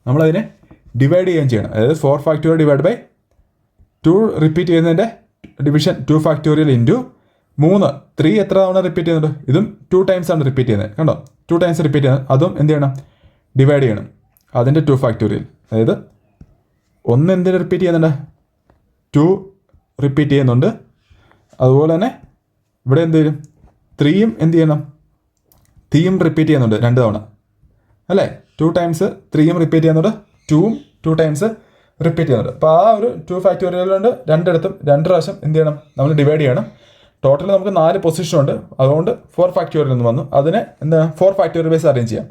നമ്മളതിനെ ഡിവൈഡ് ചെയ്യുകയും ചെയ്യണം. അതായത് 4 ഫാക്ടോറിയൽ ഡിവൈഡ് ബൈ 2 റിപ്പീറ്റ് ചെയ്യുന്നതിൻ്റെ ഡിവിഷൻ 2 ഫാക്ടോറിയൽ ഇൻറ്റു 3 എത്ര തവണ റിപ്പീറ്റ് ചെയ്യുന്നുണ്ട്? ഇതും 2 ടൈംസ് ആണ് റിപ്പീറ്റ് ചെയ്യുന്നത്. കണ്ടോ? 2 ടൈംസ് റിപ്പീറ്റ് ചെയ്യുന്നത്. അതും എന്ത് ചെയ്യണം? ഡിവൈഡ് ചെയ്യണം. അതിൻ്റെ 2 ഫാക്ടോറിയൽ. അതായത് 1 എന്തിന് റിപ്പീറ്റ് ചെയ്യുന്നുണ്ട്? 2 റിപ്പീറ്റ് ചെയ്യുന്നുണ്ട്. അതുപോലെ തന്നെ ഇവിടെ എന്ത് ചെയ്യും? 3 എന്ത് ചെയ്യണം? 3 റിപ്പീറ്റ് ചെയ്യുന്നുണ്ട് 2 തവണ അല്ലേ? 2 ടൈംസ് 3 റിപ്പീറ്റ് ചെയ്യുന്നുണ്ട്, 2 ടൈംസ് റിപ്പീറ്റ് ചെയ്യുന്നുണ്ട്. അപ്പോൾ ആ ഒരു 2 ഫാക്ടോറിയൽ കൊണ്ട് രണ്ടിടത്തും 2 പ്രാവശ്യം എന്ത് ചെയ്യണം? നമ്മൾ ഡിവൈഡ് ചെയ്യണം. ടോട്ടൽ നമുക്ക് 4 പൊസിഷൻ ഉണ്ട്. അതുകൊണ്ട് 4 ഫാക്ടോറിയൽ എന്ന് വന്നു. അതിനെ എന്താ 4 ഫാക്ടോറിയൽ ബേസ് അറേഞ്ച് ചെയ്യാം.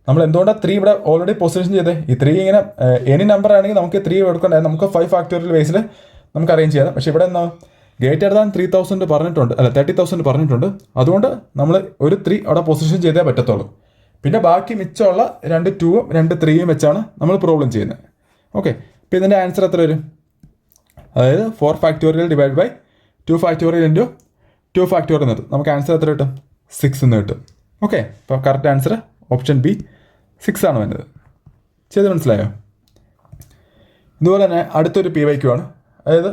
നമ്മൾ എന്തുകൊണ്ടാണ് 3 ഇവിടെ ഓൾറെഡി പൊസിഷൻ ചെയ്തത്? ഈ 3 ഇങ്ങനെ എനി നമ്പർ ആണെങ്കിൽ നമുക്ക് 3 എടുക്കണ്ടായിരുന്നു. നമുക്ക് 5 ഫാക്ടോറിയൽ ബേസിൽ നമുക്ക് അറേഞ്ച് ചെയ്യാം. പക്ഷേ ഇവിടെ എന്താ? ഗ്രേറ്റർ ദാൻ 3,000 പറഞ്ഞിട്ടുണ്ട്, അല്ല 30,000 പറഞ്ഞിട്ടുണ്ട്. അതുകൊണ്ട് നമ്മൾ ഒരു 3 അവിടെ പൊസിഷൻ ചെയ്തേ പറ്റത്തുള്ളൂ. പിന്നെ ബാക്കി മിച്ചമുള്ള 2 2ഉം 2 3ഉം വെച്ചാണ് നമ്മൾ പ്രോബ്ലം ചെയ്യുന്നത്. ഓക്കെ, അപ്പോൾ ഇതിൻ്റെ ആൻസർ എത്ര വരും? അതായത് 4 factorial divide by 2 factorial into 2 factorial എന്ന് കിട്ടും. നമുക്ക് ആൻസർ എത്ര കിട്ടും? 6 എന്ന് കിട്ടും. ഓക്കെ, അപ്പോൾ കറക്റ്റ് ആൻസർ ഓപ്ഷൻ ബി 6 ആണ് വേണ്ടത്. ചെയ്ത് മനസ്സിലായോ? ഇതുപോലെ തന്നെ അടുത്തൊരു PYQ ആണ്. അതായത്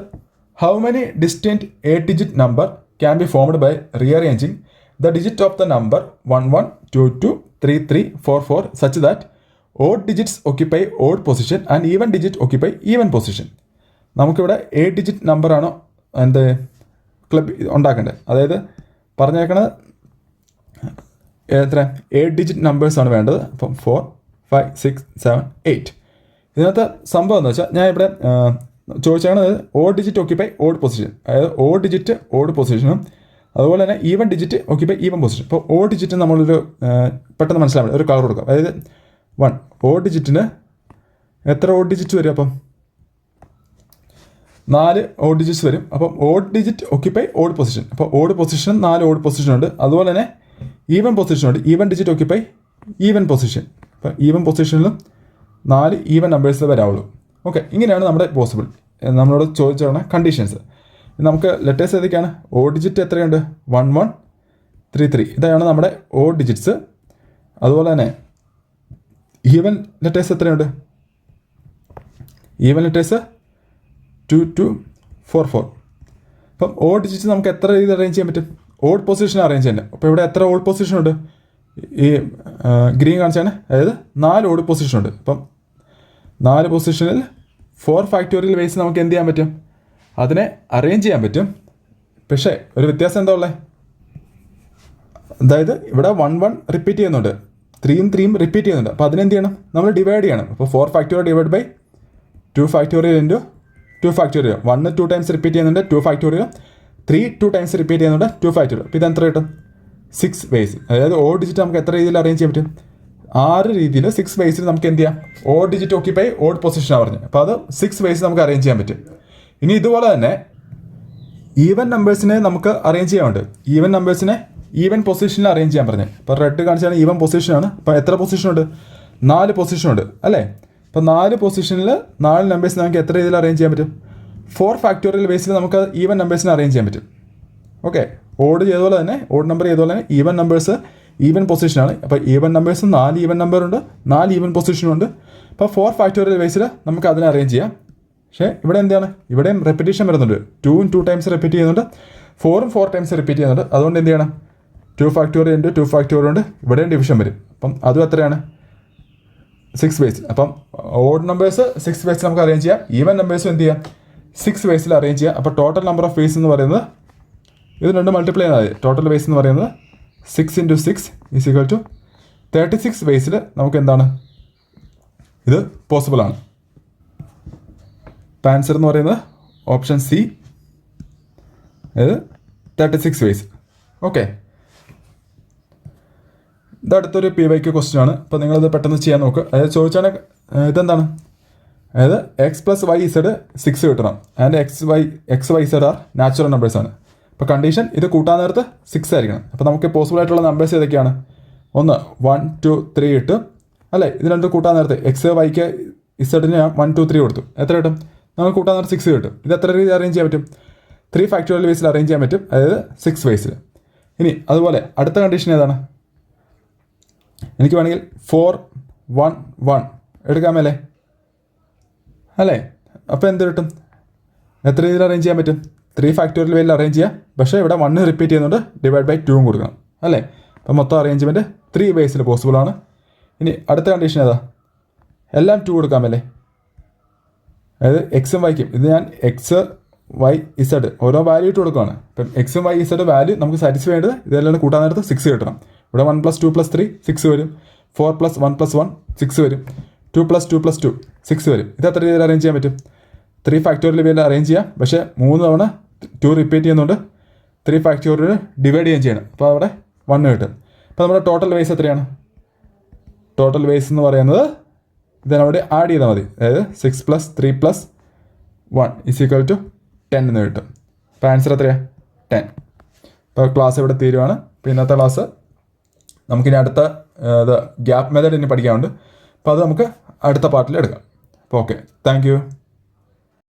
how many distinct 8 digit number can be formed by rearranging the digit of the number 11223344 such that odd digits occupy odd position and even digit occupy even position. നമുക്കിവിടെ 8 ഡിജിറ്റ് നമ്പറാണോ എന്ത് ക്ലബ് ഉണ്ടാക്കേണ്ടത്. അതായത് പറഞ്ഞേക്കണത് എത്ര 8 digit നമ്പേഴ്സാണ് വേണ്ടത്. അപ്പം 4, 5, 6, 7, 8. ഇതിനകത്ത് സംഭവം എന്ന് വെച്ചാൽ ഞാൻ ഇവിടെ ചോദിച്ചാണ് odd digit occupy odd position, അതായത് ഓഡ് ഡിജിറ്റ് ഓഡ് പൊസിഷനും അതുപോലെ തന്നെ even digit occupy even position. ഇപ്പോൾ ഓഡ് ഡിജിറ്റ് നമ്മളൊരു പെട്ടെന്ന് മനസ്സിലാവും ഒരു കളർ കൊടുക്കാം. അതായത് 1 ഓഡ് ഡിജിറ്റിന് എത്ര ഓഡ് ഡിജിറ്റ് വരും? അപ്പം 4 ഓഡ് ഡിജിറ്റ്സ് വരും. അപ്പം odd digit occupy odd position. അപ്പോൾ ഓഡ് പൊസിഷൻ 4 ഓഡ് പൊസിഷനുണ്ട്. അതുപോലെ തന്നെ ഈവൻ പൊസിഷനുണ്ട്. Even digit occupy even position. അപ്പോൾ ഈവൻ പൊസിഷനിലും 4 ഈവൻ നമ്പേഴ്സ് വരാവുള്ളൂ. ഓക്കെ, ഇങ്ങനെയാണ് നമ്മുടെ പോസിബിൾ നമ്മളോട് ചോദിച്ചാണ് കണ്ടീഷൻസ്. നമുക്ക് ലെറ്റേഴ്സ് ഏതൊക്കെയാണ്? ഓഡ് ഡിജിറ്റ് എത്രയുണ്ട്? 1 1 3 3. ഇതാണ് നമ്മുടെ ഓഡ് ഡിജിറ്റ്സ്. അതുപോലെ തന്നെ ഈവൻ ലെറ്റേഴ്സ് എത്രയുണ്ട്? Even letters 2 2 4 4. അപ്പം ഓഡ് ഡിജിറ്റ്സ് നമുക്ക് എത്ര രീതിയിൽ അറേഞ്ച് ചെയ്യാൻ പറ്റും? ഓഡ് പൊസിഷൻ അറേഞ്ച് ചെയ്യുന്നത്. അപ്പോൾ ഇവിടെ എത്ര ഓഡ് പൊസിഷൻ ഉണ്ട്? ഈ ഗ്രീൻ കാണിച്ചാണ്, അതായത് 4 ഓഡ് പൊസിഷൻ ഉണ്ട്. അപ്പം 4 പൊസിഷനിൽ 4 ഫാക്ടോറിയൽ വേസ് നമുക്ക് എന്ത് ചെയ്യാൻ പറ്റും? അതിനെ അറേഞ്ച് ചെയ്യാൻ പറ്റും. പക്ഷേ ഒരു വ്യത്യാസം എന്താ ഉള്ളത്? അതായത് ഇവിടെ 1 1 റിപ്പീറ്റ് ചെയ്യുന്നുണ്ട്, 3 3 റിപ്പീറ്റ് ചെയ്യുന്നുണ്ട്. അപ്പോൾ അതിനെന്ത് ചെയ്യണം? നമ്മൾ ഡിവൈഡ് ചെയ്യണം. അപ്പോൾ 4 factorial divide by 2 factorial into 2 factorial. 1 2 times repeat ചെയ്യുന്നുണ്ട്, 2 ഫാക്ടോറിയൽ. 3 2 ടൈംസ് റിപ്പീറ്റ് ചെയ്യുന്നുണ്ട്, 2 ഫാക്ടോറിയൽ. അപ്പോൾ ഇത് എത്ര കിട്ടും? 6 വേസ്. അതായത് ഓഡ് ഡിജിറ്റ് നമുക്ക് എത്ര രീതിയിൽ അറേഞ്ച് ചെയ്യാൻ പറ്റും? 6 രീതിയിൽ 6 വേസിൽ നമുക്ക് എന്ത് ചെയ്യാം? ഓഡ് ഡിജിറ്റ് ഓക്യുപ്പൈ ഓഡ് പൊസിഷനാണ് പറഞ്ഞത്. അപ്പോൾ അത് 6 വേസ് നമുക്ക് അറേഞ്ച് ചെയ്യാൻ പറ്റും. ഇനി ഇതുപോലെ തന്നെ ഈവൻ നമ്പേഴ്സിനെ നമുക്ക് അറേഞ്ച് ചെയ്യാനുണ്ട്. ഈവൻ നമ്പേഴ്സിനെ ഈവൻ പൊസിഷനിൽ അറേഞ്ച് ചെയ്യാൻ പറഞ്ഞത്. ഇപ്പോൾ റെഡ് കാണിച്ചാൽ ഈവൻ പൊസിഷനാണ്. അപ്പോൾ എത്ര പൊസിഷനുണ്ട്? 4 പൊസിഷനുണ്ട് അല്ലേ? അപ്പോൾ 4 പൊസിഷനിൽ 4 നമ്പേഴ്സ് നമുക്ക് എത്ര രീതിയിൽ അറേഞ്ച് ചെയ്യാൻ പറ്റും? 4 ഫാക്ടോറിയൽ ബേസിൽ നമുക്ക് ഈവൻ നമ്പേഴ്സിനെ അറേഞ്ച് ചെയ്യാൻ പറ്റും. ഓക്കെ, ഓഡ് ചെയ്തതുപോലെ തന്നെ ഓഡ് നമ്പർ ചെയ്തതുപോലെ തന്നെ ഈവൻ നമ്പേഴ്സ് ഈവൻ പൊസിഷനാണ്. അപ്പോൾ ഈവൻ നമ്പേഴ്സ് 4 ഈവൻ നമ്പറുണ്ട്, 4 ഈവൻ പൊസിഷനുണ്ട്. അപ്പോൾ 4 ഫാക്ടോറിയൽ ബേസിൽ നമുക്ക് അതിനെ അറേഞ്ച് ചെയ്യാം. പക്ഷേ ഇവിടെ എന്താണ്? ഇവിടെയും റെപ്പിറ്റേഷൻ വരുന്നുണ്ട്. 2 2 ടൈംസ് റിപ്പീറ്റ് ചെയ്യുന്നുണ്ട്, 4 4 ടൈംസ് റിപ്പീറ്റ് ചെയ്യുന്നുണ്ട്. അതുകൊണ്ട് എന്ത് ചെയ്യണം? 2 ഫാക്ടോറിയൽ ഇൻറ്റു 2 ഫാക്ടോറിയൽ ഉണ്ട്. ഇവിടെയും ഡിവിഷൻ വരും. അപ്പം അതും എത്രയാണ്? 6 വേസ്. അപ്പം ഓഡ് നമ്പേഴ്സ് 6 വേസിൽ നമുക്ക് അറേഞ്ച് ചെയ്യാം. ഈവൻ നമ്പേഴ്സും എന്ത് ചെയ്യാം? 6 വേസിൽ അറേഞ്ച് ചെയ്യാം. അപ്പോൾ ടോട്ടൽ നമ്പർ ഓഫ് വേസ് എന്ന് പറയുന്നത് ഇത് 2 മൾട്ടിപ്ലൈ ചെയ്താൽ മതി. ടോട്ടൽ വേസ് എന്ന് പറയുന്നത് 6 × 6 = 36 വേസിൽ നമുക്ക് എന്താണ്? ഇത് പോസിബിൾ ആണ്. അപ്പോൾ ആൻസർ എന്ന് പറയുന്നത് ഓപ്ഷൻ സി, അതായത് 36 വേസ്. ഓക്കെ, ഇത് അടുത്തൊരു PYQ ക്വസ്റ്റ്യൻ ആണ്. അപ്പോൾ നിങ്ങളിത് പെട്ടെന്ന് ചെയ്യാൻ നോക്കുക. അതായത് ചോദിച്ചാൽ ഇതെന്താണ്? അതായത് x + y z 6 കിട്ടണം. And x y z are natural numbers ആണ്. അപ്പോൾ കണ്ടീഷൻ ഇത് കൂട്ടാൻ നേരത്ത് 6 ആയിരിക്കണം. അപ്പോൾ നമുക്ക് പോസിബിൾ ആയിട്ടുള്ള നമ്പേഴ്സ് ഏതൊക്കെയാണ്? 1 1 2 3 ഇട്ട് അല്ലേ? ഇത് രണ്ടും കൂട്ടാൻ നേരത്തെ x yക്ക് z-ന് 1 2 3 കൊടുത്തു. എത്ര കിട്ടും? നമുക്ക് കൂട്ടാൻ നേരത്തെ 6 കിട്ടും. ഇത് എത്ര രീതി അറേഞ്ച് ചെയ്യാൻ പറ്റും? 3 ഫാക്ടോറിയൽ വേസിൽ അറേഞ്ച് ചെയ്യാൻ പറ്റും, അതായത് 6 വേസിൽ. ഇനി അതുപോലെ അടുത്ത കണ്ടീഷൻ ഏതാണ്? എനിക്ക് വേണമെങ്കിൽ 4 1 1 എടുക്കാമല്ലേ അല്ലേ? അപ്പോൾ എന്ത് കിട്ടും? എത്ര രീതിയിൽ അറേഞ്ച് ചെയ്യാൻ പറ്റും? 3 ഫാക്ടോറിയൽ വേയിൽ അറേഞ്ച് ചെയ്യാം. പക്ഷേ ഇവിടെ 1 റിപ്പീറ്റ് ചെയ്യുന്നുണ്ട്, ഡിവൈഡ് ബൈ 2 കൊടുക്കണം അല്ലേ? അപ്പോൾ മൊത്തം അറേഞ്ച്മെൻറ്റ് 3 വേസിൽ പോസിബിൾ ആണ്. ഇനി അടുത്ത കണ്ടീഷൻ ഏതാ? എല്ലാം 2 കൊടുക്കാമല്ലേ? അതായത് എക്സും വൈക്കും ഇത് ഞാൻ x y z ഓരോ വാല്യൂ ഇട്ട് കൊടുക്കുകയാണ്. ഇപ്പം എക്സും y z വാല്യൂ നമുക്ക് സാറ്റിസ്ഫൈ ചെയ്യേണ്ടത് ഇതെല്ലാം കൂട്ടാൻ നേരത്ത് 6 കിട്ടണം. ഇവിടെ 1 + 2 + 3 6 വരും. 4 + 1 + 1 6 വരും. 2 + 2 + 2 6 വരും. ഇത് എത്ര രീതിയിൽ അറേഞ്ച് ചെയ്യാൻ പറ്റും? 3 ഫാക്ടോറിയൽ വേയിൽ അറേഞ്ച് ചെയ്യാം. പക്ഷേ 3 തവണ 2 റിപ്പീറ്റ് ചെയ്യുന്നുണ്ട്, 3 ഫാക്ടോറിയൽ ഡിവൈഡ് ചെയ്യുകയും ചെയ്യണം. അപ്പോൾ അവിടെ 1 കിട്ടും. അപ്പോൾ നമ്മുടെ ടോട്ടൽ വേസ് എത്രയാണ്? ടോട്ടൽ വേസ് എന്ന് പറയുന്നത് ഇതിനവിടെ ആഡ് ചെയ്താൽ മതി. അതായത് 6 + 3 + 1 = 10 എന്ന് കിട്ടും. അപ്പോൾ ആൻസർ എത്രയാണ്? 10. ഇപ്പോൾ ക്ലാസ് ഇവിടെ തീരുവാണ്. അപ്പോൾ ഇന്നത്തെ ക്ലാസ് നമുക്കിനി അടുത്ത ഗ്യാപ്പ് മെത്തേഡ് ഇനി പഠിക്കാനുണ്ട്. അപ്പോൾ അത് നമുക്ക് അടുത്ത പാർട്ടിൽ എടുക്കാം. അപ്പോൾ ഓക്കെ, താങ്ക് യു.